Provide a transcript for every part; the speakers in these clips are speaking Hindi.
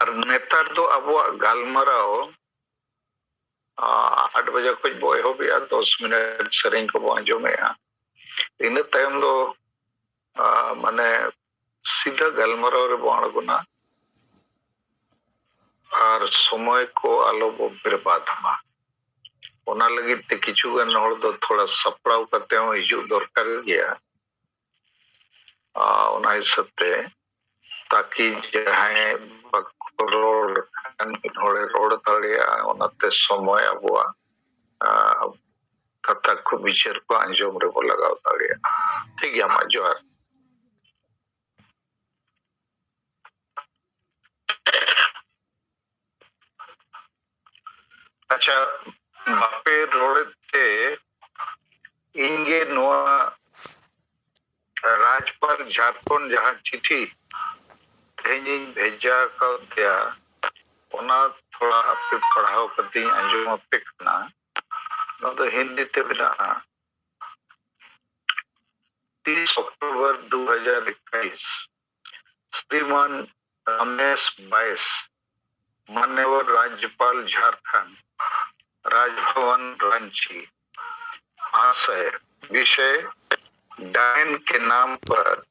और नेतार दो अब गालमराव 8 बजे कुछ बो एहोबिया 10 मिनट सेरेंग को बो आंजोमेया इन तायम दो माने सीधा गालमराव रे बो आणगोना और समय को आलो बो बर्बादमा ओना लगी ते किछु गन हर दो थोड़ा सपड़ाव करते हो हिजु दरकार गया ओना हिसाबते ताकि जहां बकरोड़ होड़े रोड तड़िया ओनाते समय अबुआ कथा को विचार को अंजोम रे को लगाव तड़िया ठीक है मा जोहार अच्छा बापे रोड ते इंगे नोआ राजपाल झारखंड जहां चिट्ठी तेजी भेजा का दिया ओना थोड़ा पे पढ़ाओ कती अंजुम पे करना न तो हिंदी ते बिना 30 अक्टूबर 2021 श्रीमान रमेश बाइस मान्यवर राज्यपाल झारखंड राजभवन रांची महाशय विषय डायन के नाम पर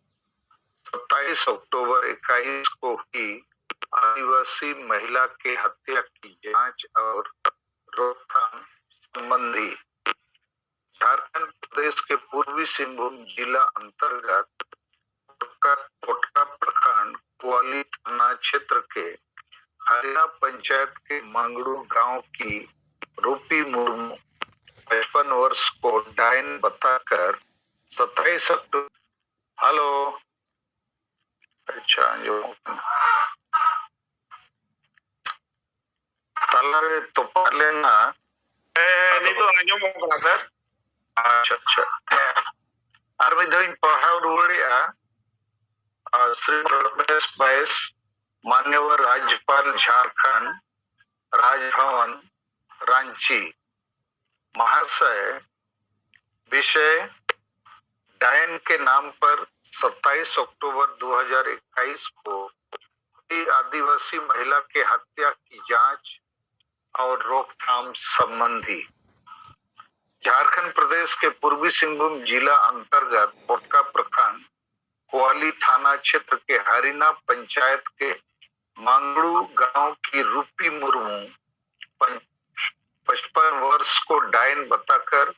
27 अक्टूबर 21 को ही आदिवासी महिला के हत्या की जांच और रोकथाम संबंधी झारखंड प्रदेश के पूर्वी सिंहभूम जिला अंतर्गत कोटका प्रखंड कुआली थाना क्षेत्र के हरिया पंचायत के मंगड़ू गांव की रूपी मुर्मू 55 वर्ष को डायन बताकर 27 अक्टूबर हेलो अच्छा जो तालारे तो लेना नहीं तो आजो मोकला सर अच्छा अच्छा और मैं धोइन पढ़ाओ रुड़िया श्री रमेश बाइस मान्यवर राज्यपाल झारखंड राजभवन रांची महाशय विषय डायन के नाम पर 27 अक्टूबर 2021 को आदिवासी महिला के हत्या की जांच और रोकथाम संबंधी झारखंड प्रदेश के पूर्वी सिंहभूम जिला अंतर्गत कोटका प्रखंड कुआली थाना क्षेत्र के हरिना पंचायत के मंगड़ू गांव की रूपी मुर्मू 55 वर्ष को डायन बताकर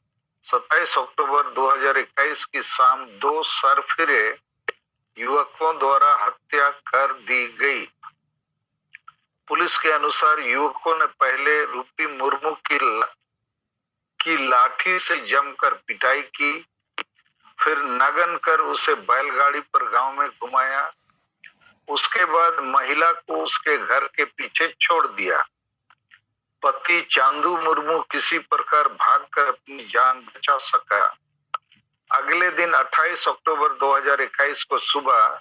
27 अक्टूबर 2021 की शाम 2 सरफिरे युवकों द्वारा हत्या कर दी गई। पुलिस के अनुसार युवकों ने पहले रूपी मुर्मू की लाठी से जमकर पिटाई की, फिर नगन कर उसे बैलगाड़ी पर गांव में घुमाया। उसके बाद महिला को उसके घर के पीछे छोड़ दिया। पति चांदू मुर्मू किसी प्रकार भागकर अपनी जान बचा सका। अगले दिन 28 अक्टूबर 2021 को सुबह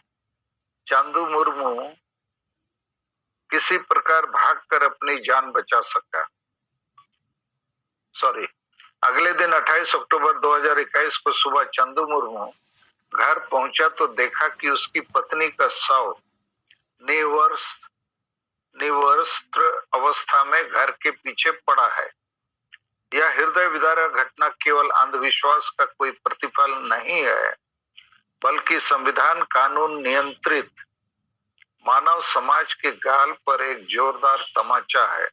चांदू मुर्मू किसी प्रकार भागकर अपनी जान बचा सका। अगले दिन 28 अक्टूबर 2021 को सुबह चंदू मुर्मू घर पहुंचा तो देखा कि उसकी पत्नी का शव निवस्त्र अवस्था में घर के पीछे पड़ा है। यह हृदय विदारक घटना केवल अंधविश्वास का कोई प्रतिफल नहीं है, बल्कि संविधान कानून नियंत्रित मानव समाज के गाल पर एक जोरदार तमाचा है।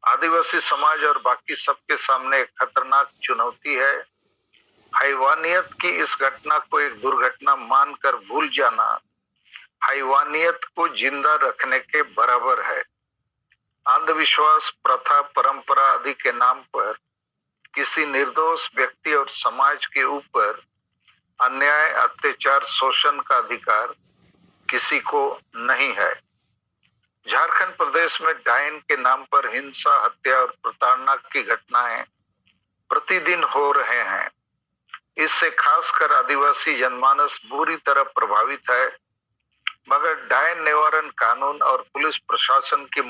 आदिवासी समाज और बाकी सबके सामने एक खतरनाक चुनौती है। हैवानियत की इस घटना को एक दुर्घटना मानकर भूल जाना हैवानियत को जिंदा रखने के बराबर है। अंधविश्वास, प्रथा, परंपरा आदि के नाम पर किसी निर्दोष व्यक्ति और समाज के ऊपर अन्याय, अत्याचार, शोषण का अधिकार किसी को नहीं है। झारखंड प्रदेश में डायन के नाम पर हिंसा, हत्या और प्रताड़ना की घटनाएं प्रतिदिन हो रहे हैं। इससे खासकर आदिवासी जनमानस बुरी तरह प्रभावित है, मगर डायन निवारण कानून और पुलिस प्रशासन की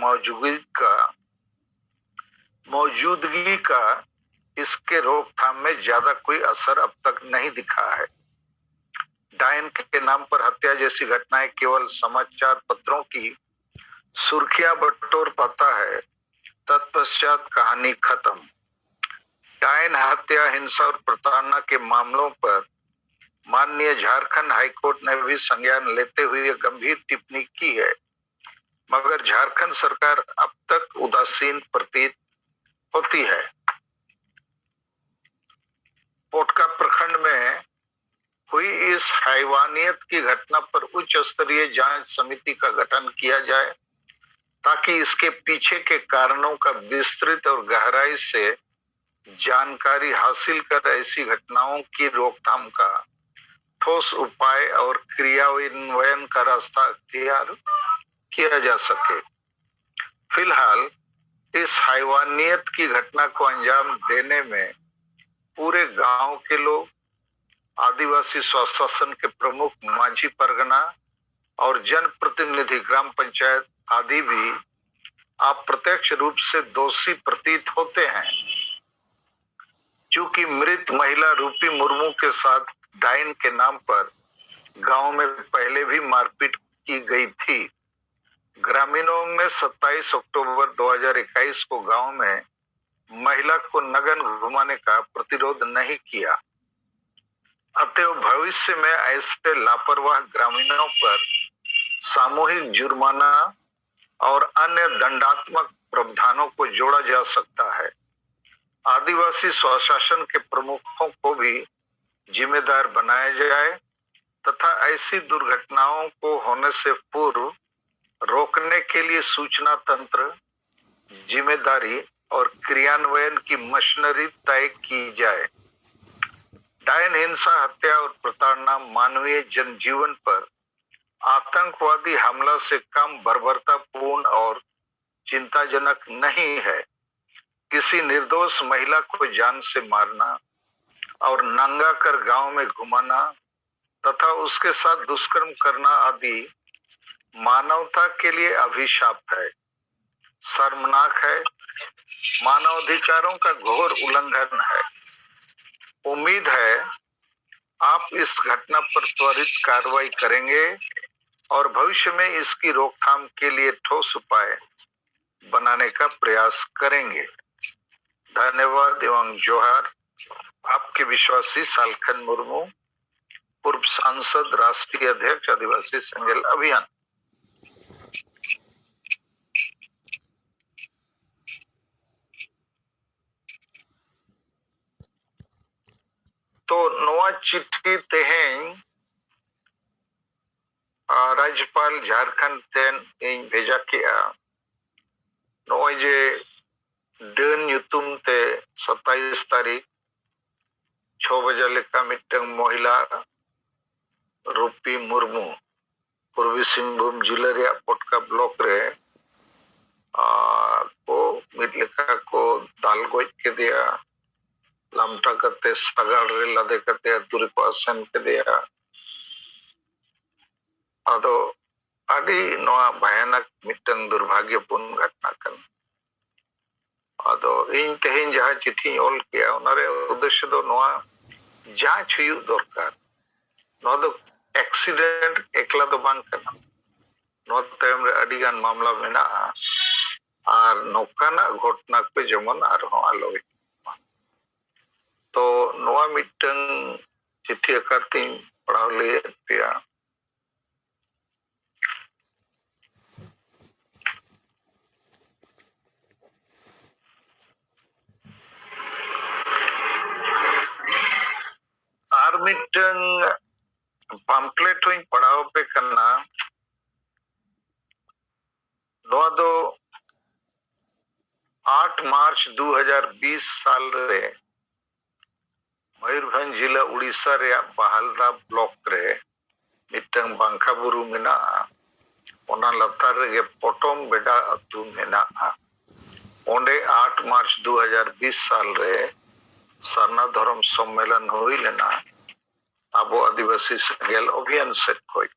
मौजूदगी का इसके रोकथाम में ज्यादा कोई असर अब तक नहीं दिखा है। डायन के नाम पर हत्या जैसी घटनाएं केवल समाचार पत्रों की सुर्खियां बटोर पाता है, तत्पश्चात कहानी खत्म। डायन हत्या, हिंसा और प्रताड़ना के मामलों पर माननीय झारखंड हाईकोर्ट ने भी संज्ञान लेते हुए गंभीर टिप्पणी की है, मगर झारखंड सरकार अब तक उदासीन प्रतीत होती है। पोटका प्रखंड में हुई इस हैवानियत की घटना पर उच्च स्तरीय जांच समिति का गठन किया जाए, ताकि इसके पीछे के कारणों का विस्तृत और गहराई से जानकारी हासिल कर ऐसी घटनाओं की रोकथाम का ठोस उपाय और क्रियान्वयन का रास्ता अख्तियार किया जा सके। फिलहाल इस हैवानियत की घटना को अंजाम देने में पूरे गांव के लोग, आदिवासी स्वशासन के प्रमुख मांझी परगना और जनप्रतिनिधि ग्राम पंचायत आदि भी अप्रत्यक्ष रूप से दोषी प्रतीत होते हैं। चूंकि मृत महिला रूपी मुर्मू के साथ डायन के नाम पर गांव में पहले भी मारपीट की गई थी, ग्रामीणों में 27 अक्टूबर 2021 को गांव में महिला को नग्न घुमाने का प्रतिरोध नहीं किया। अतएव भविष्य में ऐसे लापरवाह ग्रामीणों पर सामूहिक जुर्माना और अन्य दंडात्मक प्रावधानों को जोड़ा जा सकता है। आदिवासी स्वशासन के प्रमुखों को भी जिम्मेदार बनाया जाए तथा ऐसी दुर्घटनाओं को होने से पूर्व रोकने के लिए सूचना तंत्र, जिम्मेदारी और क्रियान्वयन की मशीनरी तय की जाए। डायन हिंसा, हत्या और प्रताड़ना मानवीय जनजीवन पर आतंकवादी हमला से कम बर्बरतापूर्ण और चिंताजनक नहीं है। किसी निर्दोष महिला को जान से मारना और नंगा कर गांव में घुमाना तथा उसके साथ दुष्कर्म करना आदि मानवता के लिए अभिशाप है, शर्मनाक है, मानवाधिकारों का घोर उल्लंघन है। उम्मीद है आप इस घटना पर त्वरित कार्रवाई करेंगे और भविष्य में इसकी रोकथाम के लिए ठोस उपाय बनाने का प्रयास करेंगे। धन्यवाद एवं जोहार। आपके विश्वासी सालखन मुर्मू, पूर्व सांसद, राष्ट्रीय अध्यक्ष, आदिवासी संगठन अभियान। तो नोआ चिट्ठी तेहें राज्यपाल झारखंड तेन इन भेजा किया। नोए जे डन युतुम ते 27 तारीख 6 बजे लेका मिट्टंग महिला रूपी मुर्मू पूर्वी सिंहभूम जिले रे पोटका ब्लॉक रे को मिट लेका को दाल गोज के दिया, लामटा करते सगाड़ रे लादे करते अतुरी को आसन के दिया। अदो अडी नोआ भयानक मिट्टंग दुर्भाग्यपूर्ण घटना कन। अदो इन तेहें जहां चिट्ठी ओल किया उनारे उद्देश्य दो नोआ जांच हुई दरकार। नोआ दो एक्सीडेंट एकला दो बांग कना, नोआ तायम रे अडी गान मामला मेना और नौकाना घटना पे जमन आरहों आलो। तो नोआ मिट्टंग चिट्ठी अकारती पढ़ाव ले पिया। आर मिट्टंग पम्पलेट हुई पढ़ाव पे करना। नोआ दो 8 मार्च 2020 साल रे मयूरभंज जिला उड़ीसा रे बहालदा ब्लॉक रे मिट्टंग बांखा बुरु मेना ओना लतार रे पोटम बेडा अतु मेना। ओंडे 8 मार्च 2020 साल रे सरना धर्म सम्मेलन हुई लेना आबो आदिवासी संगेल अभियान सेट कोई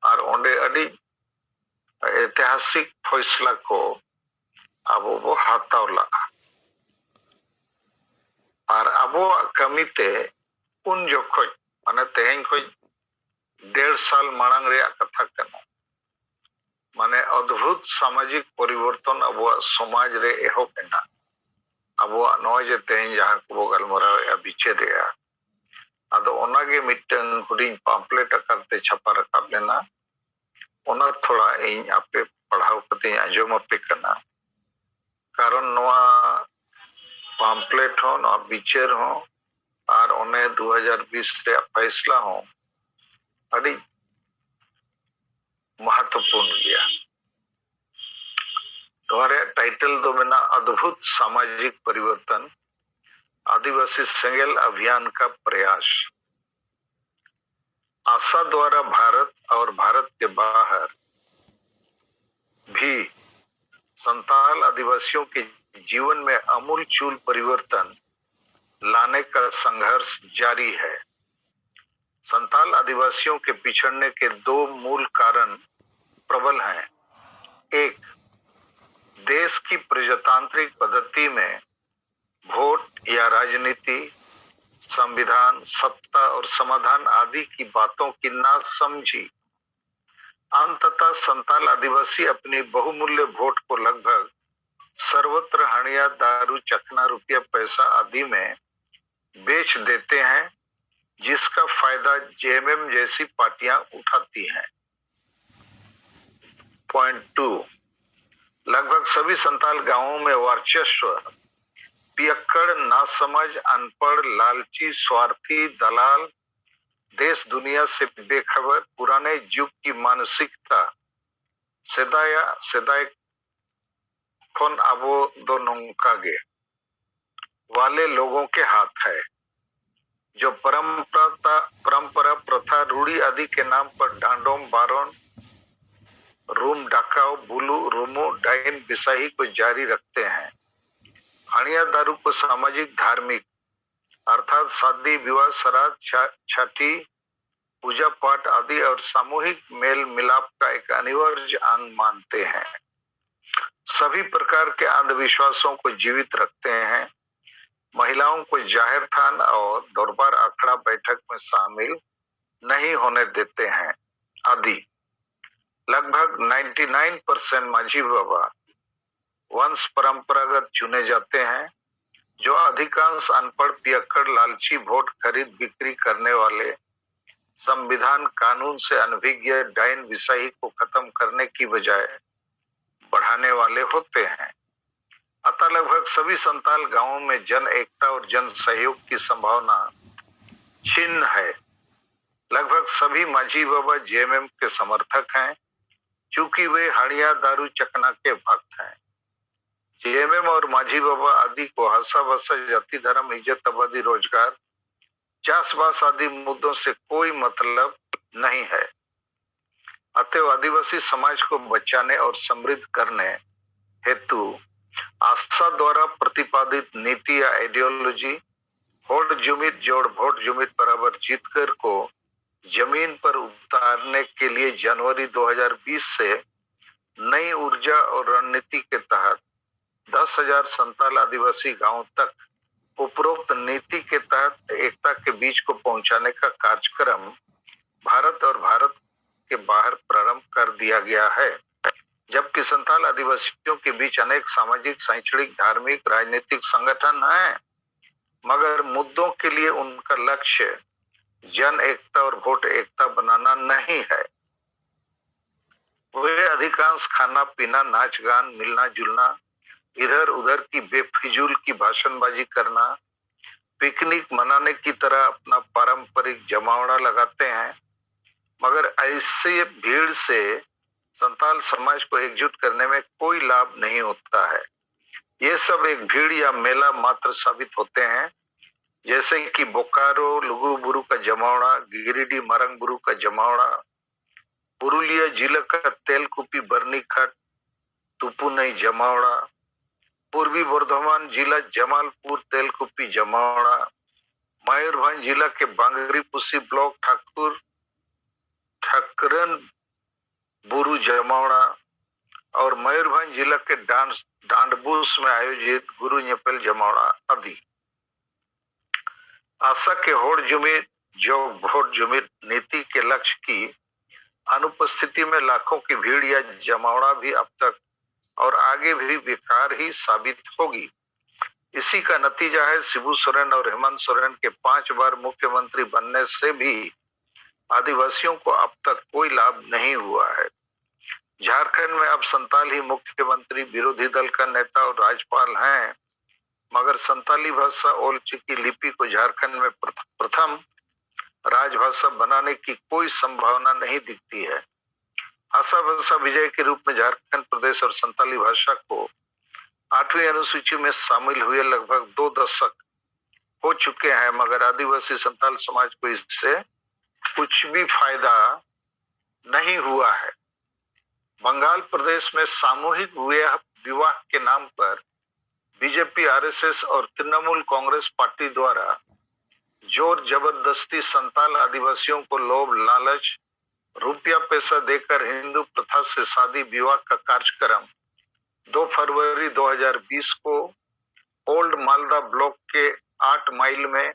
और ओंडे अडी ऐतिहासिक फैसला को आबो बो हातावला और आबो कमीते उन जोखोज माने तेहें खोज 1.5 साल मांग रे कथा कना माने अद्भुत अद्भुत सामाजिक परिवर्तन अब समाज रे एहब एना अब नॉय तेज जहां को गलमरा बिचारे आदो ओनागे मिटन हुडिंग पम्पलेट करते छपा रकाब लेना ओना थोड़ा इन आपे पढ़ाव कते आंजम आपे कना कारण नोआ पम्पलेट हो नोआ बिचार हो और ओने 2020 रे फैसला हो अड़ी महत्वपूर्ण गया तुम्हारे टाइटल तो मेना अद्भुत सामाजिक परिवर्तन आदिवासी सेंगेल अभियान का प्रयास। आशा द्वारा भारत और भारत के बाहर भी संताल आदिवासियों के जीवन में आमूलचूल परिवर्तन लाने का संघर्ष जारी है। संताल आदिवासियों के पिछड़ने के दो मूल कारण प्रबल हैं। एक, देश की प्रजातांत्रिक पद्धति में वोट या राजनीति, संविधान, सत्ता और समाधान आदि की बातों की ना समझी। अंततः संताल आदिवासी अपनी बहुमूल्य वोट को लगभग सर्वत्र हणिया, दारू, चखना, रुपया, पैसा आदि में बेच देते हैं, जिसका फायदा जेएमएम जैसी पार्टियां उठाती हैं। पॉइंट 2, लगभग सभी संताल गांवों में वर्चस्व पियक्कड़, नासमझ, अनपढ़, लालची, स्वार्थी, दलाल, देश दुनिया से बेखबर, पुराने युग की मानसिकता सेदाय खन अबो दो नौकागे वाले लोगों के हाथ है, जो परंपरा, प्रथा, रूढ़ी आदि के नाम पर डांडोम, बारोन, रूम डाकाओ, बुलू, रोमो, डाइन, बिसाही को जारी रखते हैं। हणिया दारू को सामाजिक, धार्मिक अर्थात शादी, विवाह, श्राद्ध, छठी, पूजा पाठ आदि और सामूहिक मेल मिलाप का एक अनिवार्य अंग मानते हैं। सभी प्रकार के अंधविश्वासों को जीवित रखते हैं। महिलाओं को जाहिर थान और दरबार अखाड़ा बैठक में शामिल नहीं होने देते हैं आदि। लगभग 99% माझी बाबा वंश परंपरागत चुने जाते हैं, जो अधिकांश अनपढ़, पियक्कड़, लालची, वोट खरीद बिक्री करने वाले, संविधान कानून से अनभिज्ञ, डाइन, विषयी को खत्म करने की बजाय बढ़ाने वाले होते हैं। अतः लगभग सभी संताल गांवों में जन एकता और जन सहयोग की संभावना छिन्न है। लगभग सभी माझी बाबा जेएमएम के समर्थक हैं, चूंकि वे हणिया, दारू, चखना के भक्त हैं। जेएमएम और माझी बाबा आदि को हंसा बसा जाति, धर्म, इज्जत, आबादी, रोजगार, चाषबास आदि मुद्दों से कोई मतलब नहीं है। अतएव आदिवासी समाज को बचाने और समृद्ध करने हेतु आशा द्वारा प्रतिपादित नीति या आइडियोलॉजी होड़ जुमित जोड़ वोट जुमित बराबर जीतकर को जमीन पर उतारने के लिए जनवरी 2020 से नई ऊर्जा और रणनीति के तहत 10,000 संताल आदिवासी गांवों तक उपरोक्त नीति के तहत एकता के बीच को पहुंचाने का कार्यक्रम भारत और भारत के बाहर प्रारंभ कर दिया गया है। जबकि संताल आदिवासियों के बीच अनेक सामाजिक, शैक्षणिक, धार्मिक, राजनीतिक संगठन हैं, मगर मुद्दों के लिए उनका लक्ष्य जन एकता और वोट एकता बनाना नहीं है। वे अधिकांश खाना पीना, नाच गान, मिलना जुलना, इधर उधर की बेफिजूल की भाषणबाजी करना, पिकनिक मनाने की तरह अपना पारंपरिक जमावड़ा लगाते हैं, मगर ऐसे भीड़ से संताल समाज को एकजुट करने में कोई लाभ नहीं होता है। ये सब एक भीड़ या मेला मात्र साबित होते हैं, जैसे कि बोकारो लुगुबुरु का जमावड़ा, गिरिडीह मारंगबुरु का जमावड़ा, पुरुलिया जिला का तेलकुपी बर्नीघाट तुपुनई जमावड़ा, पूर्वी बर्धमान जिला जमालपुर तेलकुपी जमावड़ा, मयूरभंज जिला के बांगरीपुसी ब्लॉक ठाकरन बुरु जमावड़ा और मयूरभंज जिला के डांडबूस में आयोजित गुरु नेपल जमावड़ा आदि। आशा के होड़ जुमित जो वोट जुमित नीति के लक्ष्य की अनुपस्थिति में लाखों की भीड़ या जमावड़ा भी अब तक और आगे भी बेकार ही साबित होगी। इसी का नतीजा है शिबू सोरेन और हेमंत सोरेन के 5 बार मुख्यमंत्री बनने से भी आदिवासियों को अब तक कोई लाभ नहीं हुआ है। झारखंड में अब संताल ही मुख्यमंत्री, विरोधी दल का नेता और राज्यपाल हैं, मगर संताली भाषा ओल चिकी लिपि को झारखंड में प्रथम राजभाषा बनाने की कोई संभावना नहीं दिखती है। आशा भाषा विजय के रूप में झारखंड प्रदेश और संताली भाषा को 8वीं अनुसूची में शामिल हुए लगभग 2 दशक हो चुके हैं, मगर आदिवासी संताल समाज को इससे कुछ भी फायदा नहीं हुआ है। बंगाल प्रदेश में सामूहिक विवाह के नाम पर बीजेपी, आरएसएस और तृणमूल कांग्रेस पार्टी द्वारा जोर जबरदस्ती संताल आदिवासियों को लोभ, लालच, रुपया पैसा देकर हिंदू प्रथा से शादी विवाह का कार्यक्रम 2 फरवरी 2020 को ओल्ड मालदा ब्लॉक के 8 माइल में,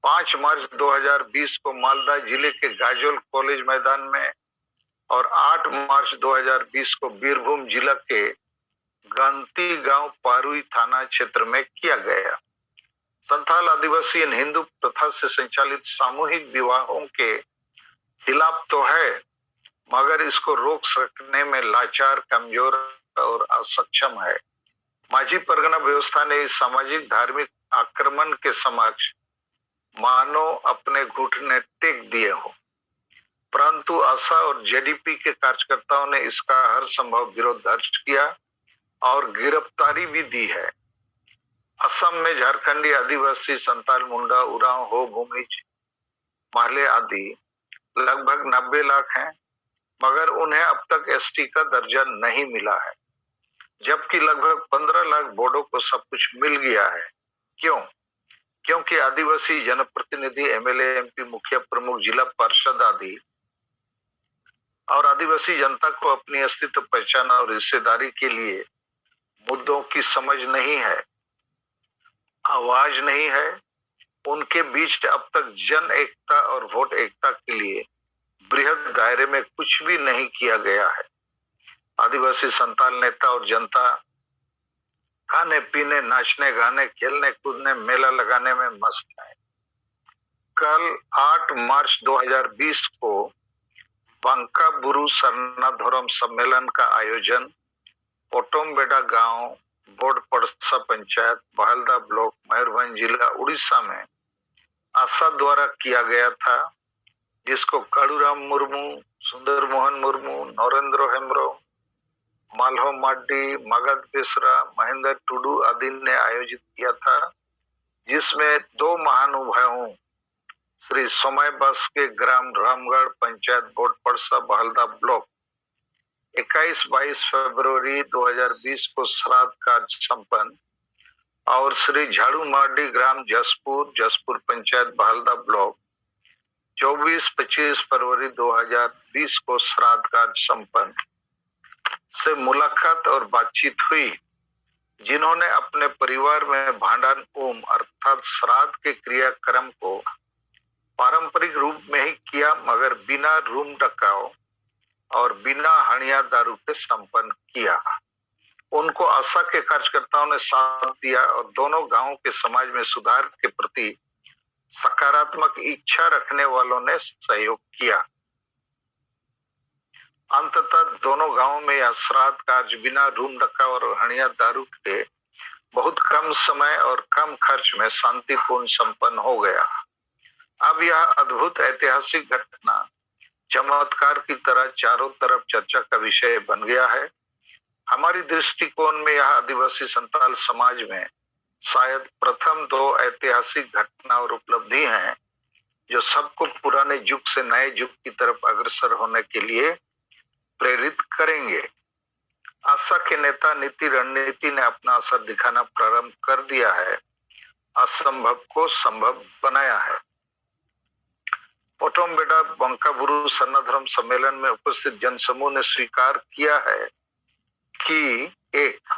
5 मार्च 2020 को मालदा जिले के गाजोल कॉलेज मैदान में और 8 मार्च 2020 को बीरभूम जिला के गंती गांव पारुई थाना क्षेत्र में किया गया। संथाल आदिवासी इन हिंदू प्रथा से संचालित सामूहिक विवाहों के खिलाफ तो है, मगर इसको रोक सकने में लाचार, कमजोर और असक्षम है। माझी परगना व्यवस्था ने इस सामाजिक धार्मिक आक्रमण के समक्ष मानो अपने घुटने टेक दिए हो, परंतु आशा और जेडीपी के कार्यकर्ताओं ने इसका हर संभव विरोध दर्ज किया और गिरफ्तारी भी दी है। असम में झारखंडी आदिवासी संताल, मुंडा, उरांव, हो, भूमिज, माहले आदि लगभग 90 लाख हैं, मगर उन्हें अब तक एसटी का दर्जा नहीं मिला है, जबकि लगभग 15 लाख बोडो को सब कुछ मिल गया है। क्यों? क्योंकि आदिवासी जनप्रतिनिधि, एमएलए, एमपी, मुखिया प्रमुख, जिला पार्षद आदि और आदिवासी जनता को अपनी अस्तित्व, पहचान और हिस्सेदारी के लिए मुद्दों की समझ नहीं है, आवाज नहीं है। उनके बीच अब तक जन एकता और वोट एकता के लिए बृहद दायरे में कुछ भी नहीं किया गया है। आदिवासी संताल नेता और जनता खाने पीने, नाचने, गाने, खेलने, कूदने, मेला लगाने में मस्त है। कल 8 मार्च 2020 को बांकाबुरु सरनाधोरम सम्मेलन का आयोजन ओटोमबेड़ा गांव, बोडपड़सा पंचायत, बहलदा ब्लॉक, मयूरभंज जिला, उड़ीसा में आशा द्वारा किया गया था, जिसको काड़ूराम मुर्मू, सुंदर मोहन मुर्मू, नरेंद्र हेम्ब्रम, मालहो माड्डी, मगध बेसरा, महेंद्र टुडू आदि ने आयोजित किया था, जिसमें 2 महानुभावों श्री सोमय बस के ग्राम रामगढ़ पंचायत, बोडपड़सा, बहलदा ब्लॉक 21-22 फरवरी 2020 को श्राद्ध कार्य संपन्न और श्री झाड़ू मार्डी ग्राम जसपुर पंचायत, बहलदा ब्लॉक 24-25 फरवरी 2020 को श्राद्ध कार्य संपन्न से मुलाकात और बातचीत हुई, जिन्होंने अपने परिवार में भांडन ओम अर्थात श्राद्ध के क्रियाक्रम को पारंपरिक रूप में ही किया, मगर बिना रूम डकाओ और बिना हणिया दारू के संपन्न किया। उनको आशा के कार्यकर्ताओं ने साथ दिया और दोनों गांवों के समाज में सुधार के प्रति सकारात्मक इच्छा रखने वालों ने सहयोग किया। अंततः दोनों गांवों में यह श्राद्ध कार्य बिना रूम डका और हणिया दारू के बहुत कम समय और कम खर्च में शांतिपूर्ण संपन्न हो गया। अब यह अद्भुत ऐतिहासिक घटना चमत्कार की तरह चारों तरफ चर्चा का विषय बन गया है। हमारी दृष्टिकोण में यह आदिवासी संताल समाज में शायद प्रथम 2 ऐतिहासिक घटना और उपलब्धि हैं, जो सबको पुराने युग से नए युग की तरफ अग्रसर होने के लिए प्रेरित करेंगे। आशा के नेता नीति रणनीति ने अपना असर दिखाना प्रारंभ कर दिया है, असंभव को संभव बनाया है। ओटोमबेड़ा बांकाबुरु सरनाधोरम सम्मेलन में उपस्थित जनसमूह ने स्वीकार किया है कि 1.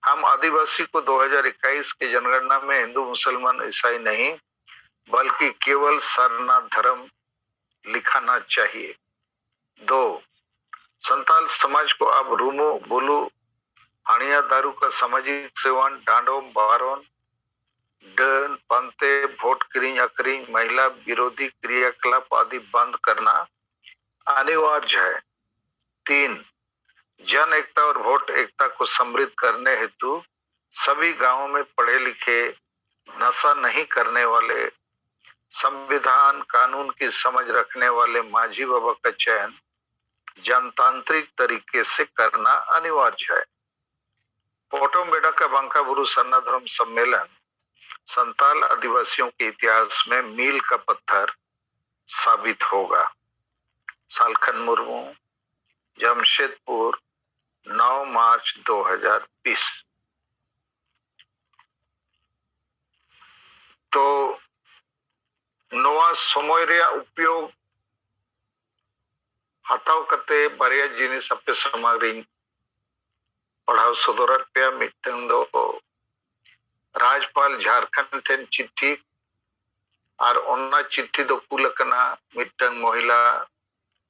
हम आदिवासी को 2021 के जनगणना में हिंदू, मुसलमान, ईसाई नहीं बल्कि केवल सरना धर्म लिखाना चाहिए। 2. संताल समाज को अब रूमो बोलू हानिया दारू का सामाजिक seven डांडोम बारोन done Pante vote किरिंग occurring महिला विरोधी क्रियाकलाप आदि बंद करना अनिवार्य है। 3. जन एकता और वोट एकता को समृद्ध करने हेतु सभी गांवों में पढ़े लिखे नशा नहीं करने वाले संविधान कानून की समझ रखने वाले माझी बाबा का चयन जनतांत्रिक तरीके से करना अनिवार्य है। पोटोमबेड़ा का बांकाबुरु सरना धर्म सम्मेलन संताल आदिवासियों के इतिहास में मील का पत्थर साबित होगा। सालखन मुर्मू, जमशेदपुर, 9 मार्च 2020। तो नवा समय रे उपयोग हताव कते बारिया जिनिस अपे समाग्री पढ़ाव सदरत पे मिटंग दो राजपाल झारखंड ठेन चिट्ठी और ओना चिट्ठी दो कुलकना मिटंग महिला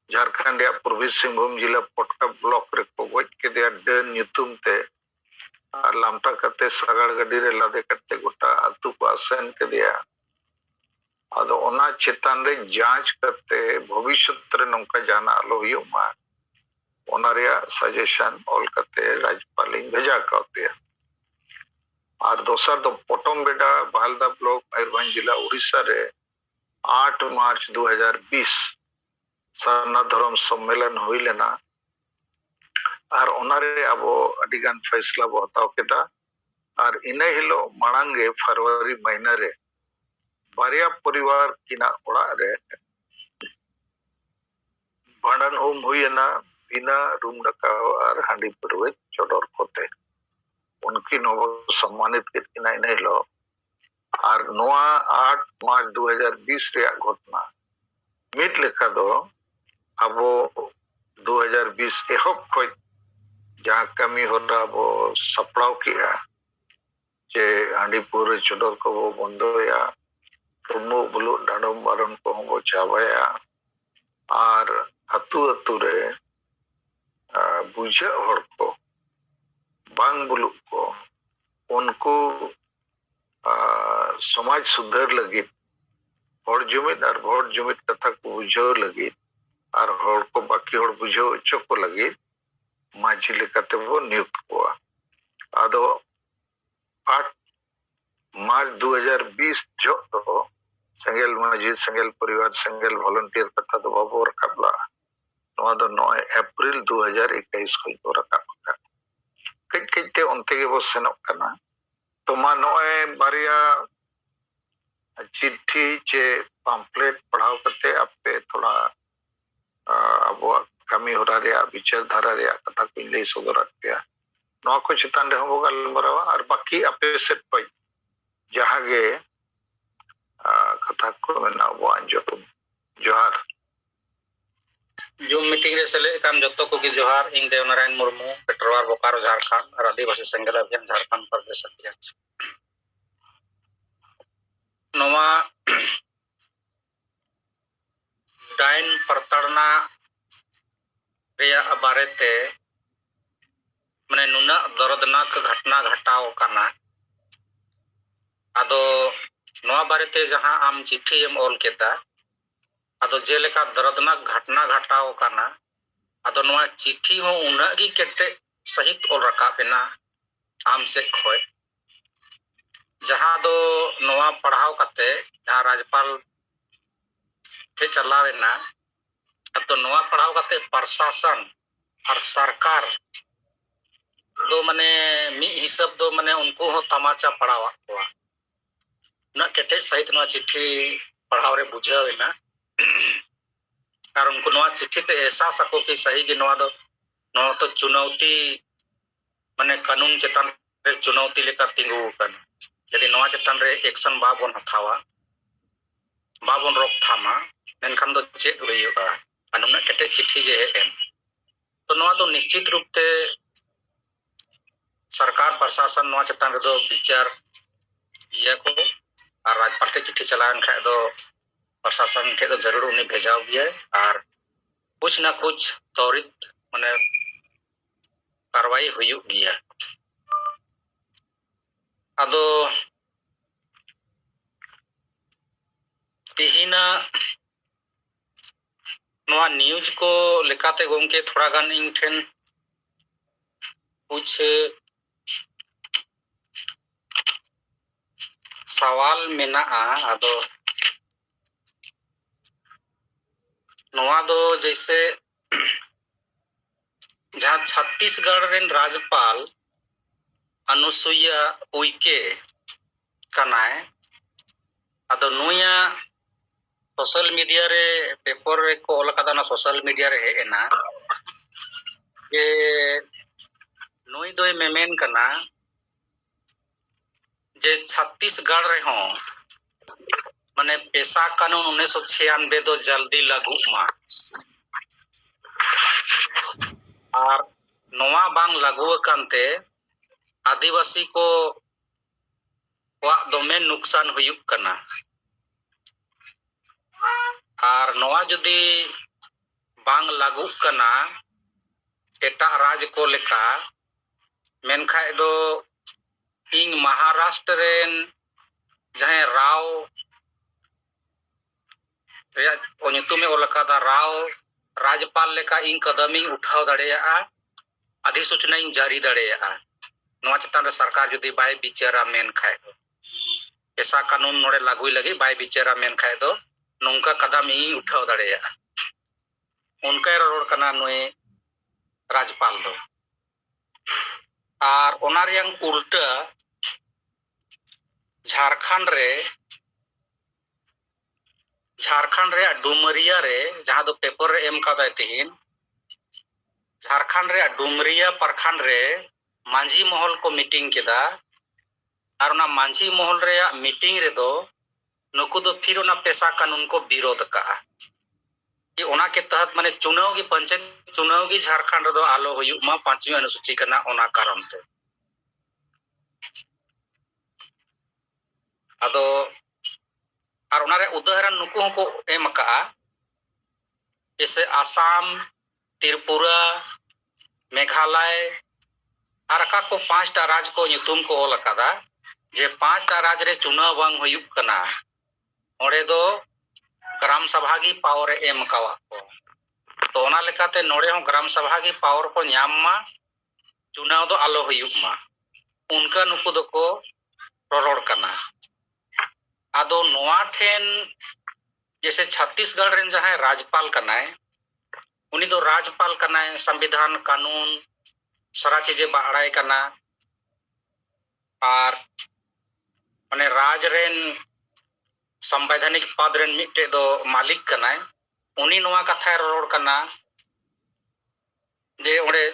झारखंड या पूर्वी सिंहभूम जिला पटका ब्लॉक रे को गज के दिया डन ᱧᱩᱛᱩᱢ ते और लामटा कते सगाड़ गड्डी रे लादे कते गोटा अतु को आसन के दिया आदो ओना चेतन रे जांच करते भविष्य रे नंका जाना आलो हुयुमा ओना रे सजेशन ऑल कते राज्यपाल भेजा करते और दोसर दो पोटोमबेड़ा बालदा ब्लॉक मयूरभंज जिला उड़ीसा रे 8 मार्च 2020 सरना धर्म सम्मेलन हुई लेना और ओनारे अब अडिगान फैसला बो हताव केदा और इने हिलो मांगे फरवरी महीना रे बारिया परिवार किना ओड़ा रे भांडन हुई ना बिना रूम रखाव और हांडी परवे चोडर कोते उनकी नव सम्मानित किना इने हिलो और नोआ 8 मार्च 2020 रे घटना मिट लेखा दो अब 2020 एहब खोज जहाँ कमी हो रहा वो सपड़ाव किया जे हांडीपुर चोडर को वो बंदो या रुमो बुलु डांडोम बारन को वो चावाया और अतु अतु रे बुझे हर को बांग बुलु को उनको समाज सुधार लगी हर जुमित और भोट जुमित कथा को बुझो लगी और हर को बाकी हर बुझो इच्छो को लगी माझी लेकाते वो नियुक्त हुआ आदो 8 मार्च 2020 जो तो संगेल माझी संगेल परिवार संगेल वॉलंटियर कथा तो बाबू रखाबला नवा दो 9 अप्रैल 2021 को रखाबा कई कई ते उनते के वो सेनोक करना तो मा नोए बारिया चिट्ठी चे पम्पलेट पढ़ाओ करते आपे थोड़ा अब कमी हो रहा रे विचार धारा रे कथा को ले सदरत पे नवा को चितान रे हम गलमरावा और बाकी आपे सेट पई जहां गे कथा को ना वो अंजो जोहार जो मीटिंग रे सेले कान जत्तो को की जोहार इन देवनारायण मुर्मू पेट्रोवार बोकारो झारखंड और आदिवासी संगठन अभियान झारखंड प्रदेश अध्यक्ष नवा डाइन प्रताड़ना रिया बारेते माने नुना दर्दनाक घटना घटाव काना आदो नवा बारेते जहां आम चिट्ठी एम ऑल केता आदो जेलेका दर्दनाक घटना घटाव काना आदो नवा चिट्ठी हो उना गी केटे सहित ऑल रकाबेना आम से खोय जहां दो नवा पढ़ाव कते जहां राज्यपाल थे चलावेना तो नवा पढ़ाव कते प्रशासन और सरकार दो मने मी हिसाब दो मने उनको हो तमाचा पढ़ावा को ना केटे सहित नवा चिट्ठी पढ़ाव रे बुझावेना और उनको नवा चिट्ठी ते एहसास को कि सही कि नवा तो चुनौती माने कानून चेतन रे चुनौती लेकर तिंगु कन यदि नवा चेतन रे एक्शन बाबन हथावा बाबन रोकथामा मेनखान दो चेक हुईगा कानून केटे चिट्ठी जे एम तो नवा तो निश्चित रूप से सरकार प्रशासन नवा चेतन रे दो विचार ये को और राज्यपाल के चिट्ठी चलान खाए दो प्रशासन के तो जरूर उन्हें भेजाव गया और कुछ ना कुछ त्वरित माने कार्रवाई हुई गया। अदो तिहिना नवा न्यूज को लेकाते गोंके थोड़ा गान इन ठेन कुछ सवाल मेना अदो नवा दो जैसे जहाँ छत्तीसगढ़ रेन राज्यपाल अनुसुईया उइके कनाय अदो नुया सोशल मीडिया रे पेपर रे को ऑल कदा ना सोशल मीडिया रे हेना जे नुई दोय मेमेन कना जे छत्तीसगढ़ रे हो माने पेशा कानून 1996 दो जल्दी लागू मा और नवा बांग लागू कानते आदिवासी को वा दोमे नुकसान हुयुक कना और नवा जुदी बांग लागू कना एटा राज को लेका मेनखाय दो इंग महाराष्ट्र रेन जहां राव नुतुमे ओलकादा राव राज्यपाल लेका इंग कदमी उठाव दड़ेया अधिसूचना इंग जारी दड़ेया नवा चितान रे सरकार जुदी बाय बिचारा मेनखाय दो पेशा कानून नोड़े लागू लगी बाय बिचारा मेनखाय दो नोंका कदम इंग उठाव दड़ेया उनका रोड कना नुई राज्यपाल दो और ओना रियांग उल्टा झारखंड रे डुमरिया रे जहां दो पेपर रे एम कादा तिहिन झारखंड रे डुमरिया प्रखंड रे मांझी महल को मीटिंग केदा और ओना मांझी महल रे मीटिंग रे दो नुकु दो फिर ओना पेशा कानून को विरोध का कि ओना के तहत माने चुनाव की पंचायत चुनाव की झारखंड दो आलो हुयुक मा 5वीं अनुसूची कना ओना कारण ते अदो और ओना रे उदाहरण नुकु को एम का जैसे आसाम त्रिपुरा मेघालय आरका को 5टा राज्य को नुतुम को ओल कदा जे 5टा राज्य रे चुनाव बांग हुयुक कना ओडे दो ग्राम सभा की पावर एम कावा को तो ओना लेकाते नोड़े हो ग्राम सभा की पावर को न्याम मा चुनाव दो आलो हुयुक मा उनका नुकु दो को रोड कना आदो नोआ ठेन जैसे छत्तीसगढ़ रेन जहां राज्यपाल कनाय उनी दो राज्यपाल कनाय संविधान कानून सारा चीजें बाड़ाय कना और माने राज रेन संवैधानिक पद रेन मिटे दो मालिक कनाय उनी नोआ कथा रोड कना जे ओडे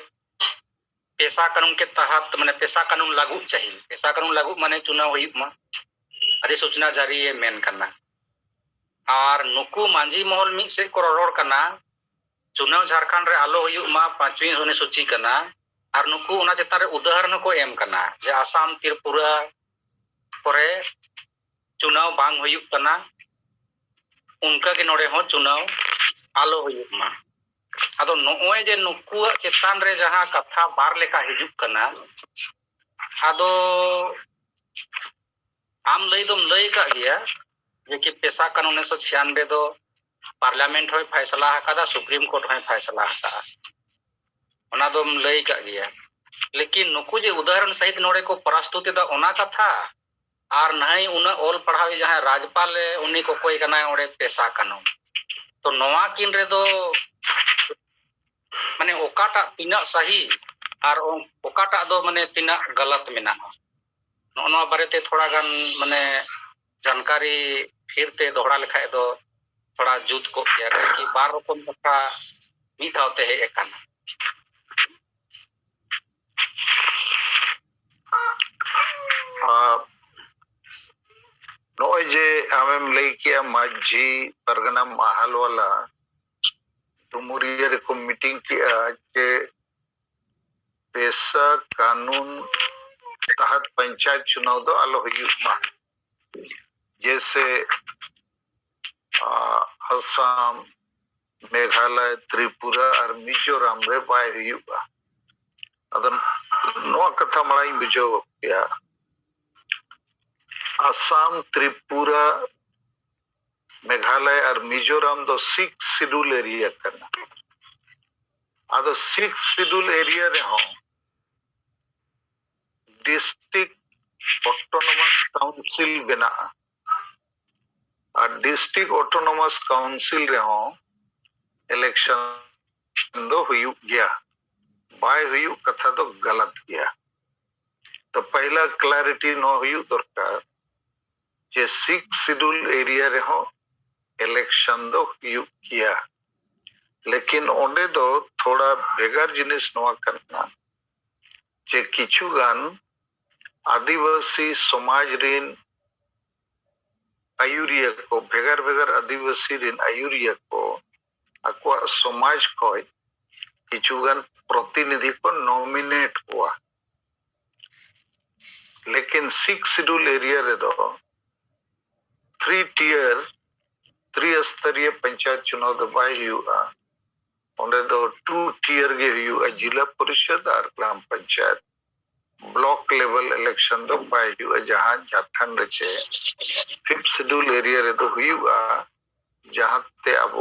पेशा कानून के तहत माने पेशा कानून लागू चाहिए पेशा कानून लागू माने चुनाव हुयुक मा अधिसूचना जारी है मेन करना और नुकु मांझी महल मिट से को रोड कना चुनाव झारखंड रे आलो हुयुक मा 5वीं अनुसूची कना और नुकु ओना चिता रे उदाहरण को एम कना जे आसाम त्रिपुरा करे चुनाव बांग हुयुक कना उनका के नोड़े हो चुनाव आलो हुयुक मा अदो नोय जे नुकु चितान रे जहां कथा बार लेका हिजुक कना अदो आम लई दम लई का गया जे कि पेशा कानून 1996 दो पार्लियामेंट होय फैसला हकादा सुप्रीम कोर्ट होय फैसला हका ओना दम लई का गया लेकिन नुकु जे उदाहरण सहित नोड़े को प्रस्तुति दा ओना कथा और नहीं उना ओल पढ़ावी जहां राज्यपाल उन्हीं को कोई कना ओडे पेशा कानून तो नवा किन रे दो माने ओकाटा तिना सही और ओकाटा दो माने तिना गलत मेना नो बारे थोड़ा गान माने जानकारी फिर ते दोहरा लेखाय दो थोड़ा जुत को किया कि बार रकम कथा मिद धावते हे एकाना नोय जे आमेम लई किया माझी परगना महल वाला डुमरिया रे को मीटिंग किया जे पेशा कानून तहत पंचायत चुनाव दो आलो हुयुक मा जैसे असम मेघालय त्रिपुरा और मिजोरम रे बाय हुआ अदो नोआ कथा मळाई बुझो गया आसाम त्रिपुरा मेघालय और मिजोरम दो 6 शेड्यूल एरिया करना अदो 6 शेड्यूल एरिया रे हो डिस्ट्रिक्ट ऑटोनोमस काउंसिल बना और डिस्ट्रिक्ट ऑटोनोमस काउंसिल रे हो इलेक्शन दो हुई गया बाय हुई कथा तो गलत गया तो पहला क्लैरिटी नो हुई दरकार जे 6 शेड्यूल एरिया रे हो इलेक्शन दो हुई गया लेकिन ओंडे दो थोड़ा भेगार जिनिस नोआ करना जे किछु गान आदिवासी समाज रिन आयुरिया को भेगार भेगार आदिवासी रिन आयुरिया को अक्वा समाज को किचुगन प्रतिनिधि को नॉमिनेट हुआ लेकिन 6 शेड्यूल एरिया रे दो 3 स्तरीय पंचायत चुनाव दो बाय हुआ ओंडे दो 2 टियर गे हुआ जिला परिषद और ग्राम पंचायत ब्लॉक लेवल इलेक्शन दो बाय हुआ जहां झारखंड के 5th शेड्यूल एरिया रे दो हुआ जहां ते अब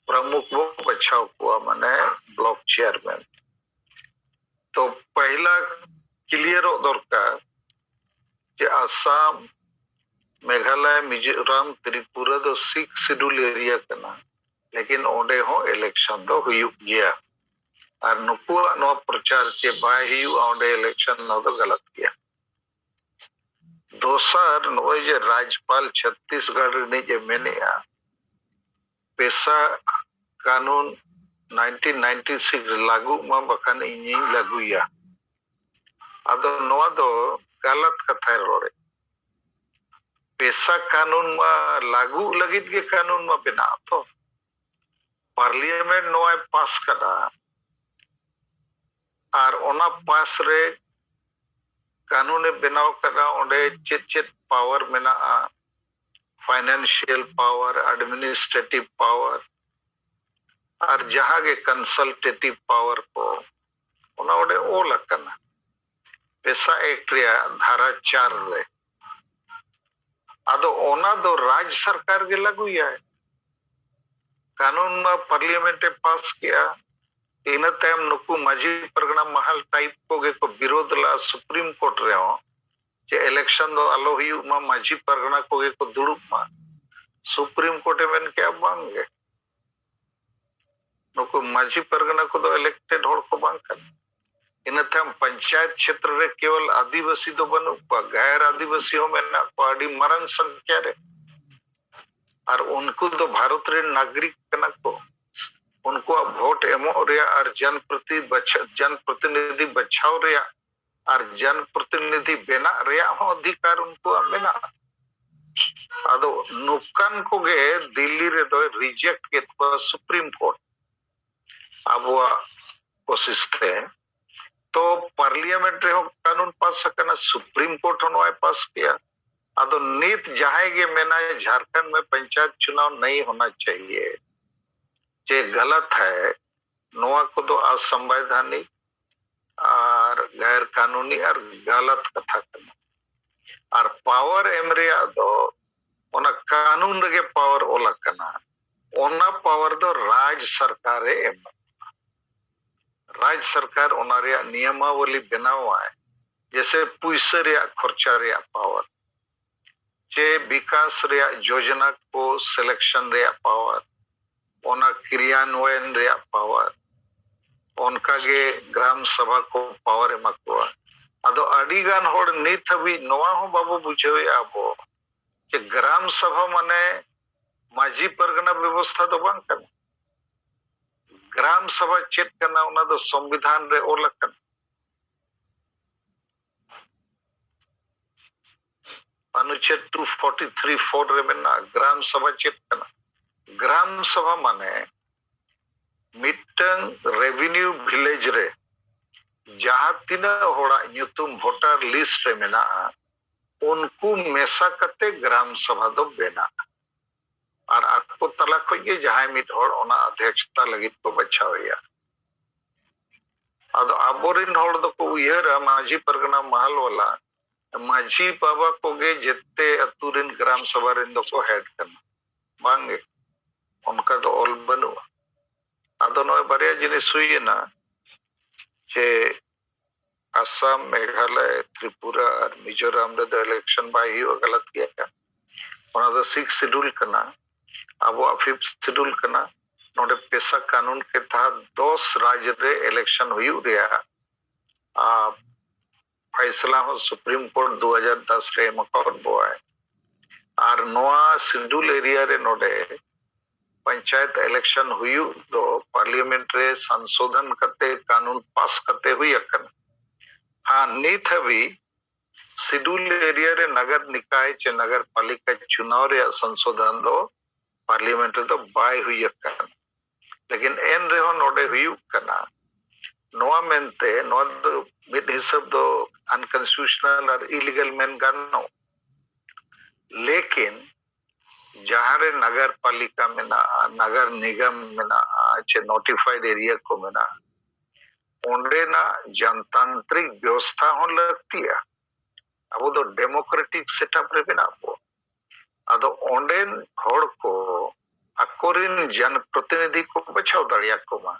प्रमुख वो बचाव हुआ माने ब्लॉक चेयरमैन तो पहला क्लियर दरकार जे आसाम मेघालय मिजोरम त्रिपुरा दो 6 शेड्यूल एरिया करना लेकिन ओंडे हो इलेक्शन दो हुई गया और नुकुआ नो प्रचार के बाय हुआ ओंडे इलेक्शन नो तो गलत किया दोसर नो जे राज्यपाल छत्तीसगढ़ ने जे मेनिया पेशा कानून 1996 लागू मा बखान इनी लागूया अदो नोआ दो गलत कथा रोरे पेशा कानून मा लागू लगित के कानून मा बिना तो पार्लियामेंट नोआ पास करा और ओना पास रे कानून बनाव करा ओंडे चेत पावर मेना फाइनेंशियल पावर एडमिनिस्ट्रेटिव पावर और जहां के कंसल्टेटिव पावर को ओना ओंडे ओल करना पेशा एक्ट रे धारा 4 रे अदो ओना दो राज्य सरकार के लागू है कानून में पार्लियामेंट पास किया इन तयम नुकु माजी परगना महल टाइप को विरोध ला सुप्रीम कोर्ट रे हो जे इलेक्शन दो आलो हुई मा माजी परगना को दुड़ुब मा सुप्रीम कोर्ट में क्या बांगे नुकु माजी परगना को दो इलेक्टेड होड़ को बांग कर इन तयम पंचायत क्षेत्र रे केवल आदिवासी दो बनु गैर आदिवासी हो में ना पाड़ी मरण संख्या रे और उनको तो भारत रे नागरिक कना को उनको वोट एमो रे और जनप्रतिनिधि बचाव रे और जनप्रतिनिधि बेना रे अधिकार उनको मेना अदो नुकान को गे दिल्ली रे दो रिजेक्ट के सुप्रीम कोर्ट अब वो कोशिश थे तो पार्लियामेंट रे कानून पास करना सुप्रीम कोर्ट होना पास किया अदो नीत जहां के मेना झारखंड में पंचायत चुनाव नहीं होना चाहिए जे गलत है नोआ को तो असंवैधानिक और गैर कानूनी और गलत कथा करना और पावर एमरिया दो ओना कानून रे पावर ओला करना ओना पावर दो राज्य सरकार एम राज्य सरकार ओना रे नियमावली बनावा है जैसे पैसा रे खर्चा रे पावर जे विकास रे योजना को सिलेक्शन रे पावर ओना क्रियान्वयन रे पावर उनका के ग्राम सभा को पावर एमा को अदो अडी गान होड़ नीत हबी नोआ हो बाबू बुझे आबो कि ग्राम सभा माने माजी परगना व्यवस्था तो बांग करना ग्राम सभा चेक करना उना दो संविधान रे ओलक करना अनुच्छेद 243(4) रे मेना ग्राम सभा चेक करना ग्राम सभा माने मिटंग रेवेन्यू विलेज रे जहां तीना होड़ा न्यूतुम वोटर लिस्ट रे मेना उनको मेसा कते ग्राम सभा दो बेना और आको तला खोगे जहां मिट होड़ ओना अध्यक्षता लगित को बचावया आदो आबोरिन होड़ दो को उयहरा माजी परगना महल वाला माजी बाबा कोगे जेते अतुरिन ग्राम सभा रिन दो को हेड करना बांगे उनका तो ऑल बनु आदो नोय बारिया जिनिस हुईना जे असम मेघालय त्रिपुरा और मिजोरम रे दो इलेक्शन बाय ही गलत किया ओना दो 6 शेड्यूल करना अब 5th शेड्यूल करना नोडे पेशा कानून के तहत 10 राज्य रे इलेक्शन हुई रिया फैसला हो सुप्रीम कोर्ट 2010 रे मकर बोय और नोआ शेड्यूल एरिया रे नोडे पंचायत इलेक्शन हुई दो पार्लियामेंट रे संशोधन करते कानून पास करते हुई अकन हाँ नीत हवी शेड्यूल एरिया रे नगर निकाय चे नगर पालिका चुनाव रे संशोधन दो पार्लियामेंट रे तो बाय हुई अकन लेकिन एन रे हो नोडे हुई कना नोआ मेनते नो मिड हिसाब दो अनकॉन्स्टिट्यूशनल और इलीगल मेन गानो लेकिन जहां रे नगर पालिका में ना नगर निगम में ना चे नोटिफाइड एरिया को में ना ओंडे ना जनतांत्रिक व्यवस्था हो लगती है अब तो डेमोक्रेटिक सेटअप रे बिना को अदो ओंडे होड़ को अकोरिन जन प्रतिनिधि को बचाव दड़िया को मा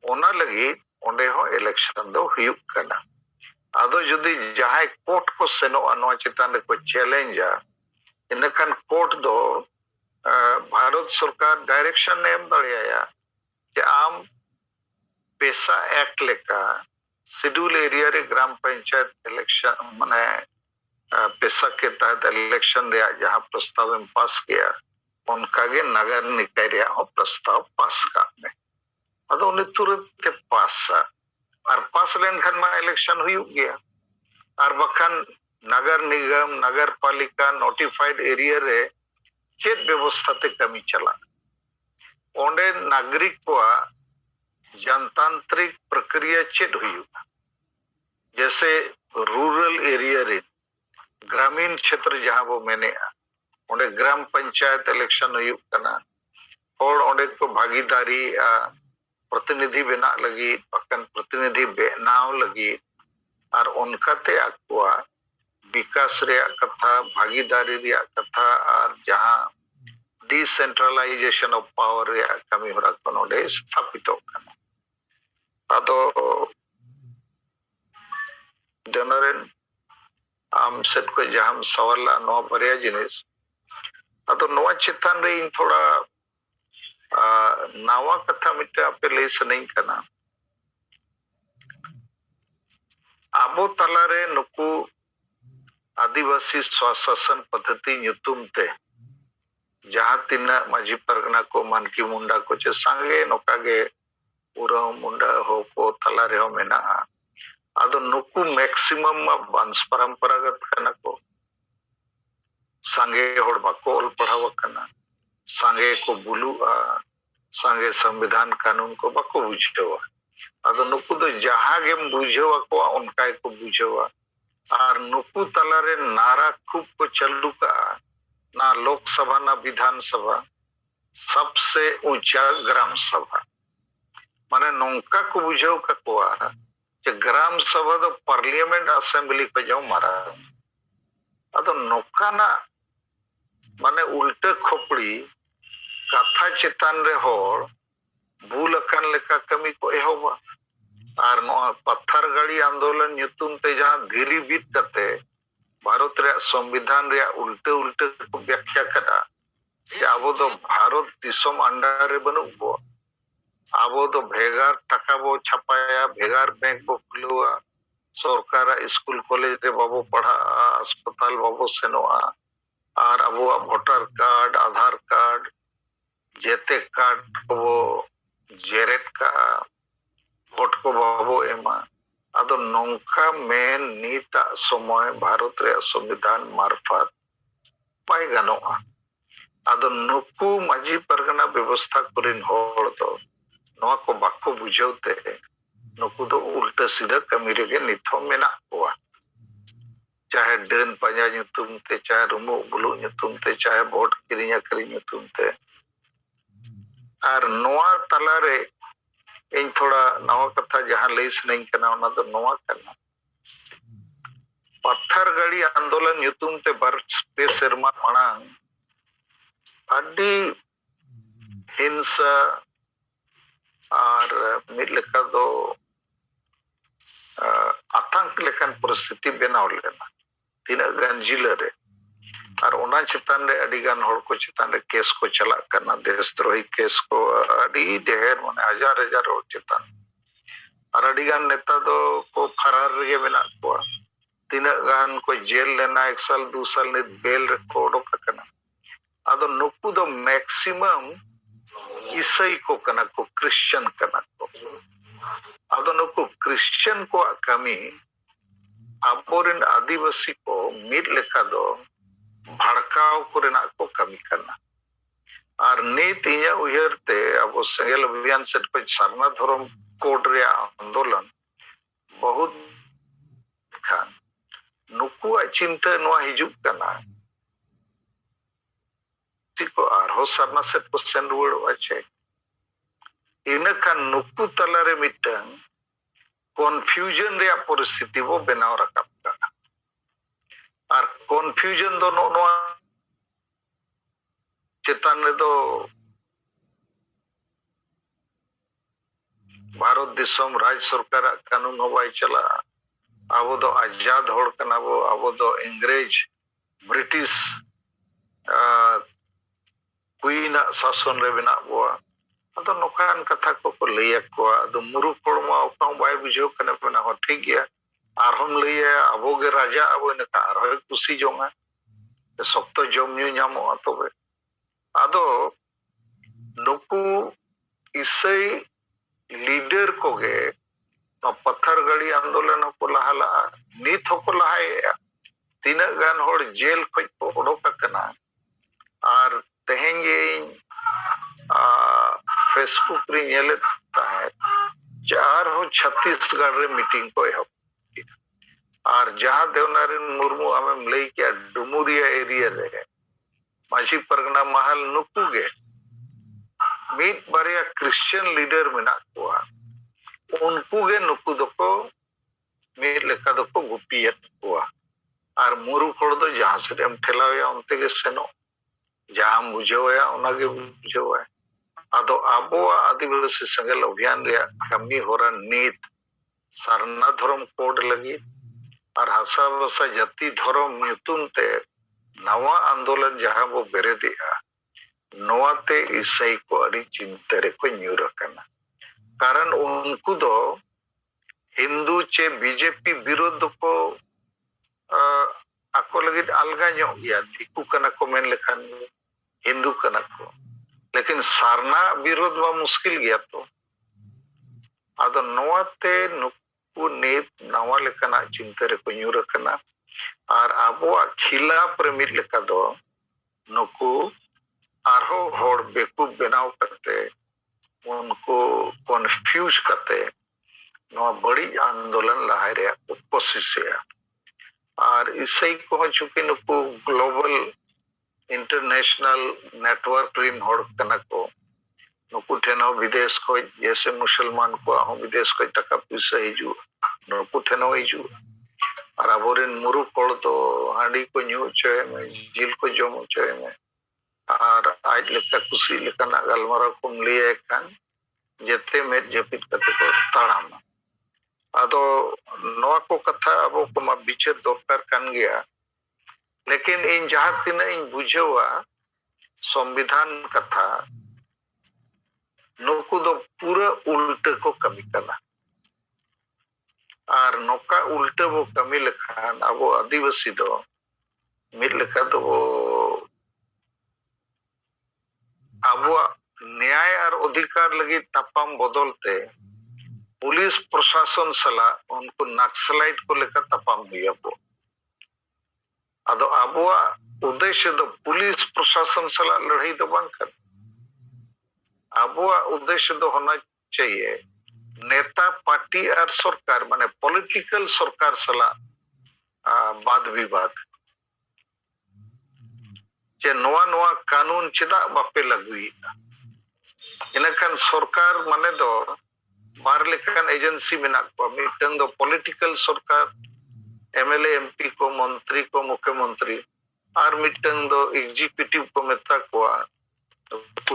ओना लगी ओंडे हो इलेक्शन दो हुई करना अदो जुदी जहां कोर्ट को सेनो अनवा चितान को चैलेंज इनकन कोर्ट दो भारत सरकार डायरेक्शन नेम दड़िया कि आम पेशा एक्ट लेका शेड्यूल एरिया रे ग्राम पंचायत इलेक्शन माने पेशा के तहत इलेक्शन रे जहां प्रस्ताव में पास किया उनका के नगर निकाय रे हो प्रस्ताव पास का में अदो उन्हें तुरंत पास और पास लेन खन में इलेक्शन हुई गया और बखन नगर निगम नगर पालिका नोटिफाइड एरिया रे चेत व्यवस्था ते कमी चला ओंडे नागरिक को जनतांत्रिक प्रक्रिया चेत हुई जैसे रूरल एरिया रे ग्रामीण क्षेत्र जहां वो मैंने ओंडे ग्राम पंचायत इलेक्शन हुई कना और ओंडे को भागीदारी प्रतिनिधि बना लगी पकन प्रतिनिधि बनाव लगी और उनका ते अकुआ विकास रे कथा भागीदारी रे कथा और जहां डिसेंट्रलाइजेशन ऑफ पावर रे कमी होरा कोनोडे स्थापित होकना अदो जनरल आम सेट को जहां सवाल नो बरिया जिनिस अदो नोआ चितान रे इन थोड़ा नावा कथा मिटे आपे ले सनई कना आबो तलारे नुकु आदिवासी स्वशासन पद्धति नुतुम ते जहां तिना माजी परगना को मानकी मुंडा को चे संगे नोकागे उरा मुंडा हो को तलारे हो मेना आदो नुकु मैक्सिमम वंश परंपरागत कना को संगे होड़ बाको ओल पढ़ाव कना संगे को बुलू संगे संविधान कानून को बाको बुझेवा अदो नुकु दो जहां गेम बुझेवा को उनका को बुझेवा और नुकु तलारे नारा खूब को चलू का ना लोकसभा ना विधानसभा सबसे ऊंचा ग्राम सभा माने नौका को बुझेव का कोआ जे ग्राम सभा तो पार्लियामेंट असेंबली पे जाओ मारा अदो नौका ना माने उल्टे खोपड़ी कथा चितान रे होड़ भूल अकन लेका कमी को एहोबा और पत्थर गाड़ी आंदोलन नुतुम ते जहां धीरी बीत करते भारत रे संविधान रे उल्टे उल्टे को व्याख्या करा कि आबो तो भारत दिसम अंडर रे बनुबो आबो तो भेगार टका बो छपाया भेगार बैंक बो खुलवा सरकार स्कूल कॉलेज रे बाबू पढ़ा अस्पताल बाबू सेनोआ और अब वोटर कार्ड आधार कार्ड जेते कार्ड को जेरेट का वोट को बाबू एमा अदो नौका में नीता समय भारत रे संविधान मार्फत पाई गनोआ अदो नुकु माजी परगना व्यवस्था करिन होड़ तो नोआ को बाको बुझौते नुकु दो उल्टा सीधा कमी रे निथो मेना हुआ चाहे डन पांजा ᱧᱩᱛᱩᱢ ते, चाहे रुमु बुलु ᱧᱩᱛᱩᱢ ते, चाहे वोट किरिंग अखरिंग ᱧᱩᱛᱩᱢ ते। और नोआ तलारे इन थोड़ा नवा कथा जहां लई सनई कना ओना दो नोआ कना पत्थर गाड़ी आंदोलन ᱧᱩᱛᱩᱢ ते बर पे सेरमा मांग अड्डी हिंसा और मिड लेका दो आतंक लेकान परिस्थिति बनाव लेना तीना गान जिला रे और ओना चितान रे अडी गान होड़ को चितान रे केस को चला करना देशद्रोही केस को अडी ढेर माने हजार हजार होड़ चितान और अडी गान नेता दो को फरार रे मेना को तीना गान को जेल लेना 1 साल 2 साल ने बेल रे को ओडोक करना अदो नुकु दो मैक्सिमम ईसाई को कना को क्रिश्चियन कना को अदो नुकु क्रिश्चियन को कमी आपोरिन आदिवासी को मिड लेका दो भड़काव कोरेना को कमी करना और नीत इया उयरते अब सेंगेल अभियान से कुछ सारना धर्म कोड रे आंदोलन बहुत खान नुकु चिंता नोआ हिजुक कना को आरो सारना से को सेन रुड़ अच्छे इना खान नुकु तलारे मिटन कन्फ्यूजन रे परिस्थिति वो बनाव रखा और कन्फ्यूजन दो नो चेतन रे दो भारत दिसम राज्य सरकार कानून हो बाई चला अब दो आजाद होड़ कना वो अब दो अंग्रेज ब्रिटिश क्वीन शासन रे बना वो अदो नोकान कथा को लैया को अदो मुरु कोड़मा ओका बाय बुझो कने बना हो ठीक गया और हम लैया अबो गे राजा अबो नका और खुशी जोंगा सख्त जम न्यू नामो तबे अदो नुकु इसई लीडर को गे पत्थर गाड़ी आंदोलन को लहाला नीत को लहाया तीना गान होड़ जेल खoj को ओडोक कना और तेहेंगे फेसबुक रे नेले ताहे चार हो छत्तीसगढ़ रे मीटिंग को एहो और जहां देवनारायण मुर्मू हमें लई के डुमुरिया एरिया रे माजी परगना महल नुकुगे मीट बारिया क्रिश्चियन लीडर मेना कोआ उनको गे नुकु दको मीट लेका दको गुपियत कोआ और मुरु कोड़ दो जहां से हम ठेलाया उनते के सेनो जहां बुझोया उनागे बुझोया अदो आबो आदिवासी संगल अभियान रे कमी होरा नीत सारना धर्म कोड लगी और हसा बसा जाति धर्म ᱧᱩᱛᱩᱢ ते नवा आंदोलन जहां वो बेरे दिया नोआते ईसाई को अड़ी चिंता रे को न्यूर करना कारण उनको दो हिंदू चे बीजेपी विरोध को आको लगी अलगा ᱧᱚᱜ गया दिकू कना को मेन लेखान हिंदू कना को लेकिन सारना विरोध वा मुश्किल गया तो अदो नोआते नुकु नीत नवा लेकाना चिंता रे को ᱧᱩᱨ करना और आबो खिलाफ रे मिट लेका दो नुकु आरो होड़ बेकूफ बनाव करते उनको कन्फ्यूज करते नवा बड़ी आंदोलन लहाय रे कोशिश है और इसई को चुकी नुकु ग्लोबल इंटरनेशनल नेटवर्क रिन होड़ कना को नुकु ठेनो विदेश को जैसे मुसलमान को हो विदेश को टका पैसा हिजु नुकु ठेनो हिजु और अबोरिन मुरु कोड़ तो हांडी को न्यू चोय में जिल को जम चोय में और आज लेका खुशी लेका ना गलमारा को लिए खान जेते में जपित कते को ताड़ाम अदो नवा को कथा अबो को मा बिचर दरकार कान गया लेकिन इन जहां तिना इन बुझेवा संविधान कथा नुकु दो पूरा उल्टे को कमी करना और नौका उल्टे वो कमी लेखान अब आदिवासी दो मिल लेखा दो अब न्याय और अधिकार लगी तपाम बदलते पुलिस प्रशासन सला उनको नक्सलाइट को लेकर तपाम हुआ वो अदो अब उद्देश्य दो पुलिस प्रशासन सला लड़ाई दो बांग कर अब उद्देश्य दो होना चाहिए नेता पार्टी और सरकार माने पॉलिटिकल सरकार सला वाद विवाद जे नोआ कानून चेदा बापे लागुएगा इनखान सरकार माने दो बार लेखान एजेंसी मेना को मिटन दो पॉलिटिकल सरकार एमएलए एमपी को मंत्री को मुख्यमंत्री और मिटन दो एग्जीक्यूटिव को मेता को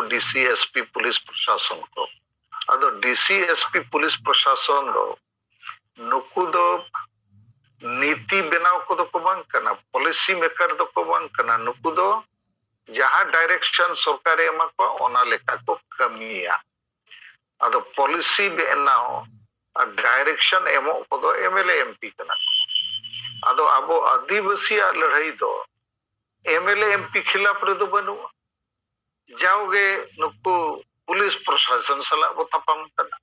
डीसी एसपी पुलिस प्रशासन को अदो डीसी एसपी पुलिस प्रशासन दो नुकु दो नीति बनाव को को बांग करना पॉलिसी मेकर दो को बांग करना नुकु दो जहां डायरेक्शन सरकार एमा को ओना लेका को कमिया अदो पॉलिसी बनाव और डायरेक्शन एमो को दो एमएलए एमपी करना अदो अबो आदिवासी लड़ाई दो एमएलए एमपी खिलाफ रे दो बनु जाओगे नुकु पुलिस प्रशासन सला बो तपाम करना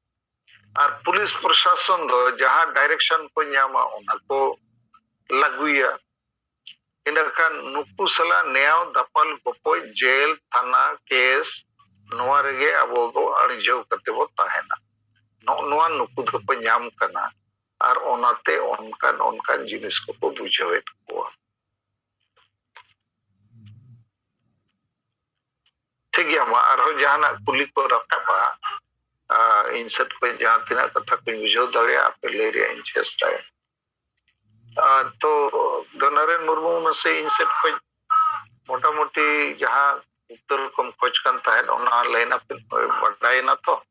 और पुलिस प्रशासन दो जहां डायरेक्शन को न्यामा ओना को लागुया इनखान नुकु सला न्याय दपल गोपो जेल थाना केस नोआ रेगे अबो दो अणिजो कते बो ताहेना नोआ नुकु दो को न्याम करना और ओनाते ओनकान जिनिस को बुझावेत को ठीक है मा और जहाना कुली को रखा इंसर्ट को जहां तिना कथा को बुझाव दड़े आपे ले रे इंचेस्ट है तो दोनरेन मुर्मू में से इंसर्ट को मोटा मोटी जहां उत्तर कम खोज कान ताहेन ओना लेना पे बड़ाई ना तो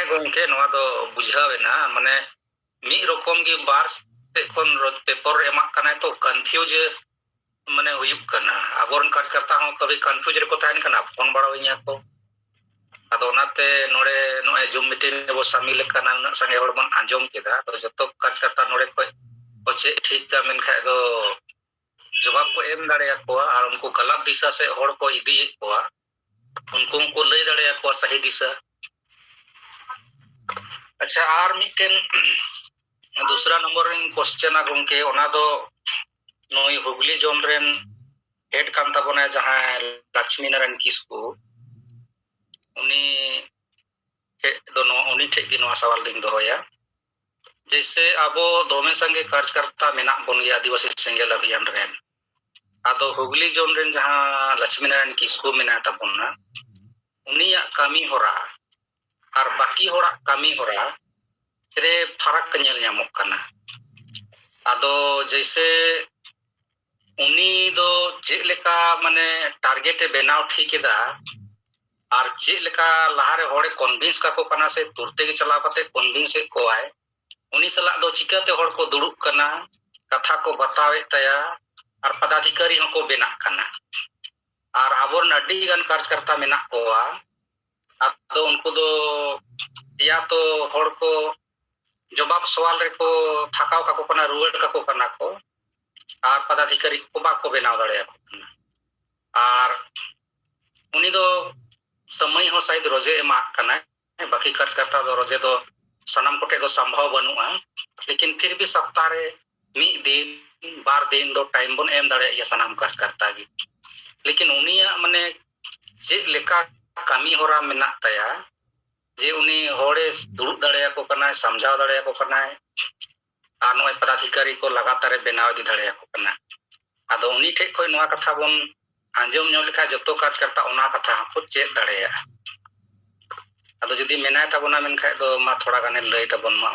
गोंके नोआ दो बुझावेना माने मी रकम की बार से कोन पेपर एमा कना तो कंफ्यूज माने हुयुक कना आबोरन कार्यकर्ता हो कभी कंफ्यूज रे को ताहेन कना फोन बड़ा होइया को अदो नाते नोडे नोए जूम मीटिंग बो शामिल कना न संगे हड़ बन आंजम केदा तो जतो कार्यकर्ता नोडे को चे ठीक का मेन खाय दो जवाब को एम दाड़े को और उनको गलत दिशा से हड़ को इदी को उनको को ले दाड़े को सही दिशा अच्छा और मिटन दूसरा नंबर रिंग क्वेश्चन गोंके ओना दो नोई हुगली जोन रेन हेड कान ताबोना जहां लक्ष्मी नारायण किस्कू उनी दोनों उनी ठे की नोआ सवाल दिन दोया जैसे अबो दोमे संगे कार्यकर्ता मेना बन गया आदिवासी सेंगेल अभियान रेन आदो हुगली जोन रेन जहां लक्ष्मी नारायण किस्कू मेना ताबोना उनिया कामी होरा और बाकी होड़ा कामी होरा रे फरक नेल ᱧᱟᱢᱚᱜ कना आदो जैसे उनी दो चेलेका माने टारगेट बेनाव ठीकेदा और चेलेका लहारे होड़े कन्विंस का को कना से तुरते के चला पाते कन्विंस को आए उनी सला दो चिकाते होड़ को दुड़ुब कना कथा को बतावे तया और पदाधिकारी को बेना कना और आबोर नडी गन कार्यकर्ता मेना कोआ आदो उनको दो या तो होड़ को जवाब सवाल रे को थकाव का को कना रुएट का को कना को और पदाधिकारी को बाको बेनाव दड़े और उनी दो समय हो शायद रोजे एमा कना बाकी कार्यकर्ता दो रोजे दो सनम कोटे दो संभव बनुआ लेकिन फिर भी सप्ताह रे मी दिन बार दिन दो टाइम बन एम दड़े या सनम कार्यकर्ता गी लेकिन उनिया माने जे लेका कामी होरा मेना तया जे उनी होड़े दुड़ुब दड़े को कना समझाव दड़े को कना और नोय पदाधिकारी को लगातार बेनाव दी दड़े को कना आदो उनी ठे कोई नोआ कथा बन आंजम ᱧᱚᱜ लेखा जतो कार्यकर्ता ओना कथा को चेक दड़ेया आदो जदी मेना ताबोना मेन खाय दो मा थोड़ा गाने लय ताबोन मा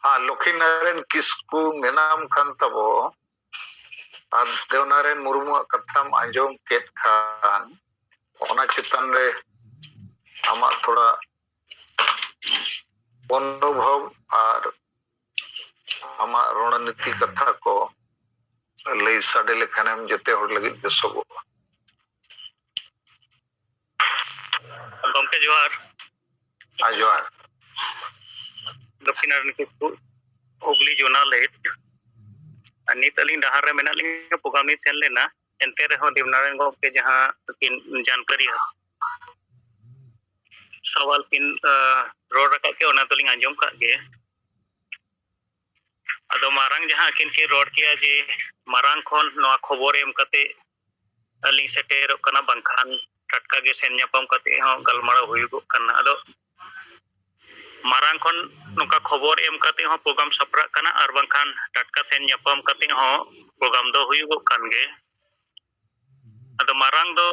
हाँ लक्ष्मी नारायण किस्कू मेनाम खान तबो और देवनारायण मुर्मू कथाम आंजम केट खान ओना चितान रे आमा थोड़ा अनुभव और आमा रणनीति कथा को लई साडे लेखाने हम जते होड़ लगी बेसोगो गमके जोहार आजवार लक्ष्मी नारायण किस्कू हुगली जोना लेट नित अली डहार रे मेना लिंग प्रोग्राम सेन लेना एंते रहो देवनारायण गमके जहां किन जानकारी सवाल किन रोड रखा के ओना तलिंग आंजम का गे अदो मारांग जहां किन के रोड किया जे मारांग खन नवा खबर एम कते अली सेटेर कना बंखान टटका गे सेन ᱧᱟᱯᱟᱢ ᱠᱟᱛᱮ ᱦᱚᱸ ᱜᱟᱞᱢᱟᱨᱟᱣ ᱦᱩᱭᱩᱜᱚᱜ ᱠᱟᱱᱟ ᱟᱫᱚ ᱢᱟᱨᱟᱝ ᱠᱷᱚᱱ ᱱᱚᱝᱠᱟ ᱠᱷᱚᱵᱚᱨ ᱮᱢ ᱠᱟᱛᱮ ᱦᱚᱸ ᱯᱨᱳᱜᱨᱟᱢ ᱥᱟᱯᱲᱟᱜ ᱠᱟᱱᱟ ᱟᱨ ᱵᱟᱝᱠᱷᱟन टटका सेन ᱧᱟᱯᱟᱢ ᱠᱟᱛᱮ ᱦᱚᱸ ᱯᱨᱳᱜᱨᱟम ᱫᱚ ᱦᱩᱭᱩᱜᱚᱜ ᱠᱟᱱ ᱜᱮ ᱟᱫᱚ ᱢᱟᱨᱟᱝ ᱫᱚ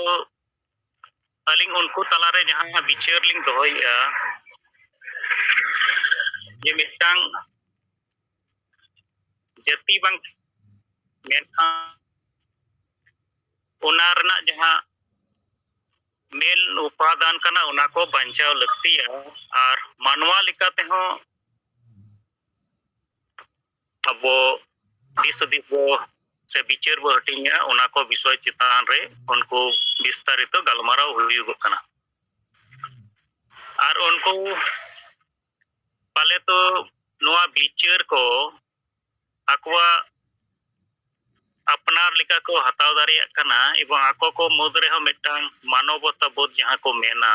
ᱟᱹᱞᱤᱧ ᱩᱱᱠᱩ ᱛᱟᱞᱟᱨᱮ ᱡᱟᱦᱟᱸ ᱵᱤᱪᱟᱹᱨ ᱞᱤᱧ ᱫᱚᱦᱚᱭᱮᱜᱼᱟ ᱡᱮ ᱢᱤᱫᱴᱟᱝ ᱡᱟᱹᱛᱤ ᱵᱟᱝ ᱢᱮᱱᱠᱷᱟᱱ ᱚᱱᱟ ᱨᱮᱱᱟᱜ ᱡᱟᱦᱟᱸ मेन उपादान कना उना को बचाव लगतिया और मानवा लिका तेहों अबो दिसदिस बो से बिचार बो हटिंगा उना को विषय चितान रे उनको विस्तारित गलमाराव हुयुगो कना और उनको पाले तो नोआ बिचार को अकवा अपनार लिका को हताव दारिया कना एवं आको को मुद्रे हो मिटांग मानवता बोध जहाँ को मेना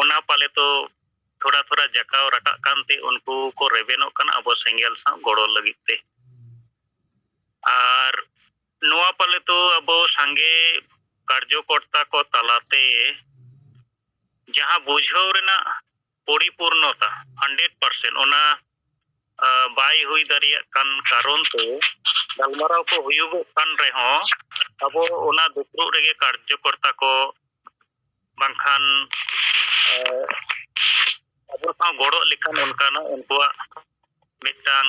ओना पाले तो थोड़ा थोड़ा जकाव रका कांते उनको को रेबेनो कना अब सेंगेल सा गोड़ो लगिते और नोआ पाले तो अब संगे कार्यकर्ता को तलाते जहाँ बुझाव रेना परिपूर्णता 100% ओना बाई हुई दारिया कान कारण तो गलमाराव को हुयुगो कान रेहो अब ओना दुपरु रेगे कार्यकर्ता को बांखान अब सा गोड़ो लिखान उनकाना उनकुआ मिटांग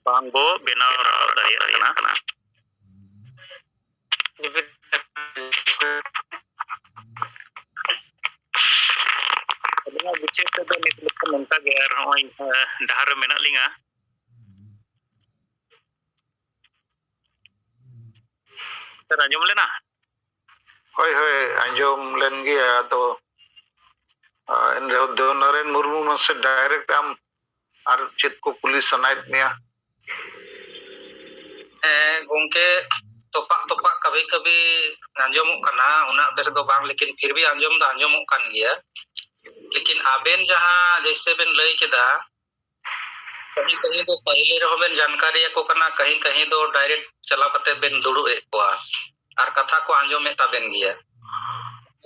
बांगो बेनाव दारिया कना बिचे तो नित नंका गे आर होय डहार मेना लिंगा सर आंजम लेना होय होय आंजम लेन गया तो इन नरेन मुर्मू मसे डायरेक्ट आम आर चित को पुलिस सनाइट मिया गोंके तोपा कभी कभी आंजमो कना उना बेस दो बांग लेकिन फिर भी आंजम दा आंजमो कान गया लेकिन आबेन जहाँ जैसे बेन लई केदा कहीं कहीं तो पहले रहो बेन जानकारी को कना कहीं कहीं तो डायरेक्ट चला कते बेन दुड़ु ए को आर कथा को आंजमे ताबेन गया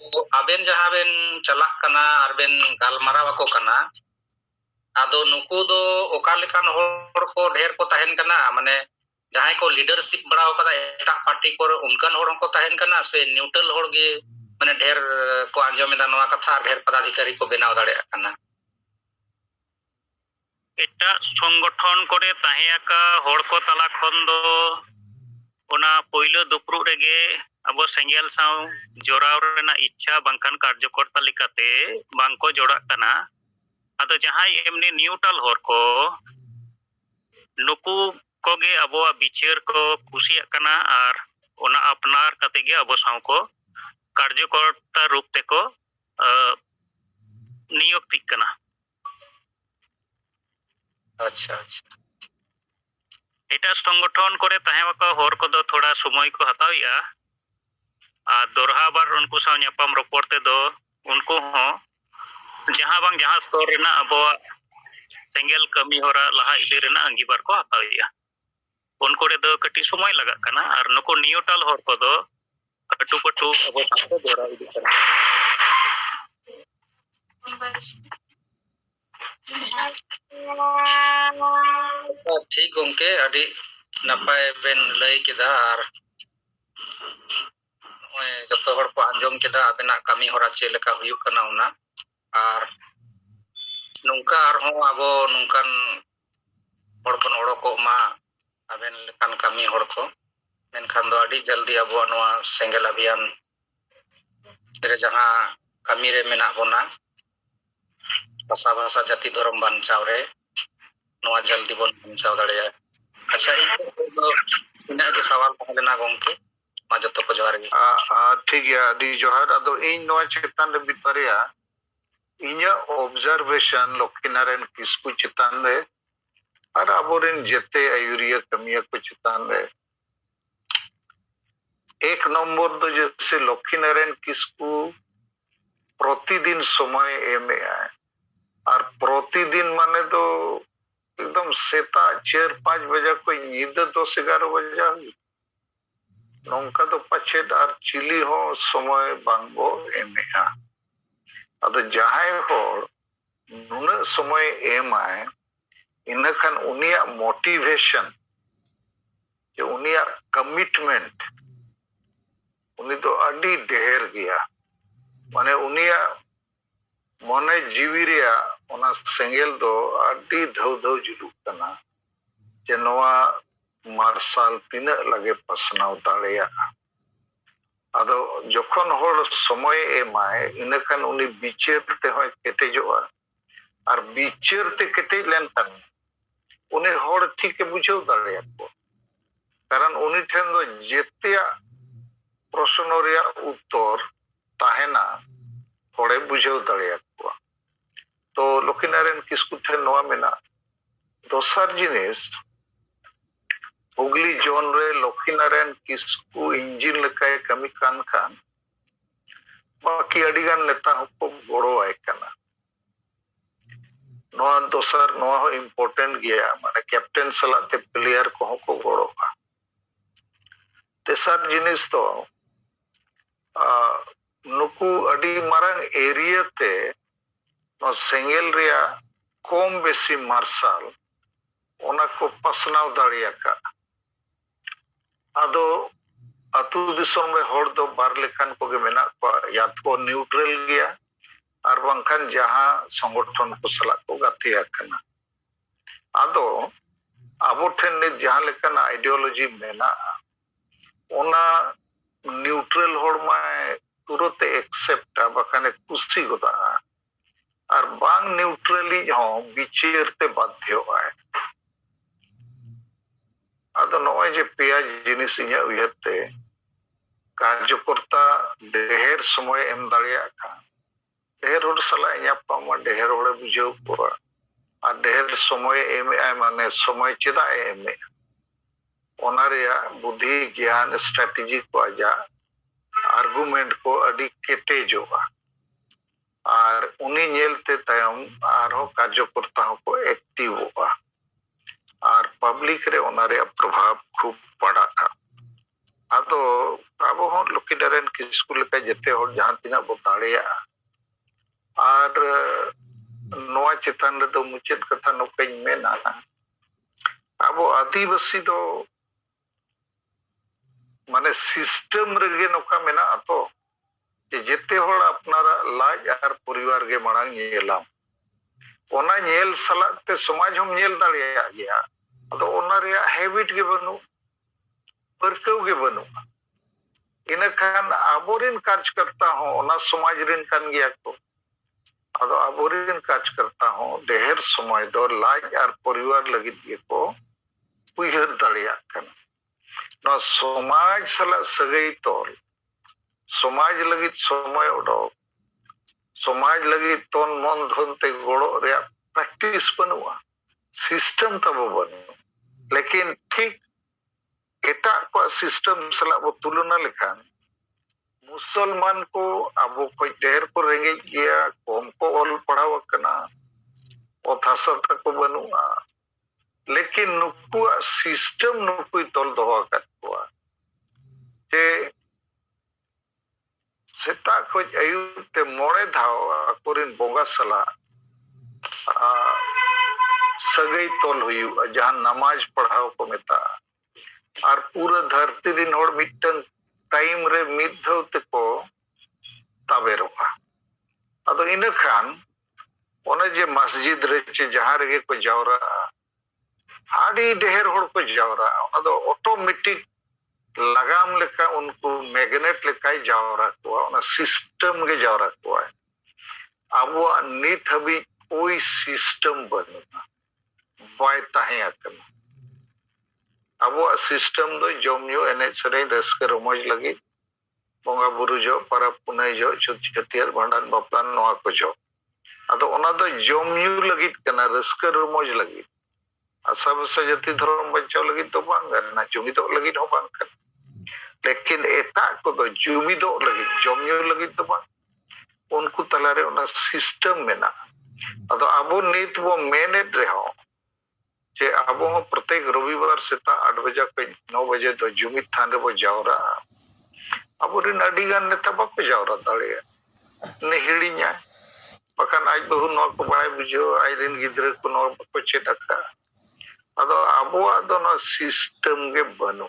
तो आबेन जहाँ बेन चला कना आर बेन गालमाराव को कना आदो नुकु दो ओका लेकान होड़ को ढेर को तहन कना माने जहाँ को लीडरशिप बड़ा कदा एटा पार्टी को उनकन होड़ को तहन कना से न्यूट्रल होड़ गे माने ढेर को आंजमेदा नवा कथा ढेर पदाधिकारी को बेनाव दाड़े कना एटा संगठन करे ताहेयाका होड़ को तला खन दो ओना पहिलो दुपरु रेगे अब सेंगेल साव जोराव रेना इच्छा बांखान कार्यकर्ता लिकाते बांको जोड़ा कना आदो जहाँ एमनी न्यूट्रल होड़ को नुकु कोगे अब बिचार को कुसिया कना और ओना अपनार कते गे अब साव को कार्यकर्ता रूप ते को नियुक्ति कना अच्छा अच्छा एटा संगठन करे ताहेवाका होर को दो थोड़ा समय को हताविया आ दोरहा बार उनको साव न्यापाम रिपोर्ट ते दो उनको हो जहाँ बांग जहाँ स्तर रेना अब सेंगेल कमी होरा लहा इदि रेना अंगीबार को हताविया उनको रे दो कटी समय लगा कना और नुको न्यूट्रल होर को दो कटु कटु अब साथे दोरा इदि कना ठीक गोंके अडी नपाय बेन लई केदा आर ओय जतो हड़ को आंजम केदा आबेना कमी होरा चे लेका हुयु कना उना आर नुंका आर हो आबो नुंकान हड़ बन ओड़ो को मा आबेन लेकान कमी हड़ को मेनखान दो अडी जल्दी आबो नवा सेंगेल अभियान रे जहां कमी रे मेना बोना भाषा भाषा जाति धर्म बांचाव रे नवा जल्दी बन बांचाव दाड़े अच्छा इना के सवाल पहलेना गोंके मा जतो को जोहार गे ठीक है दी जोहार अदो इन नवा चितान रे बितरिया इnya ऑब्जर्वेशन लक्ष्मीनारायण किस्कू चितान रे और आबोरेन जेते आयुरिया कमिया को चितान रे एक नंबर तो जैसे लक्ष्मीनारायण किस्कू प्रतिदिन समय एमे है और प्रतिदिन माने तो एकदम सेता 4-5 बजे कोई नींद 10-11 बजे नौका तो चेद आर चिली हो समय बांगो एमेआ अदो जहाय होड़ नुना समय एमाय इनखान उनिया मोटिवेशन जे उनिया कमिटमेंट उनी तो अडी ढेर गया माने उनिया मने जीवी रिया ओना सेंगेल दो अडी धौ धौ जुलुक कना जे नोआ मार्शल तीना लगे पसनाव दाड़ेया आदो जखन होड़ समय एमाय इनखान उनी बिचार ते होय केटेजोआ आर बिचार ते केटेज लेनखान उनी होड़ ठीक बुझाव दाड़ेया को कारण उनी ठेन दो जेतिया प्रश्न रिया उत्तर ताहेना होड़े बुझाव दाड़ेया को तो लक्ष्मीनारायण किस्कु ठेन नोआ मेना दोसर जिनिस हुगली जोन रे लक्ष्मीनारायण किस्कु इंजिन लेकाय कमी कान खान बाकी अडिगान नेता को गोड़ो आय कना नोआ दोसर नोआ हो इम्पोर्टेंट गया माने कैप्टन सलाते प्लेयर को गोड़ोगा तेसर जिनिस तो नुकु अडी मारंग एरिया ते नो सेंगेल रिया कम बेसी मार्शल ओना को पसनाव दाड़िया का आदो अतु दिसोम में होड़ दो बार लेखान को के मेना को या तो न्यूट्रल गया आर बांखान जहां संगठन को सला को गाथिया कना आदो आबो ठेन ने जहां लेखान आइडियोलॉजी मेना ओना न्यूट्रल होड़ में तुरंत एक्सेप्ट बाखाने कुछ गोदा और बांग न्यूट्रली हो बिचेरते बाध्य आए आदो नोय जे पेया जिनिस इया उयरते कार्यकर्ता ढेर समय एम दाड़िया का ढेर होड़ सला इया पामा ढेर होड़े बुझाव को आ ढेर समय एम आय माने समय चेदा एम ओना रिया बुद्धि ज्ञान स्ट्रेटजी को आजा आर्गुमेंट को अडी केटेजोगा और उनी नेलते तायम आरो कार्यकर्ता को एक्टिव होगा और पब्लिक रे ओना रे प्रभाव खूब पड़ा आदो आबो हो लक्ष्मीनारायण किस्कु लेका जेते होड़ जहां तिना बो दाड़ेया और नोआ चेतन रे तो मुचेत कथा नोकई मेना आबो आदिवासी दो माने सिस्टम रेगे नोका मेना तो जेते होड़ अपनारा लाज और परिवार के मांग नेला ओना नेल सलाते समाज हम नेल दाड़िया गया अदो ओना रे हैबिट के बनु परकव के बनु इना खान आबोरिन कार्यकर्ता हो ओना समाज रिन कान गया को अदो आबोरिन कार्यकर्ता हो ढेर समय दो लाज और परिवार लगित के को उयहर दाड़िया कन न समाज सला सगई तोल समाज लगित समय उडो समाज लगित तोन मन धन ते गोड़ो रे प्रैक्टिस बनुआ सिस्टम तब बनु लेकिन ठीक एटा को सिस्टम सला वो तुलना लेखान मुसलमान को अब कोई ढेर को रेंगे गया कम को ऑल पढ़ाव कना ओथासा तक को बनुआ लेकिन नुकुआ सिस्टम नुकुई तोल दोहा कटवा जे सेता को अयुते मोड़े धाव अकोरिन बोगा सला सगई तोल हुई जहां नमाज पढ़ाव को मेता और पूरा धरती रिन होड़ मिटन टाइम रे मिद्धव ते को ताबेरोगा अदो इन खान ओने जे मस्जिद रे चे जहां रे को जावरा आड़ी ढेर होड़ को जावरा अदो ऑटोमेटिक लगाम लेका उनको मैग्नेट लेका जावरा को सिस्टम के जावरा को अब नित हबी कोई सिस्टम बनुआ बाय ताहे आकना अब सिस्टम दो जमयो एने सरेन रस्कर रमज लगी बोंगा बुरु जो परब पुनई जो छटियार भांडान बापलान नोआ को जो अदो ओना दो जमयो लगी कना रस्कर रमज लगी सब से जति धर्म बचाव लगी तो बांग करना जुमिदो लगी हो बांग कर लेकिन एटा को तो जुमिदो लगी जमयो लगी तो बांग उनको तलारे उना सिस्टम में ना अदो अबो नीत वो मैनेट रहे हो जे अबो प्रत्येक रविवार सेता 8 बजे पे 9 बजे तो जुमित थान रे वो Jaora aburin adigan neta bako jawra daᱲᱮᱭᱟᱜ ne hirinya bakan aj bahu no ko bay bujo ajrin gidra ko no bako chet aka ado abuwa do no system ge banu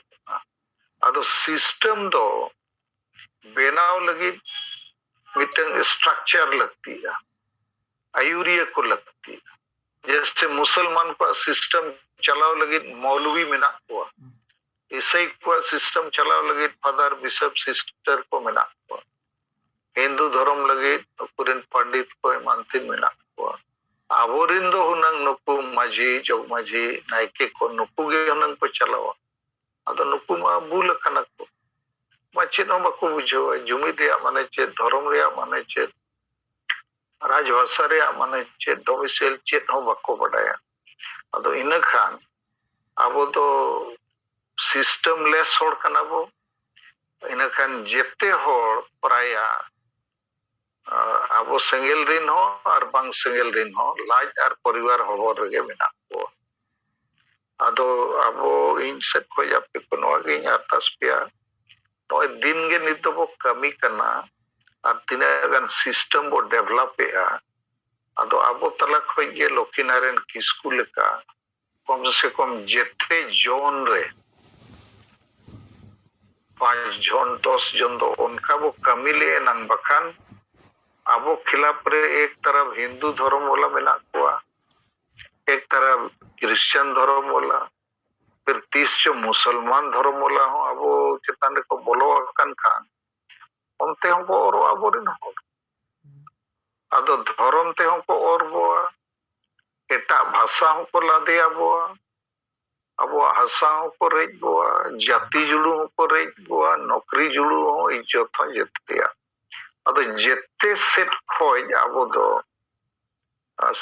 ado system do benaw lagi mitang structure लगती है आयुरिया को लगती है जैसे मुसलमान का सिस्टम चलाओ लगी मौलवी मेना हुआ ईसाई का सिस्टम चलाओ लगी फादर बिशप सिस्टर को मेना हुआ हिंदू धर्म लगी पुरिन पंडित को मानती मेना हुआ आबोरिन दो हुनंग नुकु माझी जग माझी नायके को नुकु गे हुनंग को चलाओ अदो नुकु मा बुल खाना को माचिन हम को बुझो जुमिद या माने चे धर्म रे माने चे राजभाषा रे माने चे डोमिसाइल चे हो बको बडाया अदो इन खान आबो तो सिस्टम लेस होड़ कना बो इन खान जेते होड़ प्राया आबो सिंगल दिन हो और बांग सिंगल दिन हो लाज और परिवार होर रेगे मेना को अदो आबो इन सेट को जापे को नोगे अरतास पिया तो दिन के नित बो कमी करना और तिना गन सिस्टम बो डेवलप या अदो आबो तला खोजे लक्ष्मीनारायण किस्कू लेका कम से कम जेते जोन रे 5 जन 10 जन दो उनका वो कमी ले नन बखान आबो खिलाफ रे एक तरफ हिंदू धर्म वाला मेना हुआ एक तरफ क्रिश्चियन धर्म वाला फिर 30 जो मुसलमान धर्म वाला हो आबो चितान को बोलो अकन खान उनते हम को और आबोरिन हो आदो धर्म ते हम को और बोआ एटा भाषा हम को लादे आबोआ आबो भाषा हम को रेज बोआ जाति जुड़ू हम को रेज बोआ नौकरी जुड़ू हो इज्जत हो जेतिया अदो जेते सेट खोज आबो दो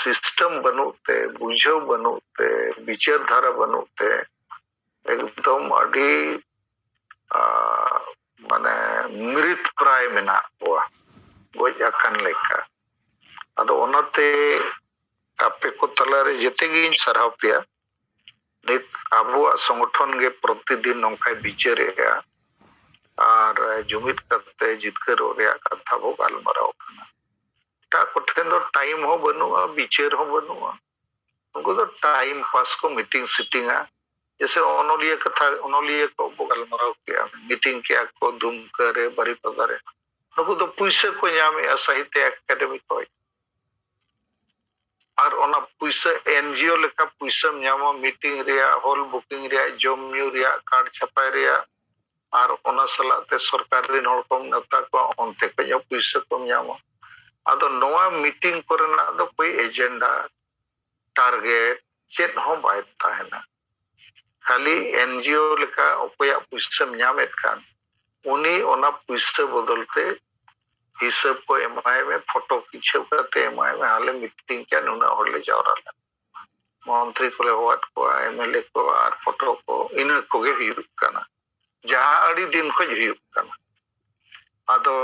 सिस्टम बनोते बुझो बनोते विचार धारा बनोते एकदम अड़ी माने मृत प्राय मेना हुआ गोज अखन लेका अदो ओनते आपे को तलारे जेते गिन सरहाव पिया नित आबुआ संगठन गे प्रतिदिन नंका विचारेगा और जुमित करते जितकर रे कथा बो गालमराव कना ता कोठेन दो टाइम हो बनुआ विचार हो बनुआ उनको तो टाइम पास को मीटिंग सिटिंग जैसे ओनोलिया कथा ओनोलिया को बोगल मराव किया मीटिंग किया को धूम करे बरी पदारे नुकु तो पैसे को ᱧᱟᱢᱮ साहित्य एकेडमी को और ओना पैसे एनजीओ लेका पैसे ᱧᱟᱢो मीटिंग रिया हॉल बुकिंग रिया जमन्यू रिया कार्ड छपाई रिया और ओना सलाते सरकार रिन हर को नेता को ओनते को जो पैसे को ᱧामो आदो नोआ मीटिंग करना दो कोई एजेंडा टारगेट चेत हो बाय ताहेना खाली एनजीओ लेका ओपया पैसा ᱧामेत खान उनी ओना पैसा बदलते हिसाब को एमआई में फोटो खींचो करते एमआई में हाले मीटिंग क्या नुना होले जावरा मंत्री को ले होट को एमएलए को और फोटो को इन को गे हुयु कना जहां अड़ी दिन को हुयु कना आदो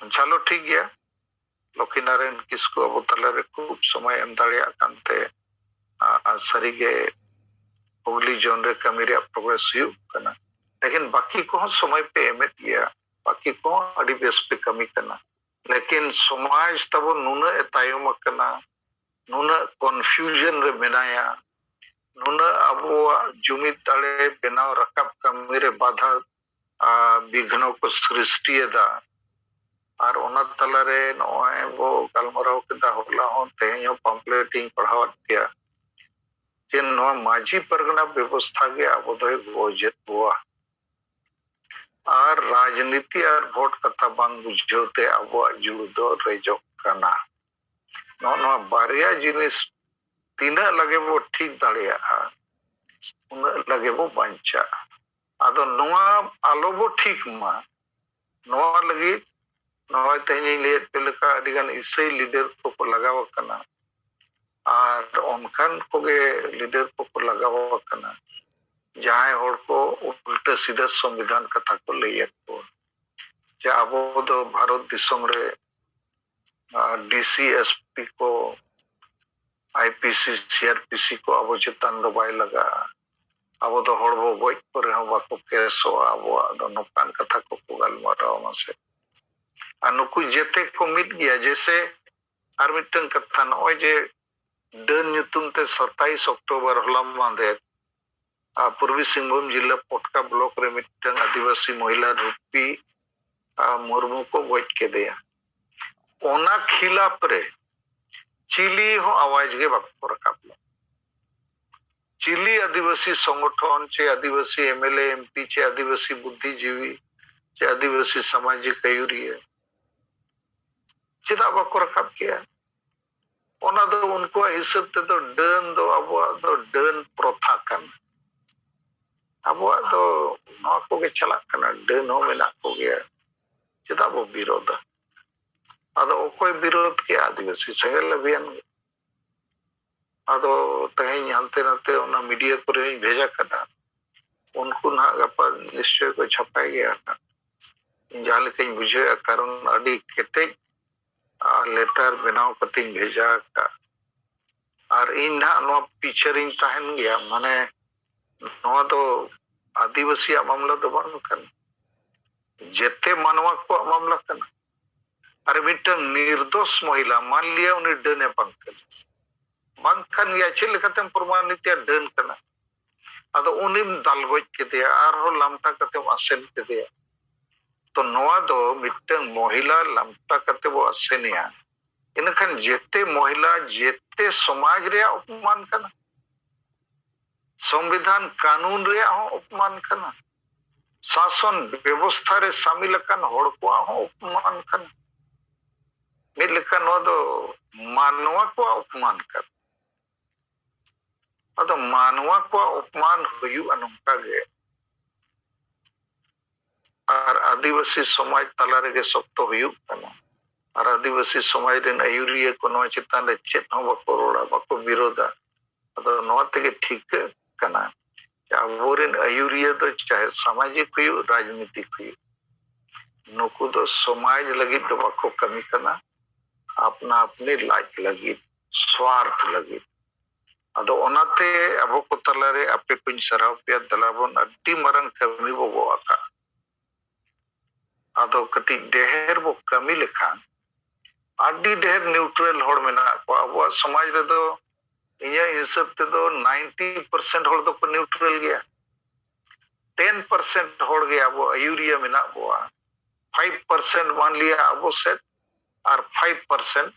चलो ठीक गया लक्ष्मीनारायण किसको अब तले रे खूब समय एम दाड़िया कांते सरीगे हुगली जोन रे कमी रे प्रोग्रेस हुयु कना लेकिन बाकी को समय पे एमएट गया बाकी को अड़ी बेस पे कमी करना लेकिन समाज तब नुना तायम करना नुना कंफ्यूजन रे मेनाया नुना अबो जुमिद ताले बेनाव रकब कमी रे बाधा विघ्न को सृष्टि दा और ओना तलारे नोए वो गलमराव केदा होला हो तेयो पम्पलेटिंग पढ़ावत किया जिन नो माझी परगना व्यवस्था के अब तो गोजत हुआ और राजनीति और वोट कथा बांग बुझोते अब जुड़ दो रेजो कना नो नो बारिया जिनिस तीना लगे वो ठीक दाड़िया उन लगे वो बंचा आदो नोआ आलो वो ठीक मा नोआ लगी नोआ तेनी ले पेलका अडिगन इसई लीडर को लगाव कना और उनखान को गे लीडर को लगाव कना जहां होड़ को उल्टे सीधा संविधान कथा को लैया को जे आबो दो भारत दिसम रे डीसीएसपी को आईपीसी सीआरपीसी को आबो चेतन दबाई लगा अब दो हड़ बो गज पर बाको केसोआ अब दो नोकान कथा को गलमाराव मासे अनुकु जेते को मिट गया जैसे और मिटन कथा नय जे डन ᱧᱩᱛᱩᱢ ते 27 अक्टूबर होला मांदे पूर्वी सिंहभूम जिला पटका ब्लॉक रे मिटन आदिवासी महिला रूपी मुर्मू को गज केदेया ओना खिलाफ रे चिली हो आवाज गे बाको रकाब चिली आदिवासी संगठन चे आदिवासी एमएलए एमपी चे आदिवासी बुद्धिजीवी चे आदिवासी सामाजिक आयुरिया चेदा बाको रकाब किया ओना दो उनको हिसाब ते तो डन दो अब डन प्रथा कन अब दो नवा को के चला कना डन हो मेना को गया चेदा बो विरोध आदो ओकोय विरोध के आदिवासी सेगल अभियान आदो तहें हंते नते ओना मीडिया को रे भेजा कना उनको ना गपा निश्चय को छपाई गया जहां लेके बुझे कारण अडी केटे लेटर बनाव कतिन भेजा का और इन ना पिक्चरिंग तहन गया माने नवा तो आदिवासी मामला तो बन कन जेते मानवा को मामला कन अरे मिटन निर्दोष महिला मान लिया उन्हें डने बंकन या चिल कतम प्रमाणित या डन कना अदो उनिम दालगोज के दिया आर हो लामटा कतम असेन के दिया तो नवा दो मिटन महिला लामटा कते बो असेनिया इनखान जेते महिला जेते समाज रे अपमान कना संविधान कानून रे हो अपमान कना शासन व्यवस्था रे शामिल कन हड़ को हो अपमान कना मिलका नो दो मानवा को अपमान कर अदो मानवा को अपमान हुयु अनुका गे और आदिवासी समाज तला रे सख्त हुयु कना और आदिवासी समाज रे आयुरिया को नो चितान रे चेत हो बको रोड़ा बको विरोधा अदो नो ते ठीक कना अबोरेन आयुरिया तो चाहे सामाजिक हुयु राजनीतिक हुयु नुकु दो समाज लगी तो बको कमी कना अपना अपने लाज लगी स्वार्थ लगी अदो ओनाते अबो को तला रे आपे कुछ सराव पे दलाबन अड्डी मरंग कमी बो आका अदो कटी डेहर बो कमी लेखान अड्डी डेहर न्यूट्रल होड़ मेना को अब समाज रे दो इया हिसाब ते दो 90% होड़ दो को न्यूट्रल गया 10% होड़ गया अब आयुरिया मेना बो 5% मान लिया अब सेट और 5%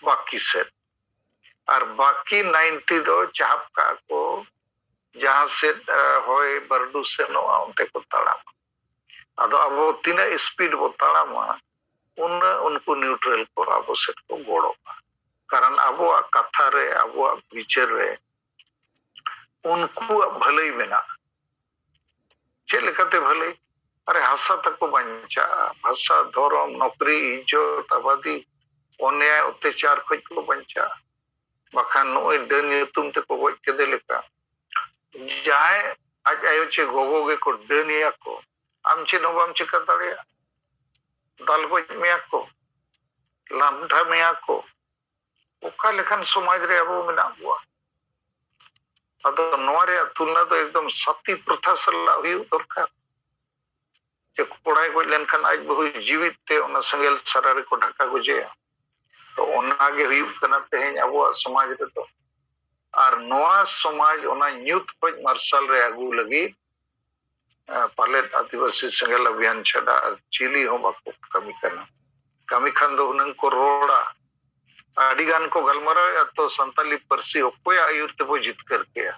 बाकी सेट और बाकी 90 दो चाप का को जहां से होय बरडू से नो उनते को तड़ाम अदो अब तीना स्पीड बो तड़ामा उनको न्यूट्रल को अब सेट को गोड़ो कारण अब कथा रे अब विचार रे उनको भले मेना चेल लेकाते भले अरे हासा तक को बंचा भाषा धर्म नौकरी इज्जत आबादी अन्याय अत्याचार खज को बंचा बखान नो डन ᱧᱩᱛᱩᱢ ते को गज के दे लेका जाए आज आयो चे गोगो गे को डनिया को आम चे नो बाम चिका दाड़िया दालगोज मिया को लामठा मिया को ओका लेखन समाज रे अब मेना बुआ अदो नोआ रे तुलना तो एकदम सती प्रथा सल्ला हुई दरकार जे कोड़ाई को लेनखान आज बहु जीवित ते ओना संगेल सरारे को ढका गुजे तो ओनागे हुई कना तेहें अब समाज रे तो और नोआ समाज ओना यूथ को मार्शल रे आगू लगी पालेट आदिवासी संगेल अभियान छड़ा चिली हो बाको कमी खान दो उनन को रोड़ा अडिगान को गलमरा या तो संताली परसी ओकोय आयुर ते बो जित करके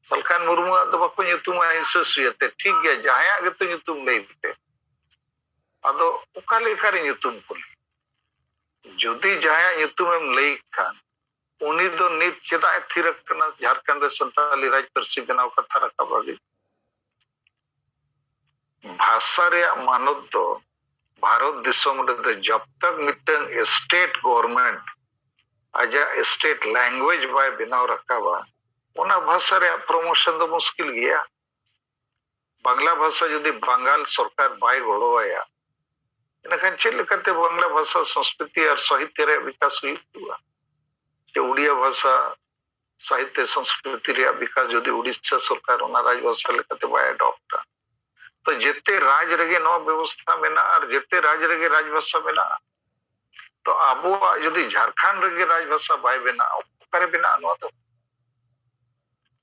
सलखान मुर्मू दो बाको ᱧᱩᱛᱩᱢ हिस्से ठीक गया जहां गे तो ᱧᱩᱛᱩᱢ लई पे अदो ओका लेखा रे ᱧᱩᱛᱩᱢ को जुदी जहां ᱧᱩᱛᱩᱢ एम लई खान उनी दो नित चेदा थिर कना झारखंड रे संताली राज परसी बनाव कथा रखा बागी भाषा रे मानव दो भारत दिसम रे जब तक मिटन स्टेट गवर्नमेंट आजा स्टेट लैंग्वेज बाय बनाव रखावा ओना भाषा रे प्रमोशन दो मुश्किल गया बांग्ला भाषा यदि बंगाल सरकार बाय गड़ोया इनखान चेलकते बांग्ला भाषा संस्कृति और साहित्य रे विकास हुआ जे उड़िया भाषा साहित्य संस्कृति रे विकास जदि उड़ीसा सरकार ओना राजभाषा लेकाते बाय अडॉप्टा तो जेते राज रेगे नो व्यवस्था मेना और जेते राज रेगे राजभाषा मेना तो आबो जदि झारखंड रेगे राजभाषा बाय बेना ओकारे बेना नो तो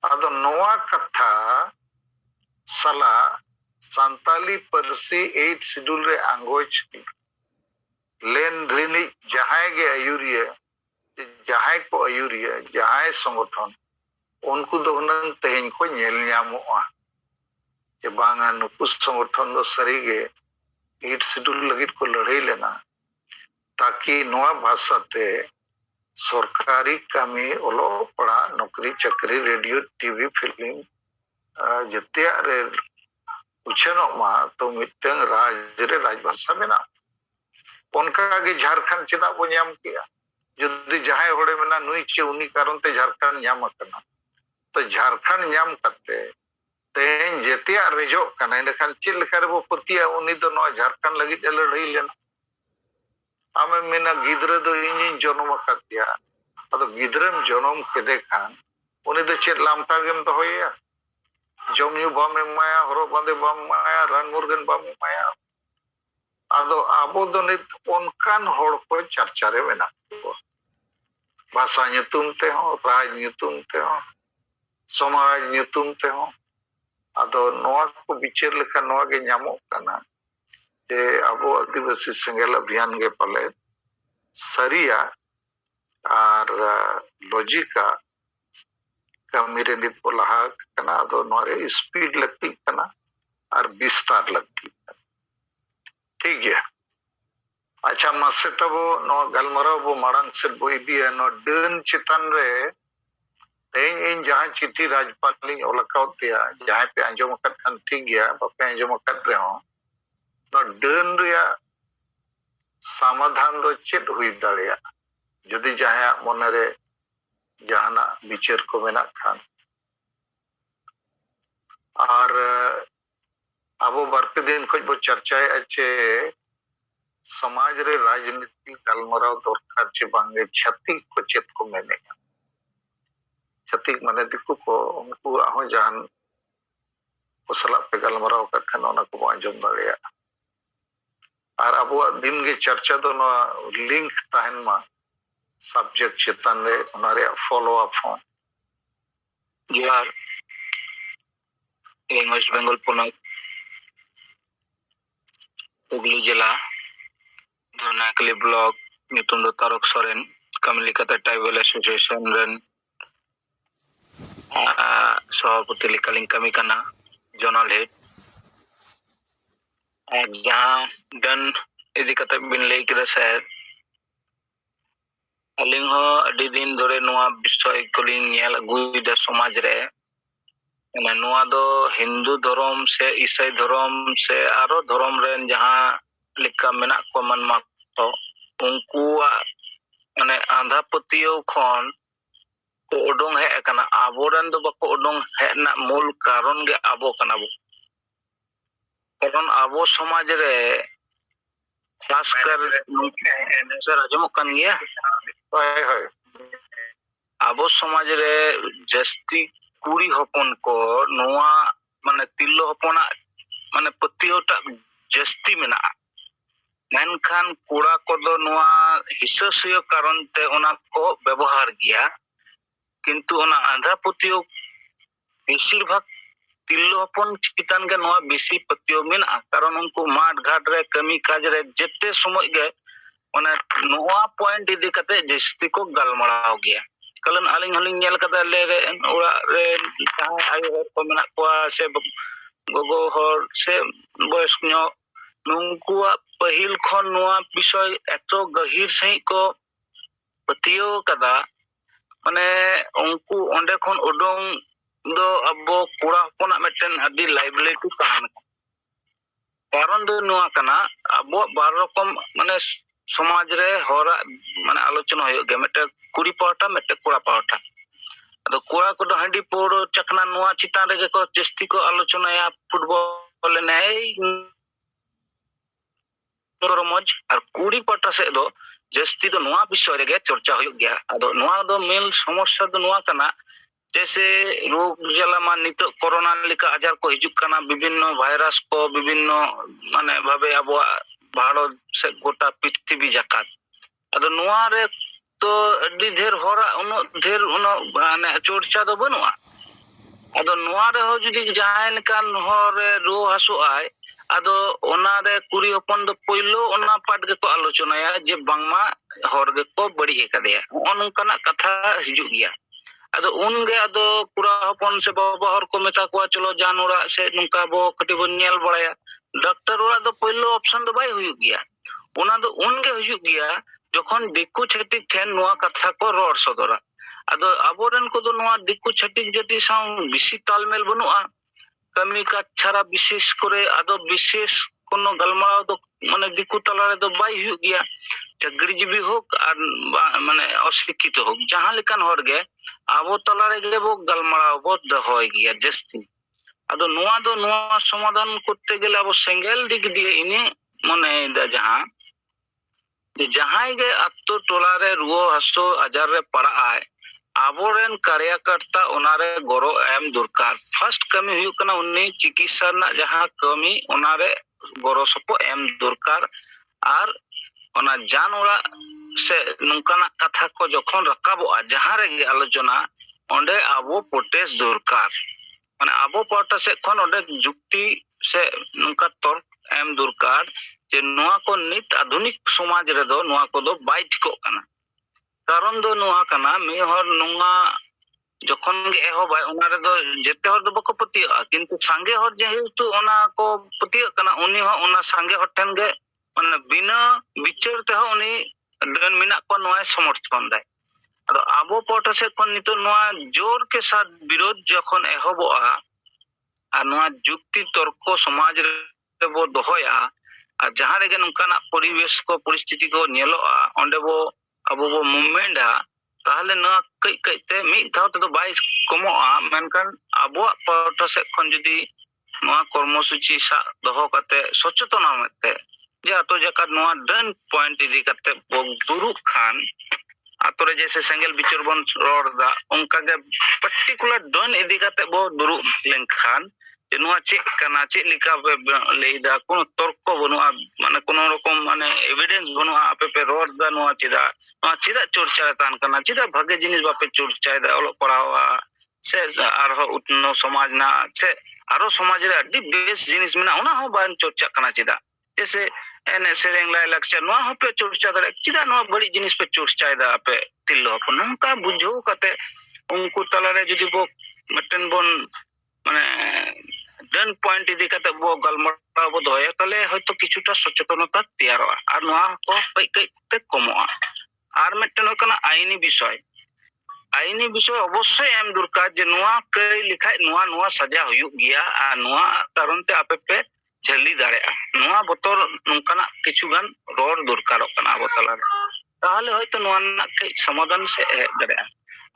आदो नोआ कथा सला संताली परसी 8 शेड्यूल रे आंगोज लेन धनी जहाय गे आयुरिया जहाय को आयुरिया जहाय संगठन उनको दो हुनंग तेहन को नेल ᱧᱟᱢᱚᱜᱼᱟ जे बांगा नुकु संगठन दो सरीगे 8 शेड्यूल लगित को लड़ाई लेना ताकि नोआ भाषा ते सरकारी कामी ओलो पड़ा नौकरी चक्री रेडियो टीवी फिल्म जते रे उछनो मा तो मिटंग राजभाषा मेना उनका के झारखंड चेदा बो ᱧᱟᱢ किया जदि जहाय होड़े मेना नुई चे उनी कारण ते झारखंड ᱧᱟᱢ करना तो झारखंड ᱧᱟᱢ करते तेन जेतिया रेजो कना इनखान चेल लेकर वो पतिया उनी तो नो झारखंड लगी लड़ाई लेना आमे मेना गिद्रे दो इन जन्म करतिया अदो गिद्रेम जन्म केदे खान उनी तो चेल लामटा गेम तो होया जमयु बाम माया हरो बांदे बाम माया रान मुर्गन बाम माया आदो आबो दो नित उनकान होड़ को चर्चा रे मेना भाषा ᱧᱩᱛᱩᱢ ते हो राज ᱧᱩᱛᱩᱢ ते हो समाज ᱧᱩᱛᱩᱢ ते हो आदो नोआ को विचार लेखा नोआ के ᱧᱟᱢᱚᱜ ᱠᱟᱱᱟ जे आबो आदिवासी सेंगेल अभियान के पले सरिया और लॉजिका कमीरे नित बोला कना आदो नोरे स्पीड लगती कना और विस्तार लगती ठीक है अच्छा मसे तब नो गलमरा बो मारंग से बोई दिया नो डन चितन रे तेन इन जहां चिट्ठी राज्यपाल लिंग ओलकाव दिया जहां पे अंजम कन ठीक गया बापे अंजम कर रहे हो नो डन रिया समाधान दो चेत हुई दाड़िया जदि जहां मन रे जहाना विचार को मेना खान और अबो बारपे दिन खोज बो चर्चाए अच्छे समाज रे राजनीति गलमराव दरकार चे बांगे छत्तीक को चेत को मेने छत्तीक माने दिकु को उनको आहो जान उसला पे गलमराव का खन ओना को अंजम दाड़िया और अब दिन के चर्चा दो नो लिंक ताहन मा सब्जेक्ट चितन रे ओनारे फॉलो अप हो जोहार वेस्ट बेंगल पोनत हुगली जिला धनाकली ब्लॉक नितुम दो तारक सोरेन कमलिकाता ट्राइबल एसोसिएशन रेन सभापति लिकालिंग कमी कना जोनल हेड जहां डन इदी कते बिन लई किदा सर अलिंग हो अडी दिन धरे नोआ विषय कोलिंग नेल गुइदा समाज रे नोआ दो हिंदू धर्म से ईसाई धर्म से आरो धर्म रेन जहां लिका मेना को मनमा तो उनको माने आंधा पतियो खन को ओडोंग है कना आबोरन दो बको ओडोंग है ना मूल कारण गे आबो कना बो कारण आबो समाज रे खासकर सर आजमो कन गया हाय हाय आबो समाज रे जस्ती कुड़ी हपन को नोआ माने तिल्लो हपना माने पतियोटा जस्ती मेना मेनखान कुड़ा को दो नोआ हिस्सोसियो कारण ते ओना को व्यवहार गया किंतु ओना आंधा पतियो बेसिर भाग तिल्लो हपन चितान के नोआ बेसी पतियो मेना कारण उनको माठ घाट रे कमी काज रे जेते समय गे ओना नोआ पॉइंट इदी कते जस्ती को गलमड़ाव गया कलन आलिंग हलिंग नेल कदा ले रे ओरा रे जहां आयो हर को मेना को से गोगो हर से बयस नो नुंकुआ पहिल खन नोआ विषय एतो गहिर सही को पतियो कदा माने उनको ओंडे खन ओडोंग दो अबो कुड़ा हपना मेटन अडी लाइबिलिटी ताहन कारण दो नोआ कना अबो बार रकम माने समाज रे होरा माने आलोचना होय गे मेटे कुड़ी पावटा मेटे कुड़ा पावटा अदो कुड़ा को दो हंडी पोड़ो चकना नोआ चितान रे को जस्ती को आलोचना या फुटबॉल नै रमज और कुड़ी पाटा से दो जस्ती दो नोआ विषय रे चर्चा हुई गया अदो नोआ दो मेल समस्या दो नोआ कना जैसे रोग जलामा नित कोरोना लिका आजार को हिजुक कना विभिन्न वायरस को विभिन्न माने भाबे अब भारत से गोटा पृथ्वी जाकात अदो नोआ रे तो अड्डी ढेर होरा उनो ढेर उनो माने चर्चा दो बनुआ अदो नोआ रे हो जुदी जहां कान होरे रो हसु आय अदो ओना रे कुड़ी हपन दो पहिलो ओना पाट के को आलोचनाया जे बांगमा होर गे को बड़ी एकदया ओनकना कथा हिजु गया अदो उनगे अदो कुड़ा हपन से बाबा हर को मेता को चलो जानोरा से नुका बो कटी बन नेल बड़ाया डॉक्टर ओरा दो पहिलो ऑप्शन दो बाय हुयु गया ओना दो उनगे हुयु गया जखन दिक्कु छटिक ठेन नोआ कथा को रोड सदरा अदो अबोरन को दो नोआ दिक्कु छटिक जति साउ बिसी तालमेल बनुआ कमी का छारा विशेष करे अदो विशेष कोनो गलमाव दो माने दिक्कु तलारे दो बाय हुयु गया चाकरीजीवी होक और माने अशिक्षित होक जहां लेकान हर गे आबो तलारे गे बो गलमाव बो दहोय गया जस्ती अदो नोआ दो नोआ समाधान करते गेले अब सेंगेल दिक दिए इनी मने दा जहां गे अत्तो टोलारे रुओ हसो आजार रे पड़ा आय आबोरेन कार्यकर्ता ओनारे गरो एम दुरकार फर्स्ट कमी हुयु कना उन्नी चिकित्सा ना जहां कमी ओनारे गरो सपो एम दुरकार और ओना जानोरा से नुकाना कथा को जखन रकाबो जहां रे आलोचना ओंडे आबो पोटेस दुरकार माने आबो पाटा से खन ओंडे जुक्ति से नुका तर्क एम दुरकार जे नोआ को नित आधुनिक समाज रे दो नोआ को दो बाय ठिको कना कारण दो नोआ कना मे हर नोआ जखन गे एहो बाय ओना रे दो जेते हर दो बको पतिया किंतु सांगे हर जेहेतु ओना को पतिया कना उनी हो ओना सांगे हर ठन गे माने बिना विचार ते हो उनी डन मिना को नोआ समर्थन दाय अदो आबो पट से कोन नितो नोआ जोर के साथ विरोध जखन एहोबोआ आ नोआ जुक्ति तर्क समाज रे बो दोहया आ जहां रे गे नुकाना परिवेश को परिस्थिति को नेलोआ ओंडे बो अबो बो मूवमेंटा ताहले ना कई कईते मिद धाव तो बाय कमोआ मेनकान आबो पट से खन जदी नोआ कर्मसूची सा दोहो कते सचेतना मते जे आतो जका नोआ डन पॉइंट इदी कते बो दुरु खान आतो रे जैसे सेंगल बिचर बन रोडदा उनका के पर्टिकुलर डन इदी कते बो दुरु लेनखान जे नोआ चे कना चे लिका लेदा कोनो तर्क बनुआ माने कोनो रकम माने एविडेंस बनुआ आपे पे रोडदा नोआ चिदा चर्चा तान कना चिदा भागे जिनिस बापे चर्चा दा ओलो पढ़ावा से आरो उतनो समाज ना से आरो समाज रे अड्डी बेस जिनिस मिना ओना हो बान चर्चा कना चिदा जैसे एने सेरेंग लाई लक्ष्य नोआ हो पे चर्चा करे चिदा नोआ बड़ी जिनिस पे चर्चा दा आपे तिल्लो अपन नंका बुझो कते उनको तलारे जदी बो मटन बन माने डन पॉइंट इदी कते बो गलमरा बो दोया तले हयतो किछुटा सचेतनता तैयारवा आर नोआ को कई कईते कमोआ आर मिटन कना आईनी विषय अवश्य एम दुरकार जे नोआ कई लिखाय नोआ नोआ सजा हुयु गया आ नोआ कारणते आपे पे झली दाड़ेआ नोआ बोतर नुकाना किछुगान रोड दुरकार कना अब तला ताहले हयतो नोआ ना कई समाधान से दाड़ेआ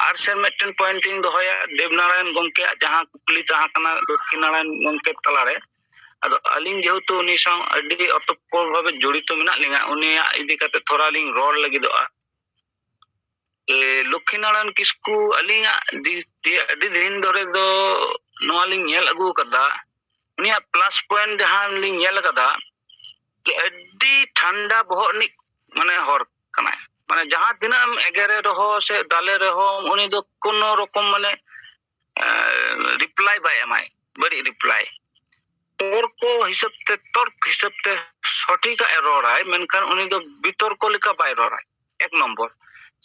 आर से मिटन पॉइंटिंग दोहया देवनारायण गंके जहां कुकली तहा कना दक्षिणारायण गंके तलारे अदो अलिंग जेहेतु उनी सां अड्डी अतोप्पर भाबे जड़ित मेना लिंगा उनिया इदी कते थोड़ा लिंग रोड लगिदोआ लक्ष्मीनारायण किस्कू अलिंगा अड्डी दिन दरे दो नोआ लिंग नेल अगु कदा उनिया प्लस पॉइंट जहां लिंग नेल कदा कि अड्डी ठंडा बहनी माने हर कना माने जहां दिनम एगेरे रहो से डाले रहो उनी दो कोनो रकम माने रिप्लाई बाय एमाय बड़ी रिप्लाई तर्क हिसाब ते सठिक एरर आय मेनखान उनी दो बितर्क लेका बाय रराय एक नंबर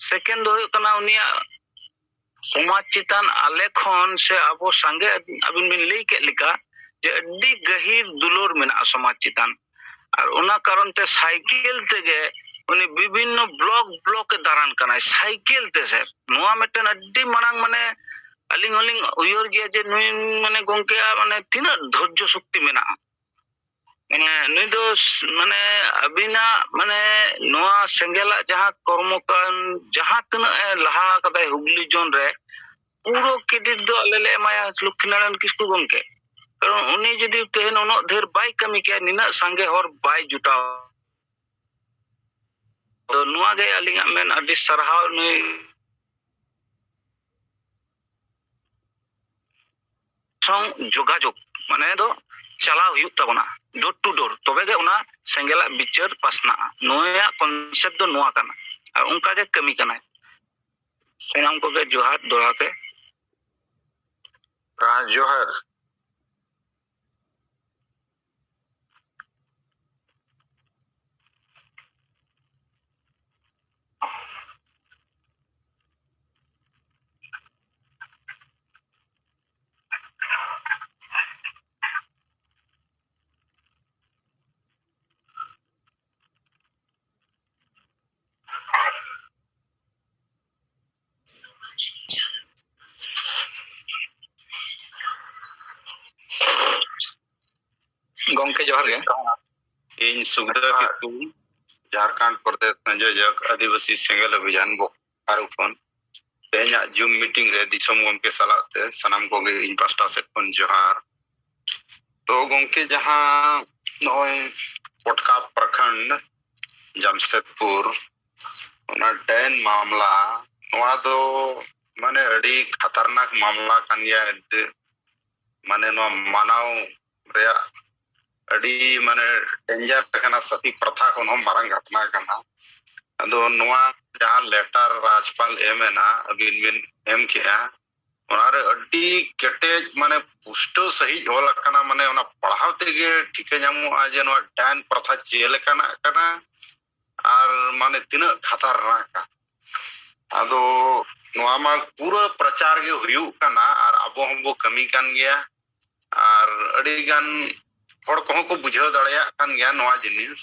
सेकेंड हो कना उनिया समाज चितान आले खन से आबो संगे अबिन बिन लई के लिका जे अड्डी गहीर दुलोर मेना समाज चितान और उना कारण ते साइकिल तेगे उनी विभिन्न ब्लॉक दारान कना साइकिल ते सर नोआ मेटन अड्डी मांग माने अलिंग अलिंग उयर गया जे नुई माने गोंके माने तिना धैर्य शक्ति मेना माने नुई दो माने अबिना माने नोआ सेंगेला जहां कर्मकान जहां तना लहा कदाय हुगली जोन रे पूरो क्रेडिट दो लेले माया लक्ष्मीनारायण किस्कू गोंके कारण उनी जदी तेहन उनो धेर बाय कमी के निना संगे हर बाय जुटाव तो नुआ गे अलिंगा मेन अडी सरहाव नुई संग जोगाजोग माने दो चला हुई तबना डोर टू डोर तबे गे उना सेंगेला बिचार पासना नोया कॉन्सेप्ट दो नुआ कना और उनका गे कमी कना सनाम को गे जोहार दोड़ा के कहा जोहर गोंके जोहार गे इन सुगदा किस्कू झारखंड प्रदेश संयोजक आदिवासी सेंगेल अभियान बोकारो खन तेना जूम मीटिंग रे दिसम गोंके सलाते सनाम को गे इन पास्टा सेट खन जोहार तो गोंके जहां नय पटका प्रखंड जमशेदपुर ओना डैन मामला नवा दो माने अड़ी खतरनाक मामला कान गया माने नो मानाव रे अड़ी माने डेंजर कना सती प्रथा को हम मारंग घटना कना अदो नवा जहां लेटर राज्यपाल एमेना अबिन बिन एम किया ओनारे अड़ी केटेज माने पुष्टो सही होल कना माने ओना पढ़ाव तेगे ठीके जामु आज नो डैन प्रथा जेल कना कना और माने तीन खतरनाक अदो नवा मा पूरा प्रचार गे हुयु कना और अब हम वो कमी कान गया और अड़ी गान हर को बुझाव दाड़िया कान गया नवा जिनिस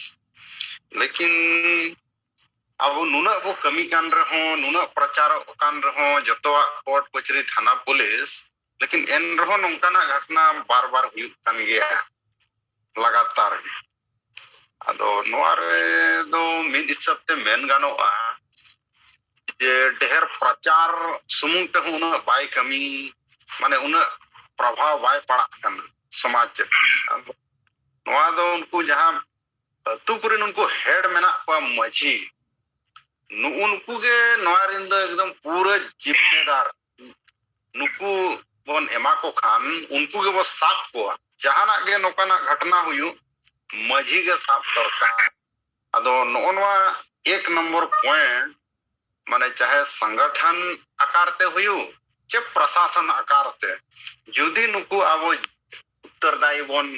लेकिन अब नुना वो कमी कान रहो नुना प्रचार कान रहो जतवा कोर्ट कचरी थाना पुलिस लेकिन एन रहो नंकाना घटना बार बार हुयु कान गया लगातार अदो नवा रे दो मिद हिसाब ते मेन गानोआ जे ढेर प्रचार सुमुंग ते उना बाय कमी माने उना प्रभाव बाय पड़ा कन समाज नवा दो उनको जहां अतु कुरिन उनको हेड मेना को मझी उनको के नवा रिन दो एकदम पूरा जिम्मेदार नुकु बोन एमा को खान उनको के वो साफ को जहाना के नोकाना घटना हुयु मझी के साफ दरकार अदो नोनवा एक नंबर पॉइंट माने चाहे संगठन आकारते हुयु चे प्रशासन आकारते जुदी नुकु आबो उत्तरदायी बोन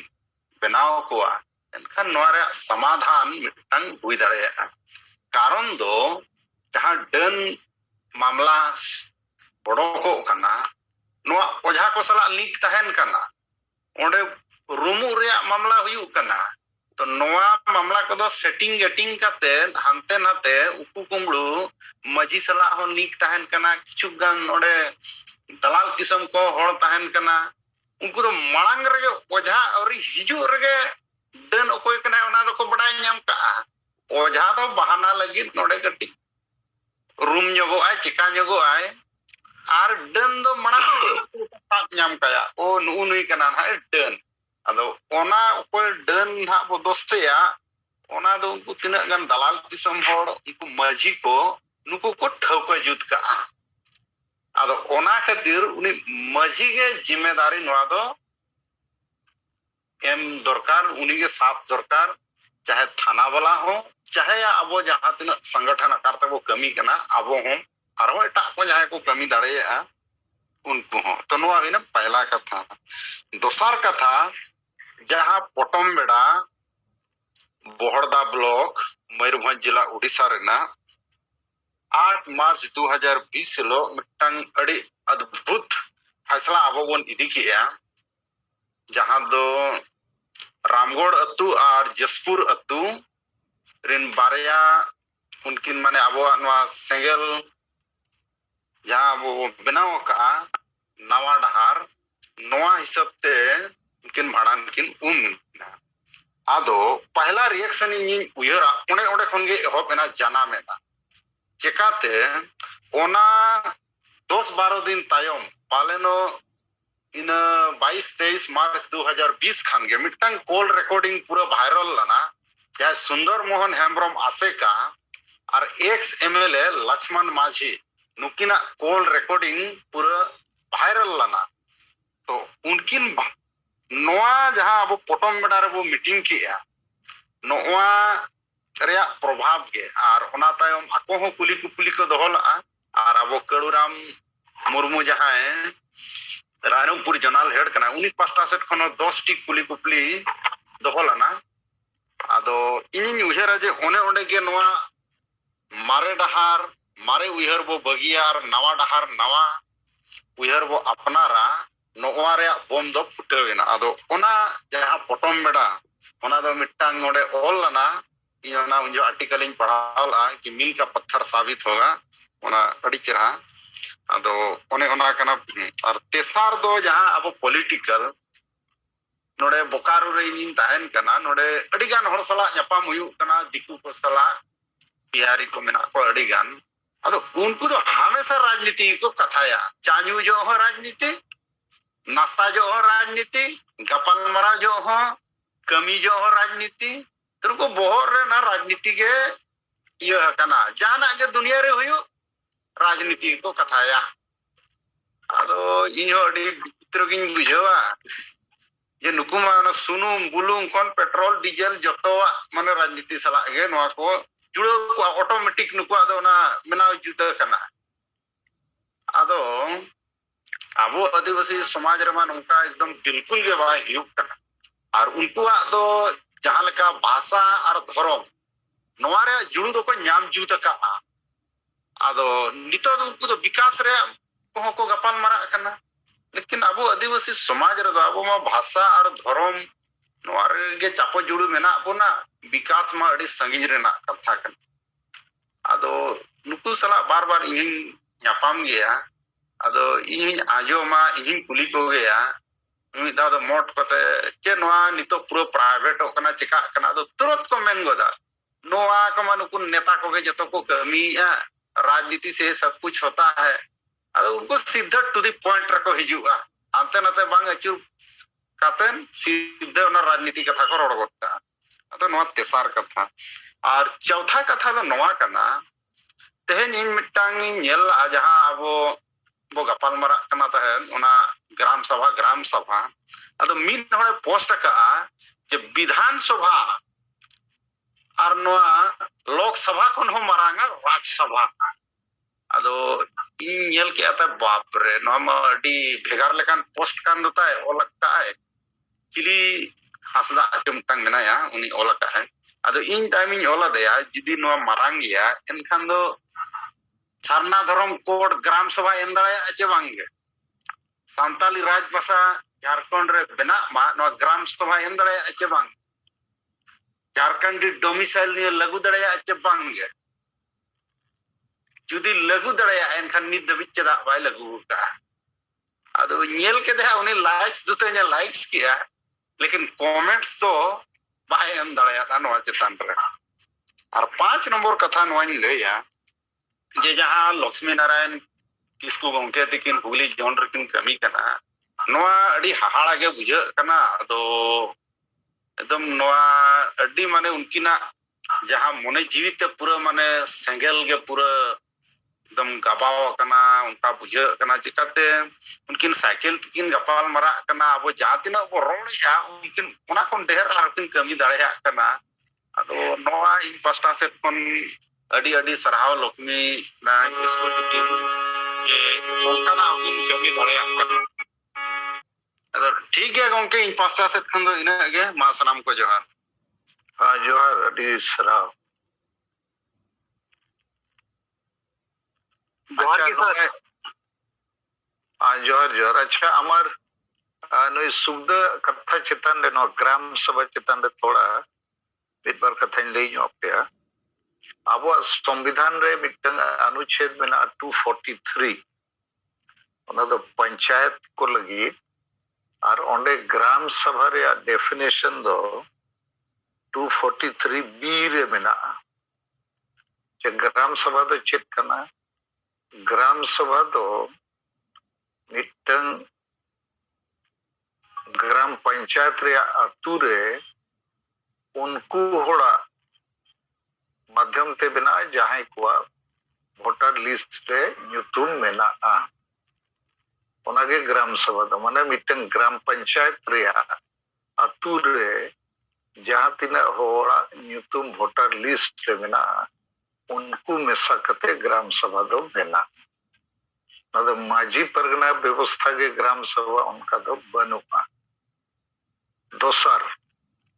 बनाव कोआ एनखान नोरे समाधान मिटन हुई दाड़ेया कारण दो जहां डन मामला बड़को कना नोआ ओझा को सला लिंक तहन कना ओंडे रुमु रे मामला हुयु कना तो नोआ मामला को दो सेटिंग गेटिंग काते हानते नाते उकु कुमड़ू मझी सला हो लिंक तहन कना किछु गान ओंडे दलाल किस्म को होड़ तहन कना उनको तो मांग रे ओझा और हिजु रे डन ओकोय कना ओना दो को बडाय नाम का ओझा दो बहाना लगी नोडे कटी रूम जगो आय चिका जगो आय आर डन दो मना पाप नाम काया ओ नु नुई कना हा डन अदो ओना ओकोय डन हा बो दोस्तेया ओना दो उनको तिना गान दलाल किस्म होड़ उनको मझी को नुको को ठौका जुत का अदो ओना खातिर उनी मझी के जिम्मेदारी नवा दो एम दरकार उनी के साफ दरकार चाहे थाना वाला हो चाहे अब जहां तीन संगठन आकार ते वो कमी कना अब हम आरो एटा को जहां को कमी दाड़ेया उनको हो तो नवा बिना पहला कथा दोसर कथा जहां पोटम बेड़ा बोहड़दा ब्लॉक मयूरभंज जिला उड़ीसा रेना 8 मार्च 2020 हिलो मिटन अड़ी अद्भुत फैसला अब बन इदी किया जहां दो रामगढ़ अतु और जसपुर अतु रिन बारिया उनकिन माने अब सेंगल जहां वो बनाव का नवा डहार नवा हिसाब ते उनकिन भाड़ान किन आदो पहला रिएक्शन इन उयरा ओने ओडे खन गे हो बेना जाना मेना चेकाते ओना 10-12 दिन तायम पालेनो इन 22-23 मार्च 2020 खान गे मिटन कॉल रिकॉर्डिंग पूरा वायरल लना या सुंदर मोहन हेम्ब्रम आसेका और एक्स एमएलए लक्ष्मण माझी नुकिना कॉल रिकॉर्डिंग पूरा वायरल लना तो उनकिन नोआ जहां अब पोटम बेड़ा रे वो मीटिंग किया नोआ रे प्रभाव के और ओना तायम आको हो कुली कुपली को दोहला और अब कड़ूराम मुर्मू जहां रायरंगपुर जनरल हेड कना उनी पास्टा सेट खनो 10 टी कुली कुपली दोहलाना आदो इनिन उहेरा जे ओने ओंडे के नोआ मारे डहार मारे उहर बो बगिया और नवा डहार नवा उहर बो अपनारा नोआ रे बम दो फुटेवेना आदो ओना जहां पोटम बेड़ा ओना दो मिट्टांग ओंडे ऑल लना इना उन जो आर्टिकल इन पढ़ावला कि मिल का पत्थर साबित होगा ओना अड़ी चरहा आदो ओने ओना कना और तेसार दो जहां अब पॉलिटिकल नोडे बोकारो रे इन ताहन कना नोडे अड़ी गान हर सला न्यापाम हुयु कना दिकु को सला बिहारी को मेना को अड़ी गान आदो उनको तो हमेशा राजनीति को कथाया चान्यू जो हो राजनीति नाश्ता जो हो राजनीति गपल मरा जो हो कमी जो हो राजनीति तुमको बहुत रे ना राजनीति के ये कना जाना के दुनिया रे हुयु राजनीति को कथाया आदो इहो अड़ी विचित्रगिन बुझेवा जे नुकुमा ना सुनुम बुलुम कोन पेट्रोल डीजल जतो माने राजनीति सला गे नोआ को जुड़ो को ऑटोमेटिक नुको आदो ना मेना जुदा कना आदो आबो आदिवासी समाज रे मान उनका एकदम बिल्कुल के बाय हुयु कना और उनको आदो जहां लका भाषा और धर्म नोआ रे जुड़ो दो को न्याम जुदा का आदो नितो दो उनको तो विकास रे को गपाल मारा कना लेकिन अब आदिवासी समाज रे अब मा भाषा और धर्म नोर के चापो जुड़ू मेना बोना विकास मा अड़ी संगीज रे ना कथा कन आदो नुकु सला बार बार इन न्यापाम गया आदो इन आजो मा इन कुली को गया मिदा दो मोट कते जे नोआ नितो पूरा प्राइवेट ओकना चिका कना दो तुरंत को मेन गोदा नोआ को मा नुकु नेता को के जतो को कमी राजनीति से सब कुछ होता है अदो उनको सीधा टू द पॉइंट रखो हिजुआ आंते नते बांग अचुर कातेन सीधा ना राजनीति कथा को रोड गोटा अतो नोआ तेसार कथा और चौथा कथा दो नोआ कना तेहन इन मिटांग नेल जहां अबो बो गपाल मरा कना तहन ओना ग्राम सभा अदो मिन होय पोस्ट का जे विधान सभा और नोआ लोक सभा कोन हो मारांगा राज्य सभा अदो इन नेल के आता बाप रे नोमा अडी भेगार लेकान पोस्ट कान दोता है ओलका है चिली हसदा टमटंग मेनाया उनी ओलका है अदो इन टाइमिंग ओला दया जदी नो मारांगिया एनखान दो सारना धर्म कोड ग्राम सभा एम दाया अचे बांगे सांताली राज भाषा झारखंड रे बेना मा नो ग्राम सभा एम दाया अचे बांग झारखंड डोमिसाइल ने लागू दाया अचे बांगे जुदी लगू दड़या एनखान नित दबिच चदा बाय लगू का आदो नेल के दे उनी लाइक्स दुते ने लाइक्स किया लेकिन कमेंट्स तो बाय एम दड़या ना नोआ चेतान रे और 5 नंबर कथा नोआ नि लया जे जहां लक्ष्मी नारायण किसको गंके तकिन हुगली जोन रकिन कमी कना नोआ अडी हाहाड़ा के बुझ कना आदो एकदम नोआ अडी माने उनकिना जहां मने जीवित पूरा माने सेंगेल के पूरा एकदम गबाव कना उनका बुझ कना चिकाते उनकिन साइकिल तकिन गपाल मरा कना अब जातिना वो रोड़या उनकिन ओना कोन ढेर आरकिन कमी दाड़या कना अदो नोआ इन पास्टा से कोन अडी अडी सराव लक्ष्मी ना इसको तकिन के ओनकाना उनकिन कमी दाड़या कना अदो ठीक है गंके इन पास्टा से खन दो इना गे मा सलाम को जोहार हां जोहार अडी सराव जोहर अच्छा अमर नुई सुग्ध कथा चितान नो ग्राम सभा चितान थोड़ा मिट बार कथा लई नो पे अब संविधान रे मिटन अनुच्छेद में 243 ओना दो पंचायत को लगी और ओंडे ग्राम सभा रे डेफिनेशन दो 243 बी रे मेना जे ग्राम सभा दो चेक करना ग्राम सभा दो मिटन ग्राम पंचायत रे अतु रे उनको होड़ा मध्य माध्यम ते बिना जहां कुआ वोटर लिस्ट रे ᱧᱩᱛᱩᱢ मेनाआ ओनागे ग्राम सभा दो माने मिटन ग्राम पंचायत रेया अतु रे जहां तिना होड़ा ᱧᱩᱛᱩᱢ वोटर लिस्ट रे मेनाआ उनको मेसा कते ग्राम सभा दो बेना नदो माझी परगना व्यवस्था के ग्राम सभा उनका दो बनुआ दोसर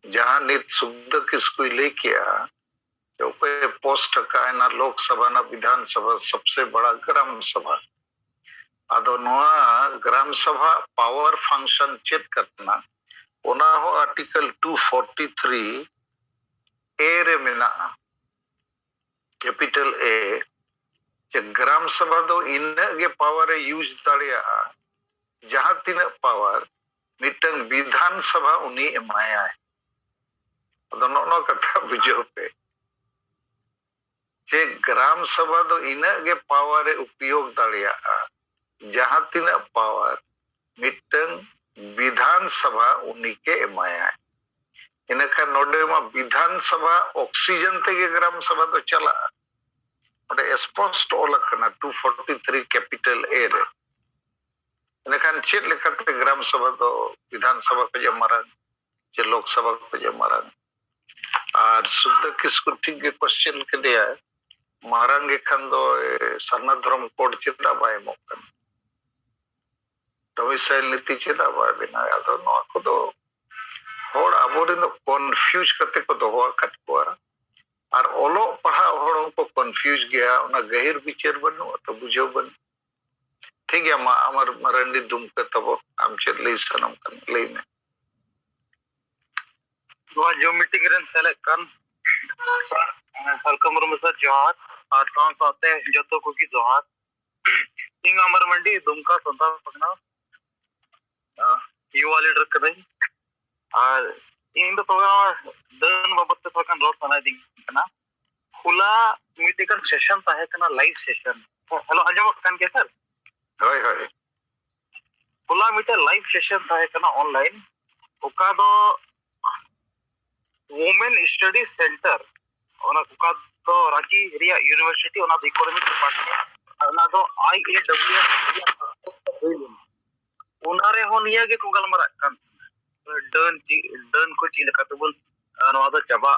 जहां नित सुब्द किसको ले किया जो पे पोस्ट का ना लोकसभा ना विधानसभा सबसे बड़ा ग्राम सभा अदो नोआ ग्राम सभा पावर फंक्शन चेक करना ओना हो आर्टिकल 243 ए रे मेना कैपिटल ए जे ग्राम सभा दो इन्ना के पावर यूज दाड़िया जहां तिना पावर मिटन विधान सभा उनी एमाया है अदो नो कथा बुझो पे जे ग्राम सभा दो इन्ना के पावर उपयोग दाड़िया जहां तिना पावर मिटन विधान सभा उनी के एमाया है इनका नोडे मा विधान सभा ऑक्सीजन ते के ग्राम सभा तो चला ओडे स्पष्ट ओलकना 243 कैपिटल ए रे इनखान चेत लेखाते ग्राम सभा तो विधान सभा को जमारा जे लोक सभा को जमारा और शुद्ध किसको ठीक के क्वेश्चन के दिया मारांगे खान दो सरना धर्म कोड चिता बाय मोकन डोमिसाइल नीति चिता बाय बिना तो नो को तो होड़ आबोरे नो कंफ्यूज करते को दो हुआ कट को और ओलो पढ़ा होड़ों को कंफ्यूज गया उना गहिर विचार बनो तो बुझो बन ठीक है मा अमर मरंडी दुम के तबो आम चेत लई सनम कन लई ने नोआ जो मीटिंग रन सेलेक्ट कन वेलकम रूम सर जोहार और कौन साथे जतो को की जोहार इंग अमर मंडी दुमका संता पकना युवा लीडर कदई और इन तो दन बाबत तो कन रोड सना दी कना खुला मीटिंग सेशन ताहे कना लाइव सेशन हेलो अंजम कन के सर हाय हाय खुला मीटिंग लाइव सेशन ताहे कना ऑनलाइन ओका दो वुमेन स्टडी सेंटर ओना ओका तो रांची एरिया यूनिवर्सिटी ओना इकोनॉमिक डिपार्टमेंट ओना दो IAWS ओना रे हो निया के कुगल मरा कन डन को ची लेकाते बोल नवा दो चबा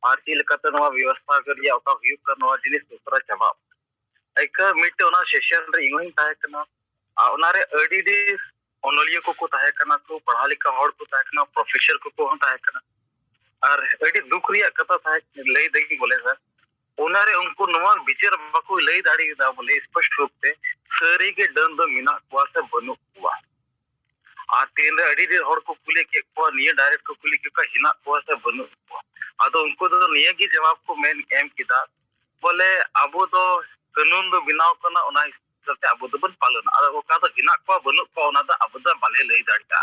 आर ची लेकाते नवा व्यवस्था कर लिया ओका व्यू कर नवा जिनिस दूसरा चबा एक मीट ओना सेशन रे इंग ताहे कना ओना रे एडीडी ओनलिया को ताहे कना को पढ़ा लिखा हड़ को ताहे कना प्रोफेसर को ताहे कना और एडी दुख रिया कथा ताहे लई देगी बोले सर ओना रे उनको नवा विचार बाको लई दाड़ी दा बोले स्पष्ट रूप से सरी के डन दो मिना कुआ से बनु हुआ आ तीन रे एडी हड़ को कुले के को निया डायरेक्ट को कुले के का हिना कुआ से बनु हुआ आदो उनको तो निया की जवाब को मेन एम किदा बोले अबो तो कानून दो बिनाव कना ओना हिसाब अबो दो बन पालन आ ओका तो हिना को बनु को ओना दा अबो दा बाले लई दाड़का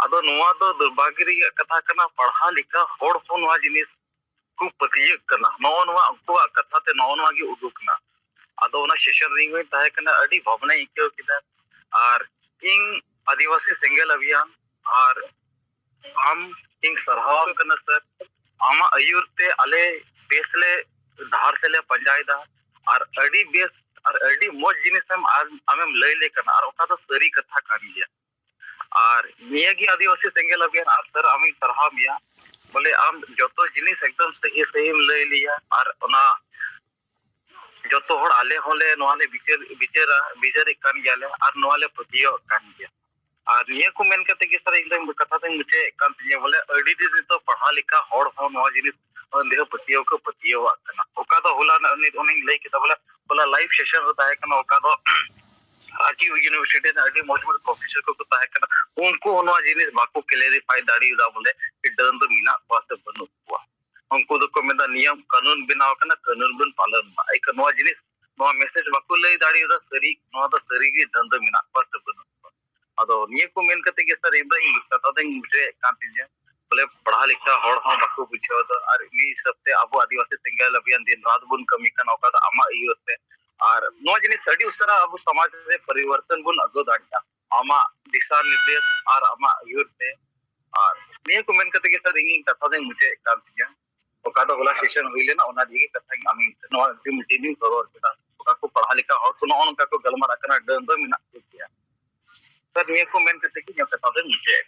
आदो नवा तो दुर्भाग्य री कथा कना पढ़ा लिखा होड़ को नवा जिनिस को पतिय कना नवा उनको कथा ते नवा की उदुकना आदो ओना सेशन रिंग में ताहे कना अडी भावना इक्यो किदा और इंग आदिवासी सेंगेल अभियान और हम इंग सरहाव कना सर आमा अयुर ते आले बेसले धार से ले पंजायदा और अडी बेस और अडी मोज जिनिस हम आमेम लई ले कना और ओका तो सरी कथा कान गया और नियागी आदिवासी सेंगेल अभियान आप सर आमी सरहा मिया बोले आम जतो जिनिस एकदम सही सही लई लिया और ओना जतो होड़ आले होले नोआले विचार कान गयाले और नोआले पतियो कान गया और निया को मेन कते के सर एकदम कथा ते मुझे कान तिया बोले अडी दी तो पढ़ा लिखा होड़ हो नोआ जिनिस देह पतियो को पतियो कना ओका तो होला ने ओनी लई के बोला लाइव सेशन होता है कना ओका तो आजी यूनिवर्सिटी ने अडी मोजमर प्रोफेसर को ताहे कना उनको ओनवा जिनिस बाको क्लैरिफाई दाड़ी दा बोले कि डन दो मीना वास्ते बनु हुआ उनको तो को मेदा नियम कानून बिनाव कना कानून बन पालन मा एक नवा जिनिस नवा मैसेज बाको लई दाड़ी दा सरी नवा दा सरी की डन दो मीना वास्ते बनु अदो निये को मेन कते के सर इब्रा इंग कथा दे मुझे कांतिजे बोले पढ़ा लिखा होड़ हो बाको बुझो तो और ई सब से अब आदिवासी सेंगेल अभियान दिन रात बुन कमी कना ओका आमा ई होते और नो जिनी स्टडी उसरा अब समाज से परिवर्तन बुन अगो दाड़िया आमा दिशा निर्देश और आमा यूर से और निये को मेन कते के सर इंग कथा दे मुझे कांतिजे ओका तो होला सेशन हुई लेना ओना दिगे कथा आमी नवा मीटिंग खबर केदा ओका को पढ़ा लिखा और तो नॉन का को गलमारा कना डन दो मिना किया सर ये को मेन करते कि कथा दे नीचे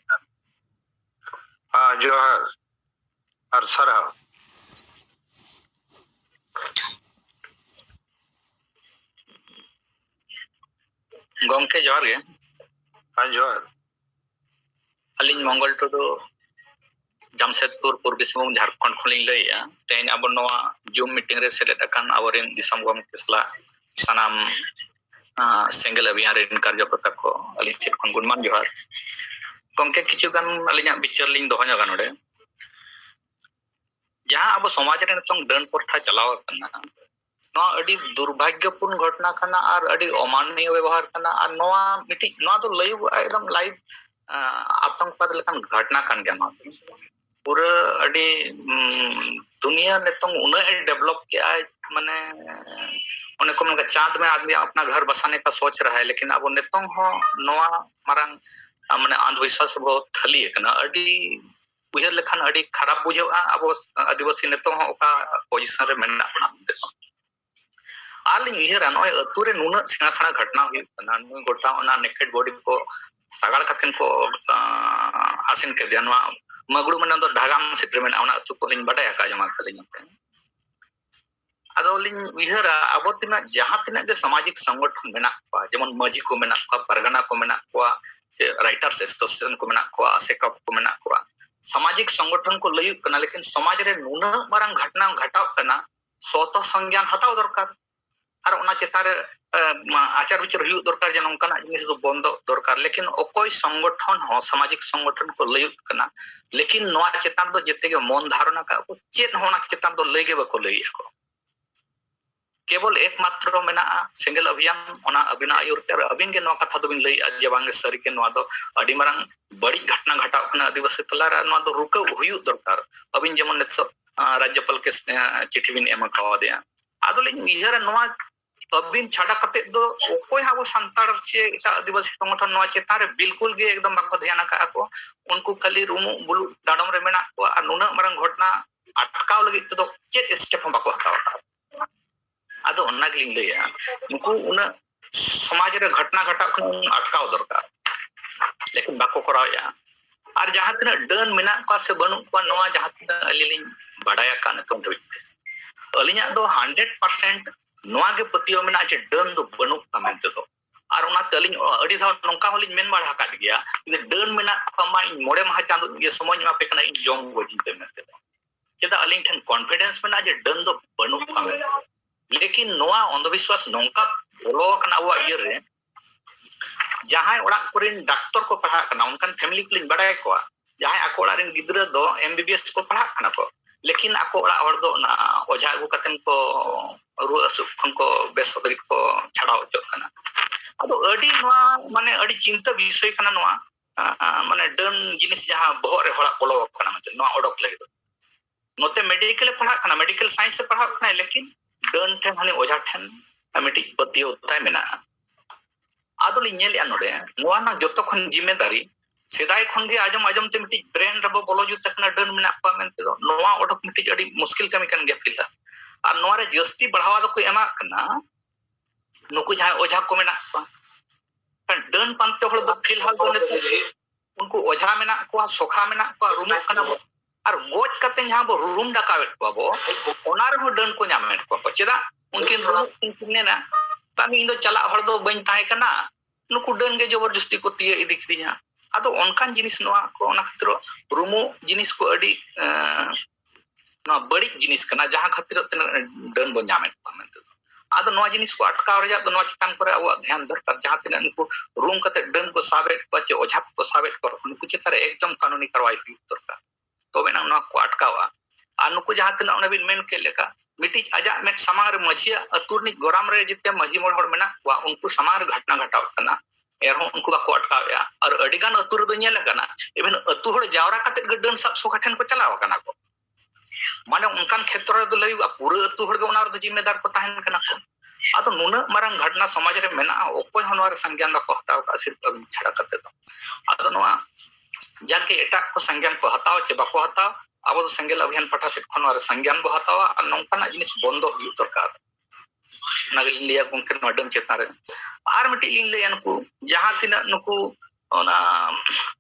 हाँ जोहार और सरा गंके जोहार गे हाँ जोहार अलिंग मंगल टुडू जमशेदपुर पूर्वी सिंहभूम झारखंड खन लैया तेन अब नवा जूम मीटिंग रे सेलेद अकान आबोरेन दिसम गमके सला सनाम सिंगल अभियान रेन कार्यकर्ता को अलिंग चेक खन गुणमान जोहार गंके किछु गान अलिंग विचार लिंग दोहन जगह नोडे जहां अब समाज रे नतंग डन प्रथा चलाव कना नवा अडी दुर्भाग्यपूर्ण घटना कना और अडी अमाननीय व्यवहार कना और नवा मीटिंग नवा तो लाइव एकदम लाइव आतंकवाद लेकिन घटना कान गया पूरा अड़ी दुनिया नितंग उन्हें डेवलप किया है माने उन्हें को चांद में आदमी अपना घर बसाने का सोच रहा है लेकिन अब नितंग हो नवा मारंग माने अंधविश्वास बहुत थली है कना अड़ी उजर लेखन अड़ी खराब बुझे अब आदिवासी नितंग हो का पोजीशन रे मेना बना आलिंग इहरा नय अतुरे नुना सेना सेना घटना हुई कना नुई गोटा ओना नेकेड बॉडी को सागाड़ कथन को आसिन के दिनवा मगड़ू मन दो ढागाम सिटर में ओना अतु को लिन बडाय का जमा कलिन आदो लिन उहरा अब तिना जहां तिना के सामाजिक संगठन मेना को जेमन मजी को मेना को परगना को मेना को से राइटर्स एसोसिएशन को मेना को सेकअप को मेना को सामाजिक संगठन को लय कना लेकिन समाज रे नुना मारंग घटना घटाव कना स्वत संज्ञान हटाव दरकार और उना चेतार आचार विचार हुई दरकार जे नोंकाना जिनिस दो बंद दरकार लेकिन ओकोय संगठन हो सामाजिक संगठन को लय कना लेकिन नोआ चेतान दो जते के मन धारणा का चेत होना चेतान दो लयगे बको लय को केवल एकमात्र मेना सिंगल अभियान ओना अबिना आयुरते अबिन के नोआ कथा दो बिन लय जे बांगे सरी के नोआ दो अडी मारंग बड़ी घटना घटाव कना आदिवासी तलारा नोआ दो रुके हुई दरकार अबिन जेमन नेतो राज्यपाल के चिट्ठी बिन एम का दिया आदोलिन इहरा नोआ अबिन छाड़ा कते दो ओकोय हाबो संतार चे आदिवासी संगठन नोआ चेतारे बिल्कुल गे एकदम बाको ध्यान का को उनको खाली रूमु बुलु डाडम रे मेना को आ नुना मारंग घटना अटकाव लगी तो चेत स्टेप बाको हताव आदो ओना गिलिन लैया उनको उना समाज रे घटना घटा अटकाव दरकार लेकिन बाको कराया और जहां तना डन मेना का से बनु को नोआ जहां तना अलिलिन बडाया का नतम धबिते अलिया दो 100% नोआ के पतियो मेना जे डन दो बनु का मेनते दो और उना तलिन अडी धाव नोंका होलिन मेन बाढ़ा काट गया जे डन मेना कमाई मोड़े महा चांदो जे समझ मा पे कना इन जोंग गोजिन ते मेनते दो चेदा अलिन ठन कॉन्फिडेंस मेना जे डन दो बनु का मेन लेकिन नोआ अंधविश्वास नोंका बोलो कना वा इयर रे जहां ओड़ा कोरिन डॉक्टर को पढ़ा कना उनकन फैमिली को लिन बडाय को जहां अकोड़ा रिन गिद्रा दो एमबीबीएस को पढ़ा कना को लेकिन अकोड़ा और दो ना ओझा गु कतन को रु असुखन को बेसबरी को छाड़ाव जो कना अदो अडी नोआ माने अडी चिंता विषय कना नोआ माने डन जिनिस जहां बहो रे होड़ा बोलो कना मते नोआ ओडक लगे नोते मेडिकल पढ़ा कना मेडिकल साइंस से पढ़ा कना लेकिन डन ठन हने ओझा ठन मिटी पतियो ताय मेना आदोली नेल या नोडे नोआ ना जतो खन जिम्मेदारी सेदाय खन गे आजम आजम ते मिटी ब्रेन रबो बोलो जु तकना डन मेना पा मेनते दो नोआ ओडक मिटी अडी मुश्किल कमी कन गे फिला और नोआ रे जस्ती बढ़ावा दो को एमा कना नुकु जहां ओझा को मेना कन डन पानते हळ दो फिलहाल दो उनको ओझा मेना को सोखा मेना को रूम कना और गोज कते जहां बो रूम डाकावेट को बो ओना रे डन को न्यामेट को चेदा उनकिन रूम किने ना तामी इन दो चला हळ दो बन ताहे कना नुकु डन गे जबरदस्ती को तिये इदी किदिया आदो ओनकान जिनिस नोआ को ओना खतिर रूमो जिनिस को अडी नोआ बड़ी जिनिस कना जहां खतिर डन बो न्यामेट को मेनते आदो नोआ जिनिस को अटकाव रे दो नोआ चितान करे अब ध्यान दरकार जहां तिना नुकु रूम कते डन को साबेट पचे ओझा को साबेट को नुकु चितारे एकदम कानूनी कार्रवाई हुई दरकार तो बेना नोआ को अटकावा आ नुकु जहां तिना ओने बिन मेन के लेका मिटी आजा में समार मझिया अतुरनी गोराम रे जिते मझी मोड़ हड़ मेना वा उनको समार घटना घटाव कना एर हो उनको बाको अटकावया और अडिगान अतुर दो नेल कना इवन अतु हड़ जावरा कते गडन सब सोखा ठन को चलाव कना को माने उनकान क्षेत्र रे दो लई पूरा अतु हड़ के ओनार दो जिम्मेदार को ताहन कना को आतो नुना मारंग घटना समाज रे मेना ओकोय हनवार संज्ञान को हताव का सिर्फ छाड़ा कते दो आतो नोआ जाके एटा को संज्ञान को हताव चे बाको हताव अब तो सेंगेल अभियान पठा से खन और संज्ञान बो हतावा और नौकाना जिनिस बंदो हुई दरकार नगल लिया उनके नडम चेतना रे आर मिटी इन ले नुकु जहां तिना नुकु ओना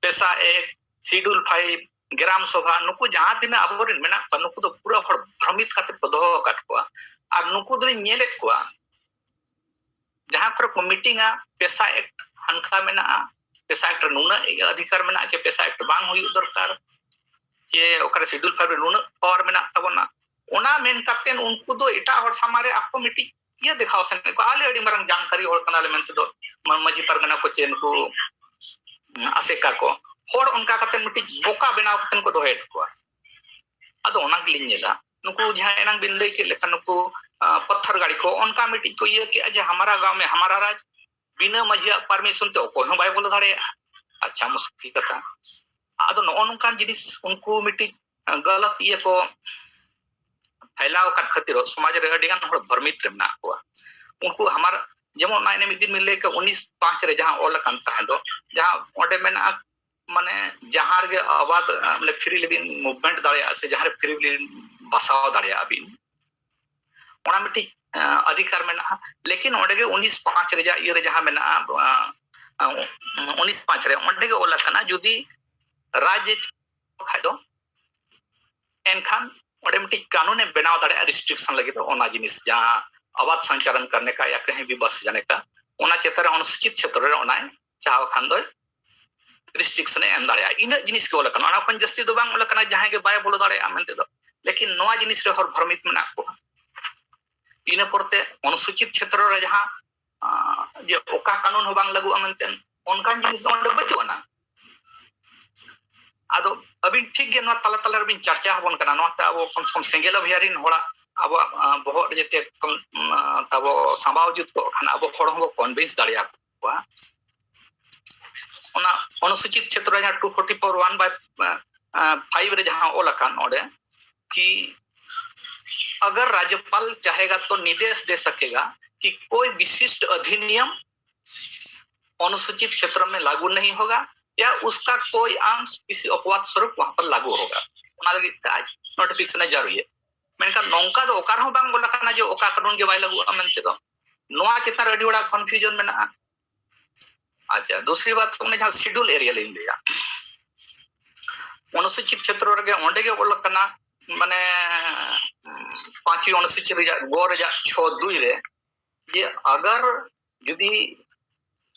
पेशा एक शेड्यूल 5 ग्राम सभा नुकु जहां तिना अबोरिन मेना नुकु तो पूरा हर भ्रमित काते को दोहो काट को और नुकु दो नेले को जहां पर को मीटिंगा पेशा एक्ट हनका मेना पेशा एक्ट नुना अधिकार मेना के पेशा एक्ट बांग हुई दरकार जे ओकरे शेड्यूल 5 रे नुना पावर मेना तबना ओना मेन कातेन उनको दो एटा हर सामारे आपको मीटिंग ये दिखाओ सन को आले अडी मरंग जानकारी होड़ कनाले मेंते दो मजी परगना को चेन को आसेका को होड़ उनका कतन मिटी बोका बनाव कतन को दोहेट को अदो ओना गिलिन जेगा नुकु जहां एनंग बिन ले के लेखन नुकु पत्थर गाड़ी को उनका मिटी को ये कि अजे हमारा गांव में हमारा राज बिना मजिया परमिशन तो कोई हो बाय बोल धाड़े अच्छा मुश्किल कथा अदो नो उनकान जिनिस उनको मिटी गलत ये को फैलाव का खातिर समाज रे अडिगान हर भ्रमित रे मेना को उनको हमार जेमो नाइने मिदिन मिल ले के 19/5 रे जहां ओल कान ताहे दो जहां ओडे मेना माने जहां रे आबाद माने फ्री लिविंग मूवमेंट दाड़िया से जहां रे फ्री लिविंग बसाव दाड़िया बिन ओना मिटी अधिकार मेना लेकिन ओडे के 19/5 रे जा ये रे जहां मेना 19/5 रे ओडे के ओल काना जुदी राज्य खादो एनखान ओडे मिटी कानून ने बनाव दाड़े रिस्ट्रिक्शन लगे तो ओना जिनिस जहां आवाज संचालन करने का या कहीं भी बस जाने का ओना क्षेत्र अनुसूचित क्षेत्र रे ओना चाहो खान दो रिस्ट्रिक्शन एम दाड़े इन जिनिस के ओला कना अपन जस्ती दो बांग ओला कना जहां के बाय बोलो दाड़े आमेंते दो लेकिन नोआ जिनिस रे हर भ्रमित मेना को इन परते अनुसूचित क्षेत्र रे जहां जे ओका कानून हो बांग लागू आमेंते उनका जिनिस ओंडे बचोना आदो अभी ठीक गे तला तला बिन चर्चा हबन कना अब कम से कम सेंगेल अभियारिन होड़ा अब बहुत जेते तब संभाव जुत को खाना अब होड़ हो कन्विंस दाड़िया को ओना अनुसूचित क्षेत्र जहां 244(1/5) रे जहां ओलकान ओडे कि अगर राज्यपाल चाहेगा तो निर्देश दे सकेगा कि कोई विशिष्ट अधिनियम अनुसूचित क्षेत्र में लागू नहीं होगा या उसका कोई अंश किसी अपवाद स्वरूप वहां पर लागू होगा नोटिफिकेशन जारी है मेनका नौका दो ओकार हो बांग बोला कना जो ओका कानून के बाय लागू अमेंते दो नोआ चेतार अडी बड़ा कंफ्यूजन में ना अच्छा दूसरी बात तुमने जहां शेड्यूल एरिया ले लिया अनुसूचित क्षेत्र रे ओंडे के बोला कना माने 5 अनुसूचित रे गो रे 6(2) रे जे अगर यदि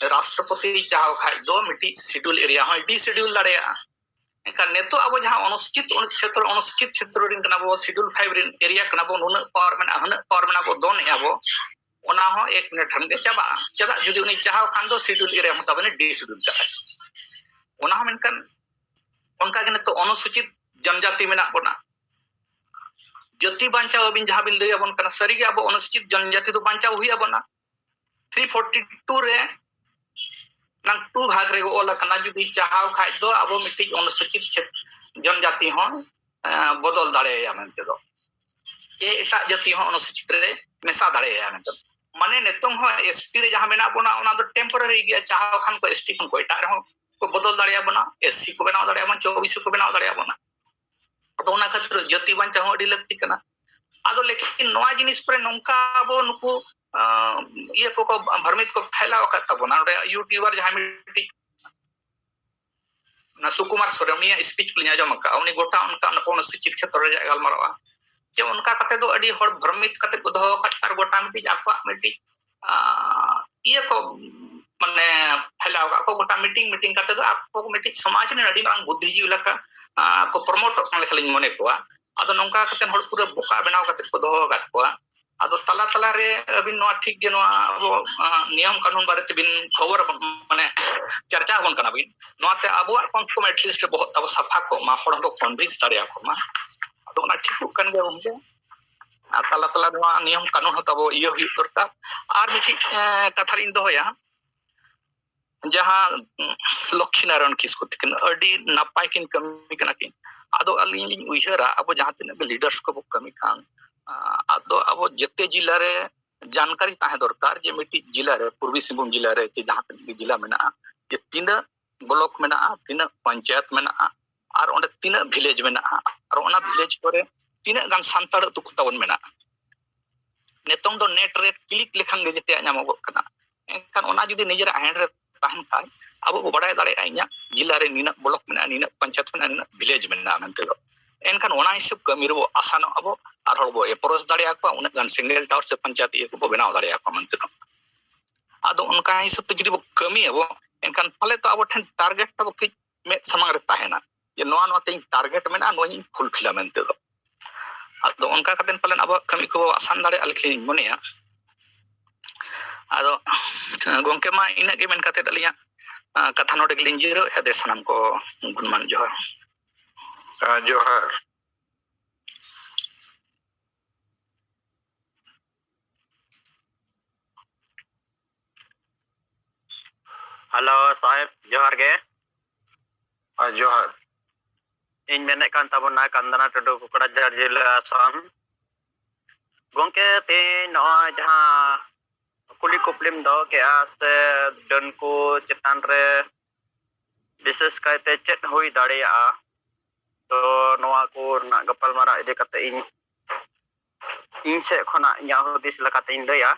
राष्ट्रपति चाहो खाय दो मिटी शेड्यूल एरिया हो डी शेड्यूल दाड़िया एका नेतो अब जहां अनुसूचित क्षेत्र रिन कना बो शेड्यूल 5 रिन एरिया कना बो नुन पावर में बो दोन आबो ओना हो 1 मिनट हम के चाबा चदा जुदी उनी चाहो खान दो शेड्यूल एरिया हम तबने डी शेड्यूल का ओना हम इनकन उनका के तो अनुसूचित जनजाति में ना बना जति बांचा अबिन जहां बिन लय अबन कना सरी के अब अनुसूचित जनजाति तो बांचा हुई अबना 342 रे नंग 2 भाग रे ओला कना जुदी चाहाव खाय दो अब मिटी अनुसूचित जनजाति हो बदल दाड़े या मेंते दो ए एटा जाति हो अनुसूचित रे मेसा दाड़े या मेंते माने नेतों हो एसटी रे जहां मेना बना ओना दो टेम्पररी गया चाहाव खान को एसटी को एटा रे हो को बदल दाड़े या बना एससी को बनाव दाड़े या 24 को बनाव दाड़े या बना तो ओना खातिर जाति बांचा हो अडी लगती कना आदो लेकिन नोआ जिनिस पर नोंका अब नुकु ये को भ्रमित को फैलाव करता बना यूट्यूबर जहां मिटी ना सुकुमार सोरेनिया स्पीच पुलिया जम का उनी गोटा उनका अनुसूचित क्षेत्र रे गलमारवा जे उनका कते दो अडी हर भ्रमित कते को दो कटार गोटा मिटी आको मिटी ये को माने फैलाव का को गोटा मीटिंग कते दो आको मिटी समाज ने अडी मांग बुद्धिजीवी लका को प्रमोट कर लेखलिन मने को आदो नोंका कते हर पूरा बोका बनाव कते को दो गट को आदो तला तला रे अबिन नो ठीक गे नो नियम कानून बारे ते बिन खबर माने चर्चा बन कना बिन नोते अबुआ कम से कम एटलीस्ट बहुत तब सफा को मा होड़ को कन्विंस दाड़िया को मा आदो ना ठीक कन गे उनके तला तला नो नियम कानून हो तब इयो हुई दरकार आर मिटी कथा लिन दोया जहां लक्ष्मी नारायण किसको तिकन अडी नापाय किन कमी कना किन आदो अलिन उइहरा अब जहां तिन लीडर्स को कमी कान आदो अब जते जिला रे जानकारी ताहे दरकार जे मिटी जिला रे पूर्वी सिंहभूम जिला रे जे जहां तक जिला मेना जे तीन ब्लॉक मेना तीना पंचायत मेना और ओंडे तीना विलेज मेना और ओना विलेज करे तीना गान सांताड़ अतु को ताबन मेना नेतों दो नेट रे क्लिक लेखान गे जते नामगो कना एनखान ओना जुदी निजरा हैंड रे ताहन खाय अब बो बडाय दाड़े आइया जिला रे नीना ब्लॉक मेना नीना पंचायत मेना नीना विलेज मेना मेनते दो एनखान ओना हिसाब कमी रे बो आसानो अब और हर बो एप्रोच दाड़े आको उना गान सिंगल टावर से पंचायत ये को बनाव दाड़े आको मेनते दो आदो उनका हिसाब ते जुदी बो कमी अब एनखान पाले तो अब ठन टारगेट तब कि में समांग रे ताहेना ये नोआ नोआ ते टारगेट मेना नोई फुलफिल मेनते दो आदो उनका कतेन पालन अब कमी को आसान दाड़े अलखिन मनेया आदो गोंके मा इना के मेन कते दलिया कथा नोडे गलिन जिरो एदे सनम को गुणमान जोहार जोहार हेलो साहेब जोहार गे जोहार इन मेने कान ताबना कंदना टडो कुकड़ा जार जिला आसाम गोंके ते नो जहां कुली कुपलिम दो के आसे डन को चितान रे विशेष कायते चेत हुई दाड़िया तो नोआ को ना गपल मारा इदे कते इन से खना या हुदिस लकाते इन लया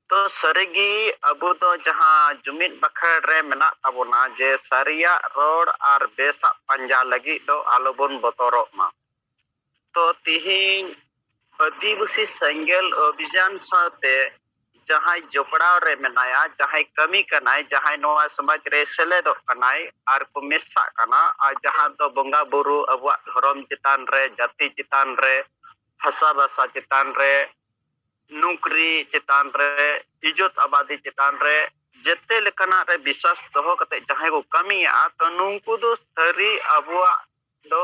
तो सरेगी अबो तो जहां जुमिन बखर रे मेना ताबोना जे सरिया रोड और बेसा पंजा लगी दो आलोबन बतोरो मा तो तिहिन आदिवासी संगेल अभियान साथे जहां जोपड़ाव रे मेनाया जहां कमी कनाय जहां नोआ समाज रे सेलेदो कनाय आर को मेसा कना आ जहां तो बंगा बुरु अबवा धर्म चितान रे जाति चितान रे भाषा भाषा चितान रे नौकरी चितान रे इज्जत आबादी चितान रे जते लेकना रे विश्वास दोहो कते जहां को कमिया तो नुंकु दो सरी अबवा दो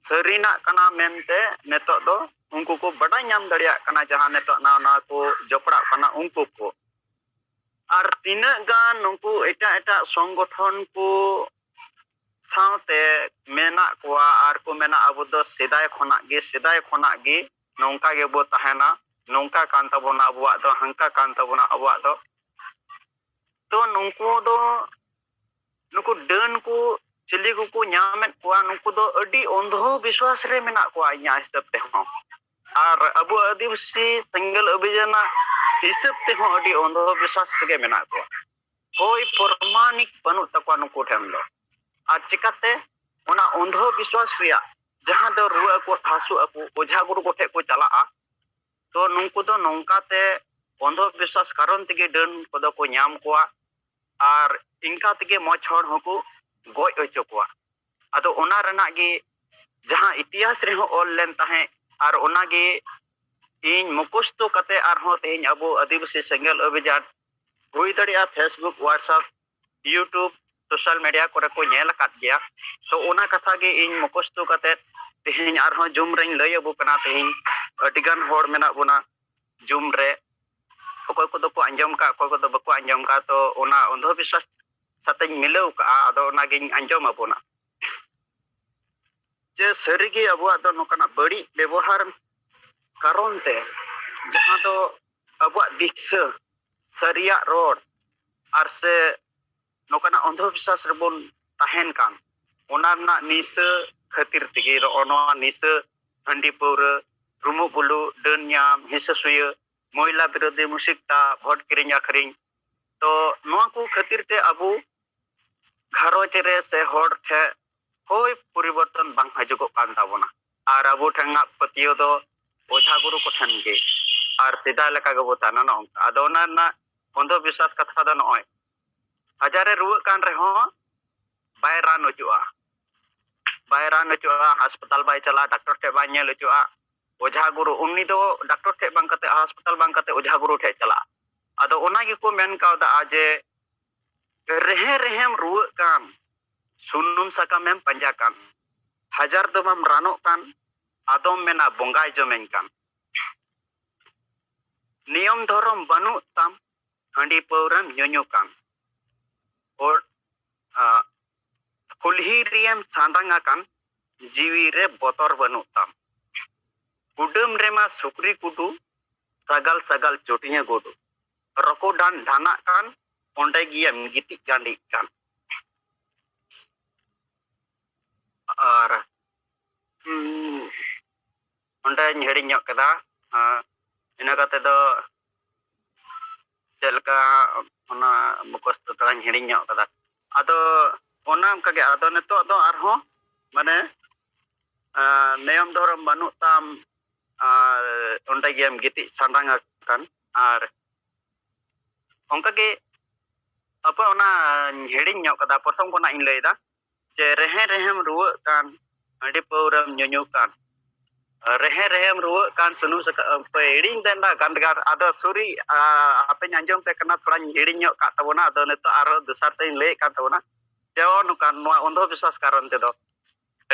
सरीना कना मेनते नेतो दो उनको को बड़ा नाम दड़िया कना जहां नेतो ना को जोपड़ा कना उनको को और तीना गान उनको एटा एटा संगठन को साथे मेना कोआ आर को मेना अब दो सिदाय खोना गे नौका गे बो तहना नौका कान तबोना अबवा दो हंका कान तबोना अबवा दो तो नुको डन को चिली को न्यामेन कोआ नुको दो अडी अंधो विश्वास रे मेना कोआ इया हिसाब ते हो और अबो आदिवासी संगल अभियान हिसाब ते हो अडी अंधो विश्वास के मेना कोआ कोई प्रमाणिक बनु तकवा नुको ठेम दो और चिकाते ओना अंधो विश्वास रिया जहां दो रुआ को हासु अको ओझा गुरु कोठे को चला तो नुको दो नौकाते अंधो विश्वास कारण तगे डन को दो को न्याम कोआ और इनका तगे मोच हर होको गोय ओचो कोआ अदो ओना रना गे जहां इतिहास रे हो ऑल लेन ताहे और ओना गे इन मुकुस्तो कते आर हो तेन अबो आदिवासी संगल अभियान हुई दड़िया Facebook WhatsApp YouTube social media करे को नेल काट गया तो ओना कथा गे इन मुकुस्तो कते तेन आर हो जुम रेन लय अबो कना तेन अडिगान होड़ मेना बोना जुम रे अकोय को दो को अंजम का अकोय को दो बको अंजम का तो ओना अंधो विश्वास साथे मिलाव का आदो ओना गे अंजम अबोना जे सरीगे अबुआ दो नोकना बड़ी व्यवहार कारण ते जहां तो अबुआ दिशा सरिया रोड और से नोकना अंधविश्वास रेबोन ताहेन कान ओना ना निस खातिर तिगे ओना निस हंडी पौर रुमु बुलु डनयाम हिससुय महिला विरोधी मुसिकता भोट किरिंग आखरिंग तो नोआ को खातिर ते अबु घरोच रे से होड़ थे कोई परिवर्तन बांग हजुगो कान ताबोना और अबु ठंगा पतियो दो ओझा गुरु को ठन गे और सीधा लेका गबो ताना न आदो ना अंधो विश्वास कथा द नय हजारे रुवा कान रे हो बायरा नचुआ अस्पताल बाय चला डॉक्टर टे बाय नेल चुआ ओझा गुरु उन्नी दो डॉक्टर टे बांग कते अस्पताल बांग कते ओझा गुरु टे चला आदो ओना गे को मेन कावदा आजे रेहेम रुवा कान सुनुम साकामेम पंजा कान हजार दमम रानो कान आदम मेना बोंगाय जमेन कान नियम धर्म बनु ताम हंडी पौरम न्योन्यो कान और कुल्ही रियम सांदांगा कान जीवी रे बोतर बनु ताम कुडम रेमा सुक्री कुडू सगल चोटिया गोडू रको डान धाना कान ओंडे गियम गिति गांडी कान ᱟᱨ ᱚᱸᱰᱮᱧ ᱦᱤᱲᱤᱧ ᱧᱚᱜ ᱠᱮᱫᱟ ᱤᱱᱟᱹ ᱠᱟᱛᱮ ᱫᱚ ᱪᱮᱫ ᱞᱮᱠᱟ ᱚᱱᱟ ᱢᱩᱠᱷᱚᱥᱛᱚ ᱛᱷᱚᱲᱟᱧ ᱦᱤᱲᱤᱧ ᱧᱚᱜ ᱠᱟᱫᱟ ᱟᱫᱚ ᱚᱱᱟ ᱚᱱᱠᱟᱜᱮ ᱟᱫᱚ ᱱᱤᱛᱚᱜ ᱫᱚ ᱟᱨᱦᱚᱸ ᱢᱟᱱᱮ ᱱᱤᱭᱚᱢ ᱫᱷᱚᱨᱚᱢ ᱵᱟᱹᱱᱩᱜ ᱛᱟᱢ ᱟᱨ ᱚᱸᱰᱮ ᱜᱮᱢ ᱜᱤᱛᱤᱡ ᱥᱟᱸᱰᱟᱝ ᱟᱠᱟᱱ ᱟᱨ ᱚᱱᱠᱟᱜᱮ ᱟᱯᱟ ᱚᱱᱟᱧ ᱦᱤᱲᱤᱧ ᱧᱚᱜ ᱠᱟᱫᱟ ᱯᱨᱚᱛᱷᱚᱢ ᱠᱷᱚᱱᱟᱜ ᱤᱧ ᱞᱟᱹᱭᱫᱟ ᱡᱮ ᱨᱮᱦᱮᱢ ᱨᱩᱣᱟᱹᱜ ᱠᱟᱱ ᱦᱟᱺᱰᱤ ᱯᱟᱹᱣᱨᱟᱹᱢ ᱧᱩᱧᱩ ᱠᱟᱱ ᱨᱮᱦᱮᱢ ᱨᱩᱣᱟᱹᱜ ᱠᱟन ᱥᱩᱱᱩᱢ ᱥᱟᱠᱟᱢ ᱦᱤᱲᱤᱧ ᱫᱮᱱᱟ ᱜᱟᱱᱫᱜᱟᱨ ᱟᱫᱚ ᱥᱚᱨᱤ ᱟᱯᱮᱧ ᱟᱸᱡᱚᱢ ᱯᱮ ᱠᱟᱱᱟ ᱛᱷᱚᱲᱟᱧ ᱦᱤᱲᱤᱧ ᱧᱚᱜ ᱠᱟᱜ ᱛᱟᱵᱚᱱᱟ ᱟᱫᱚ ᱱᱤᱛᱚᱜ ᱟᱨᱦᱚᱸ ᱫᱚᱥᱟᱨ ᱛᱮᱧ ᱞᱟᱹᱭᱮᱫ ᱠᱟᱱ ᱛᱟᱵᱚᱱᱟ ᱡᱮ ᱱᱚᱝᱠᱟ ᱱᱚᱣᱟ ᱚᱱᱫᱷᱚ ᱵᱤᱥᱣᱟᱥ ᱠᱟᱨᱚᱱ ᱛᱮᱫᱚ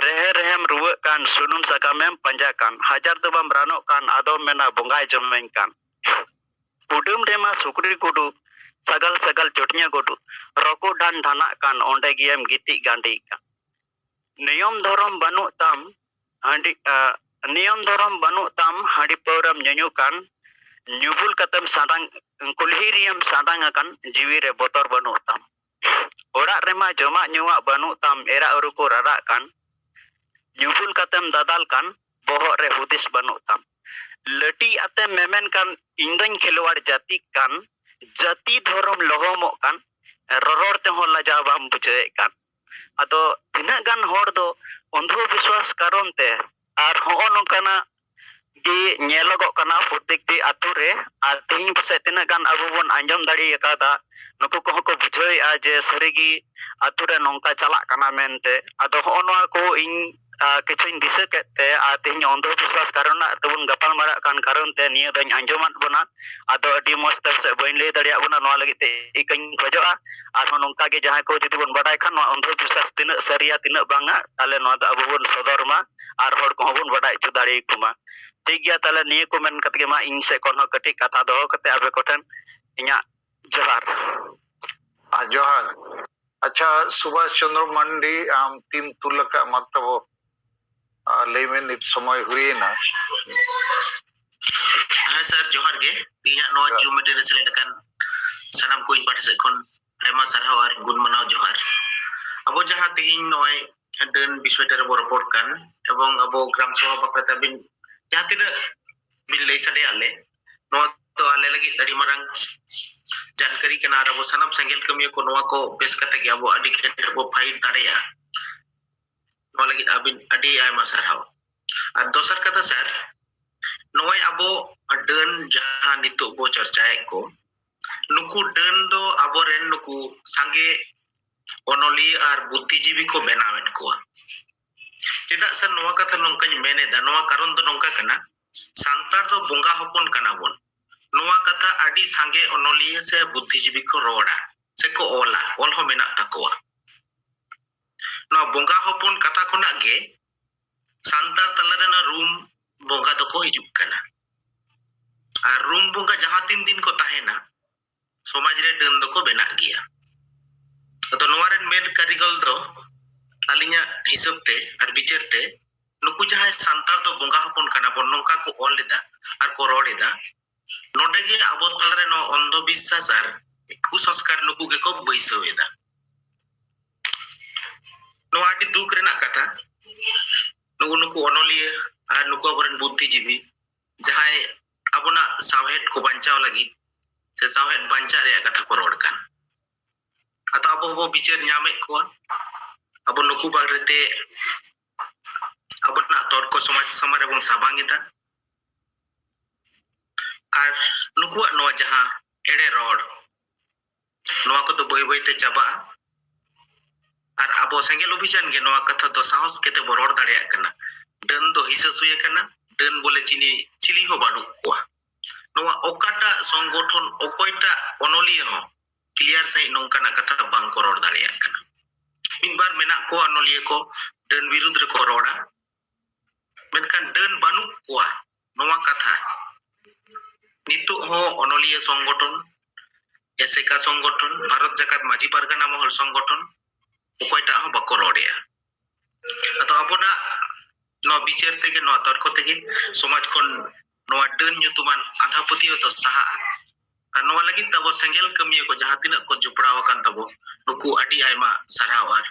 ᱨᱮᱦᱮᱢ ᱨᱩᱣᱟᱹᱜ ᱠᱟᱱ ᱥᱩᱱᱩᱢ ᱥᱟᱠᱟᱢᱮᱢ ᱯᱟᱸᱡᱟ ᱠᱟᱱ ᱦᱟᱡᱟᱨ ᱫᱚ ᱵᱟᱢ ᱨᱟᱱᱚᱜ ᱠᱟᱱ ᱟᱫᱚᱢ ᱢᱮᱱᱟ ᱵᱚᱸᱜᱟᱭ ᱡᱚᱢᱮᱧ ᱠᱟᱱ ᱠᱩᱰᱩᱢ ᱨᱮᱢᱟ ᱥᱩᱠᱨᱤ ᱠᱩᱰᱩ ᱥᱟᱜᱟᱞ ᱥᱟᱜᱟᱞ ᱪᱚᱴᱧᱟ ᱜᱩᱰᱩ ᱨᱚᱠᱚ ᱰᱷᱟᱱ ᱰᱷᱟᱱᱟᱜ ᱠᱟᱱ ᱚᱸᱰᱮ ᱜᱮᱢ ᱜᱤᱛᱤᱡ ᱜᱟᱸᱰᱤ ᱠᱟᱱ ᱱᱤᱭᱚᱢ ᱫᱷᱚᱨᱚᱢ ᱵᱟᱹᱱᱩᱜ ᱛᱟᱢ ᱱᱤᱭᱚᱢ ᱫᱷᱚᱨᱚᱢ ᱵᱟᱹᱱᱩᱜ ᱛᱟᱢ ᱦᱟᱺᱰᱤ ᱯᱟᱹᱣᱨᱟᱹᱢ ᱧᱩᱧᱩ ᱠᱟᱱ ᱧᱩᱵᱩᱞ ᱠᱟᱛᱮᱢ ᱥᱟᱸᱰᱟᱝ ᱠᱩᱞᱦᱤ ᱨᱮᱢ ᱥᱟᱸᱰᱟᱝ ᱟᱠᱟᱱ ᱡᱤᱣᱤ ᱨᱮ ᱵᱚᱛᱚᱨ ᱵᱟᱹᱱᱩᱜ ᱛᱟᱢ ᱚᱲᱟᱜ ᱨᱮᱢᱟ ᱡᱚᱢᱟᱜ ᱧᱩᱣᱟᱜ ᱵᱟᱹᱱᱩᱜ ᱛᱟᱢ ᱮᱨᱟ ᱩᱨᱩ ᱠᱚ ᱨᱟᱨᱟᱜ ᱠᱟᱱ ᱧᱩᱵᱩᱞ ᱠᱟᱛᱮᱢ ᱫᱟᱫᱟᱞ ᱠᱟᱱ ᱵᱚᱦᱚᱜ ᱨᱮ ᱦᱩᱫᱤᱥ ᱵᱟᱹᱱᱩᱜ ᱛᱟᱢ ᱞᱟᱹᱴᱤ ᱟᱛᱮᱢ ᱢᱮᱢᱮᱱ ᱠᱟᱱ ᱤᱧ ᱫᱚᱧ ᱠᱷᱮᱞᱣᱟᱲ ᱡᱟᱹᱛᱤ ᱠᱟᱱ ᱡᱟᱹᱛᱤ ᱫᱷᱚᱨᱚᱢ ᱞᱚᱦᱚᱢᱚᱜ ᱠᱟᱱ ᱨᱚᱨᱚᱲ ᱛᱮᱦᱚᱸ ᱞᱟᱡᱟᱣ ᱵᱟᱢ ᱵᱩᱡᱷᱟᱹᱣᱮᱫ ᱠᱟᱱ ᱟᱫᱚ ᱛᱤᱱᱟᱹᱜ ᱜᱟᱱ ᱦᱚᱲ ᱫᱚ ᱚᱱᱫᱷᱚ ᱵᱤᱥᱣᱟᱥ ᱠᱟᱨᱚᱱ te ᱟᱨ ᱦᱚᱸᱜᱼᱚ ᱱᱚᱝᱠᱟᱱᱟᱜ ᱜᱮ ᱧᱮᱞᱚᱜᱚᱜ ᱠᱟᱱᱟ ᱯᱨᱚᱛᱮᱠᱴᱤ ᱟᱛᱳ ᱨᱮ ᱟᱨ ᱛᱮᱦᱮᱧ ᱯᱟᱥᱮᱡ ᱛᱤᱱᱟᱹᱜ ᱜᱟᱱ ᱟᱵᱚ ᱵᱚᱱ ᱟᱸᱡᱚᱢ ᱫᱟᱲᱮ ᱟᱠᱟᱫᱟ ᱱᱩᱠᱩ ᱠᱚᱦᱚᱸ ᱠᱚ ᱵᱩᱡᱷᱟᱹᱣᱮᱫᱼᱟ ᱡᱮ ᱥᱟᱹᱨᱤᱜᱮ ᱟᱛᱳ ᱨᱮ ᱱᱚᱝᱠᱟ ᱪᱟᱞᱟᱜ ᱠᱟᱱᱟ ᱢᱮᱱᱛᱮ ᱟᱫᱚ ᱦᱚᱸᱜᱼᱚ ᱱᱚᱣᱟ ᱠᱚ ᱤᱧ ᱠᱤᱪᱷᱩᱧ ᱫᱤᱥᱟᱹ ᱠᱮᱫ te ᱟᱨ ᱛᱮᱦᱮᱧ ᱚᱱᱫᱷᱚ ᱵᱤᱥᱣᱟᱥ ᱠᱟᱨᱚᱱᱟᱜ ᱛᱮᱵᱚᱱ ᱜᱟᱯᱟᱞ ᱢᱟᱨᱟᱜ ᱠᱟᱱ ᱠᱟᱨᱚᱱ te ᱱᱤᱭᱟᱹ ᱫᱚᱧ ᱟᱸᱡᱚᱢᱟᱫ ᱵᱚᱱᱟ ᱟᱫᱚ ᱟᱹᱰᱤ ᱢᱚᱸᱡᱽ ᱛᱮ ᱯᱟᱥᱮᱡ ᱵᱟᱹᱧ ᱞᱟᱹᱭ ᱫᱟᱲᱮᱭᱟᱜ ᱵᱚᱱᱟ ᱱᱚᱣᱟ ᱞᱟᱹᱜᱤᱫ te ᱤᱠᱟᱹᱧ ᱠᱷᱚᱡᱚᱜᱼᱟ ᱟᱨᱦᱚᱸ ᱱᱚᱝᱠᱟ ᱜᱮ ᱡᱟᱦᱟᱸᱭ ᱠᱚ ᱡᱩᱫᱤ ᱵᱚᱱ ᱵᱟᱰᱟᱭ ᱠᱷᱟᱱ ᱱᱚᱣᱟ ᱚᱱᱫᱷᱚ ᱵᱤᱥᱣᱟᱥ ᱛᱤᱱᱟᱹᱜ ᱥᱟᱹᱨᱤᱭᱟ ᱛᱤᱱᱟᱹᱜ ᱵᱟᱝᱟ ᱛᱟᱦᱞᱮ ᱱᱚᱣᱟ ᱫᱚ ᱟᱵᱚ ᱵᱚᱱ ᱥᱚᱫᱚᱨ ᱢᱟ ᱟᱨ ᱦᱚᱲ ᱠᱚᱦᱚᱸ ᱵᱚᱱ ᱵᱟᱰᱟᱭ ᱦᱚᱪᱚ ᱫᱟᱲᱮᱭᱟᱠᱚ ᱢᱟ ᱴᱷᱤक ᱜᱮᱭᱟ ᱛᱟᱦᱞᱮ ᱱᱤᱭᱟᱹ ᱠᱚ ᱢᱮᱱ ᱠᱟᱛᱮ ᱜᱮ ᱢᱟ ᱤᱧ ᱥᱮᱫ ᱠᱷᱚᱱ ᱦᱚᱸ ᱠᱟᱹᱴᱤᱡ ᱠᱟᱛᱷᱟ ᱫᱚᱦᱚ ᱠᱟᱛᱮ ᱟᱯᱮ ᱠᱚᱴᱷᱮᱱ ᱤᱧᱟᱹᱜ ᱡᱚᱦᱟᱨ जोहार अच्छा सुभाष चंद्र मंडी आम तीन तुलका मतलब लेमेन इत समय हुई ना हाँ सर जोहार गे इया know Zoom meeting select kan sanam ko parti se kon ayma sarhaw ar gun manaw johar abo jaha tihin noy den bishoy tere bo report kan ebong abo gram sabha bakrata bin jaha tina bin lay sade ale no to ale lagi dari marang जानकारी kana ar abo sanam sangel kamiya ko noa ko bes kate ge abo adi kete bo fight dareya no lagi abin adi ayma sarhaw ar dosar kata sir noy abo den jaha nitu bo चर्चाए ko नुकु डन दो आबोरेन नुकु संगे ओनोली आर बुद्धिजीवी को बनावेट को चेदा सर नोवा कथा नोंकाኝ मेनेदा नोवा कारण दो नोंका कना सांतार दो बोंगा हपन कना बोन नोवा कथा आडी संगे ओनोली से बुद्धिजीवी को रोड़ा से को ओला ओल हो मेना तकोआ नो बोंगा हपन कथा कोना गे सांतार तलरे ना रूम बोंगा दो को हिजुक कना आर रूम बोंगा जहां 3 दिन को ताहेना समाज रे डन दो को बेना गया तो नोवारेन मेन कारिगल दो अलिया हिसाब ते आर विचार ते नुकु जहां सांतार दो बोंगा हपन कना बन नोंका को ऑल लेदा आर को रोडेदा नोडे गे अबो तलरे नो अंध विश्वास आर कुसंस्कार नुकु गे को बैसवेदा नो आडी दुख रेना कथा नुकु ओनोलिया आर नुकु अबरन बुद्धिजीवी जहां अबोना सावहेट को बचाव लगी से सावहेट बंचा रे कथा को रोड कान अतो अबो बो विचार ᱧᱟᱢᱮ ᱠᱚᱣᱟ ᱟᱵᱚ ᱱᱩᱠᱩ ᱵᱟᱨᱮᱛᱮ ᱟᱵᱚᱱᱟᱜ ᱛᱚᱨᱠᱚ ᱥᱚᱢᱟᱡᱽ ᱥᱟᱢᱟᱝ ᱨᱮᱵᱚᱱ ᱥᱟᱵᱟᱝᱮᱫᱟ ᱟᱨ ᱱᱩᱠᱩᱣᱟᱜ ᱱᱚᱣᱟ ᱡᱟᱦᱟᱸ ᱮᱲᱮ ᱨᱚᱲ ᱱᱚᱣᱟ ᱠᱚᱫᱚ ᱵᱟᱹᱭ ᱵᱟᱹᱭᱛᱮ ᱪᱟᱵᱟᱜᱼᱟ ᱟᱨ ᱟᱵᱚ ᱥᱮᱸᱜᱮᱞ ᱚᱵᱷᱤᱡᱟᱱ ᱜᱮ ᱱᱚᱣᱟ ᱠᱟᱛᱷᱟ ᱫᱚ ᱥᱟᱦᱚᱥ ᱠᱟᱛᱮ ᱵᱚ ᱨᱚᱲ ᱫᱟᱲᱮᱭᱟᱜ ᱠᱟᱱᱟ ᱰᱟᱹᱱ ᱫᱚ ᱦᱤᱥᱟᱹ ᱥᱩᱭ ᱠᱟᱱᱟ ᱰᱟᱹᱱ ᱵᱚᱞᱮ चिली हो बानुक कोआ नोवा ओकाटा संगठन ओकोयटा ओनोलिया हो क्लियर सही नोंकाना कथा बांग को रोड दाड़िया कना मिन बार मेना को ओनोलिया को डन विरुद्ध रे को रोड़ा मेनखान डन बानुक कोआ नोवा कथा नितु हो ओनोलिया संगठन एसेका संगठन भारत जाकात माझी पारगाना महल संगठन ओकोयटा हो बाको रोडिया अतो अबोना नो विचार तेगे नो तर्क तेगे समाज खन नोवा डन nyutuman आधा पतियो तो सहा और नोवा लगी तबो सेंगेल कमिया को जहां तिना को जुपड़ाव कान तबो नुकु अडी आयमा सराव आर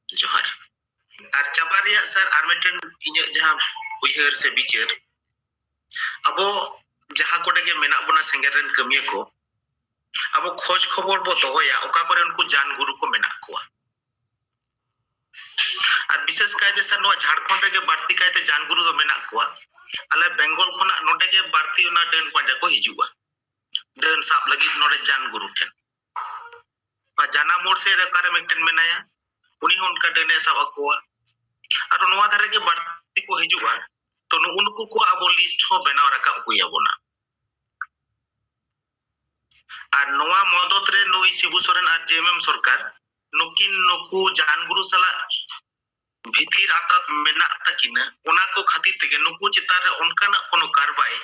जोहार Ar chaba reyak sar ar meten inyak jahan uyhar se bicar. Abo jahan kode ge menak bona senggeran kamiya ko. Abo khoj khobor bo dohoya oka kore unku jan guru ko menak koa. Ar bises kaite sar noa Jharkhand rege barti kaite jan guru do menak koa. Ale Bengal khona node ge barti una den panja ko hijuga. Den sab lagi node jan guru ten. Pa jana mor se rekare mekten menaya. Uni hon ka den sab akoa. Aro noa dhare ge barti ko hijuga. To unku ko abo list ho benaw rakab huyabona. Ar noa modot re noi Sibu Soren ar JMM Sarkar nukin nuku jan guru sala bhitir atat menak takina ona ko khatir tege nuku chetar re onkana kono karbai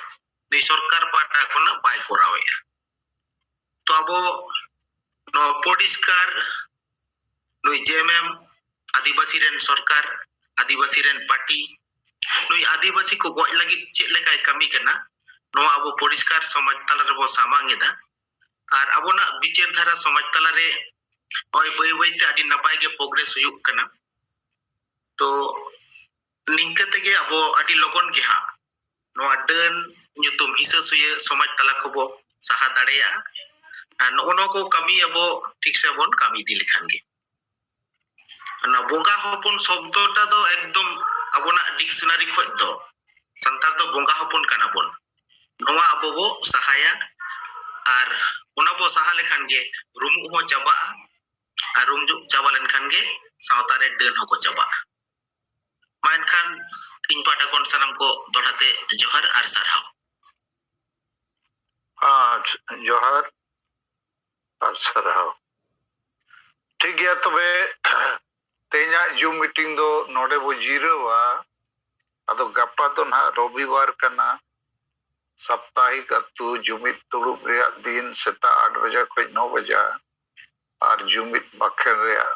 nei sarkar pata khona bai korawe. To abo no poriskar noi JMM Adibasi ren sarkar Adibasi ren party noi Adibasi ko goj lagi chet lekai kami kana no abo poriskar samaj tala rebo samangeda ar abona bicer dhara samaj tala re oi bai te adi napai ge progress huyuk kana. To ningka tege abo adi logon ge ha no aden nyutum hisa suye samaj tala ko bo saha dareya an ono ko kami abo ঠিক se bon kami di lekhan ge. Na bonga hopon shobdo ta do ekdom abona dictionary khoj do santar do bonga hopon kana bon. Noa abo bo sahaya ar ona bo saha lekhan ge rumu ho chaba ar rumju chaba lenkhan ge sawta re den ho ko chaba. Mainkan ᱤᱧ ᱯᱟᱦᱴᱟ ᱠᱷᱚᱱ ᱥᱟᱱᱟᱢ ᱠᱚ ᱫᱚᱲᱦᱟᱛᱮ ᱡᱚᱦᱟᱨ ᱟᱨ ᱥᱟᱨᱦᱟᱣ. जोहार और सरहाव. ठीक गया तबे तेना जूम मीटिंग दो नोडे बो जीरवा अदो गप्पा दो ना रविवार कना साप्ताहिक अतु जुमित तुड़ुब रेया दिन सेता 8 बजे खoj 9 बजे और जुमित बाखेर रेया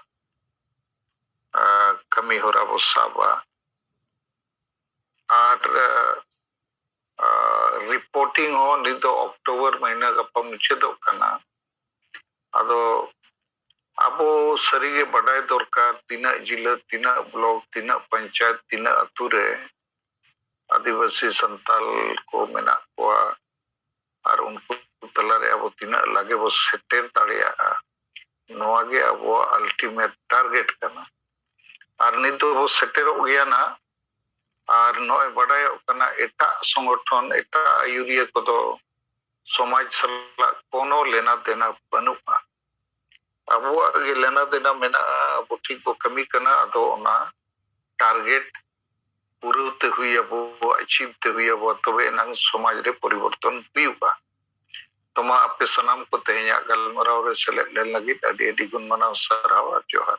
कमी होरा बो साबा और रिपोर्टिंग हो निदो अक्टूबर महीना गप्पा मुचेदो कना अदो अबो सरीगे बड़ाई दरकार तीना जिला तीना ब्लॉक तीना पंचायत तीना अतु रे आदिवासी संताल को मेना कोआ और उनको तला रे अबो तीना लागे बो सेटेर दाड़िया नोआ गे अबो अल्टीमेट टारगेट कना और निदो बो सेटेर गया ना और नय बड़ाय कना एटा संगठन एटा आयुरिया को दो समाज सला कोनो लेना देना बनुआ अबो के लेना देना मेना अबो ठीक को कमी कना अदो ना टारगेट पूरते हुई अबो अचीव ते हुई अबो तबे नंग समाज रे परिवर्तन हुआ. तोमा आपे सनाम को तेहया गलमराव रे सेलेद लेन लगी अडी अडी गुण मनाव सरहाव जोहार.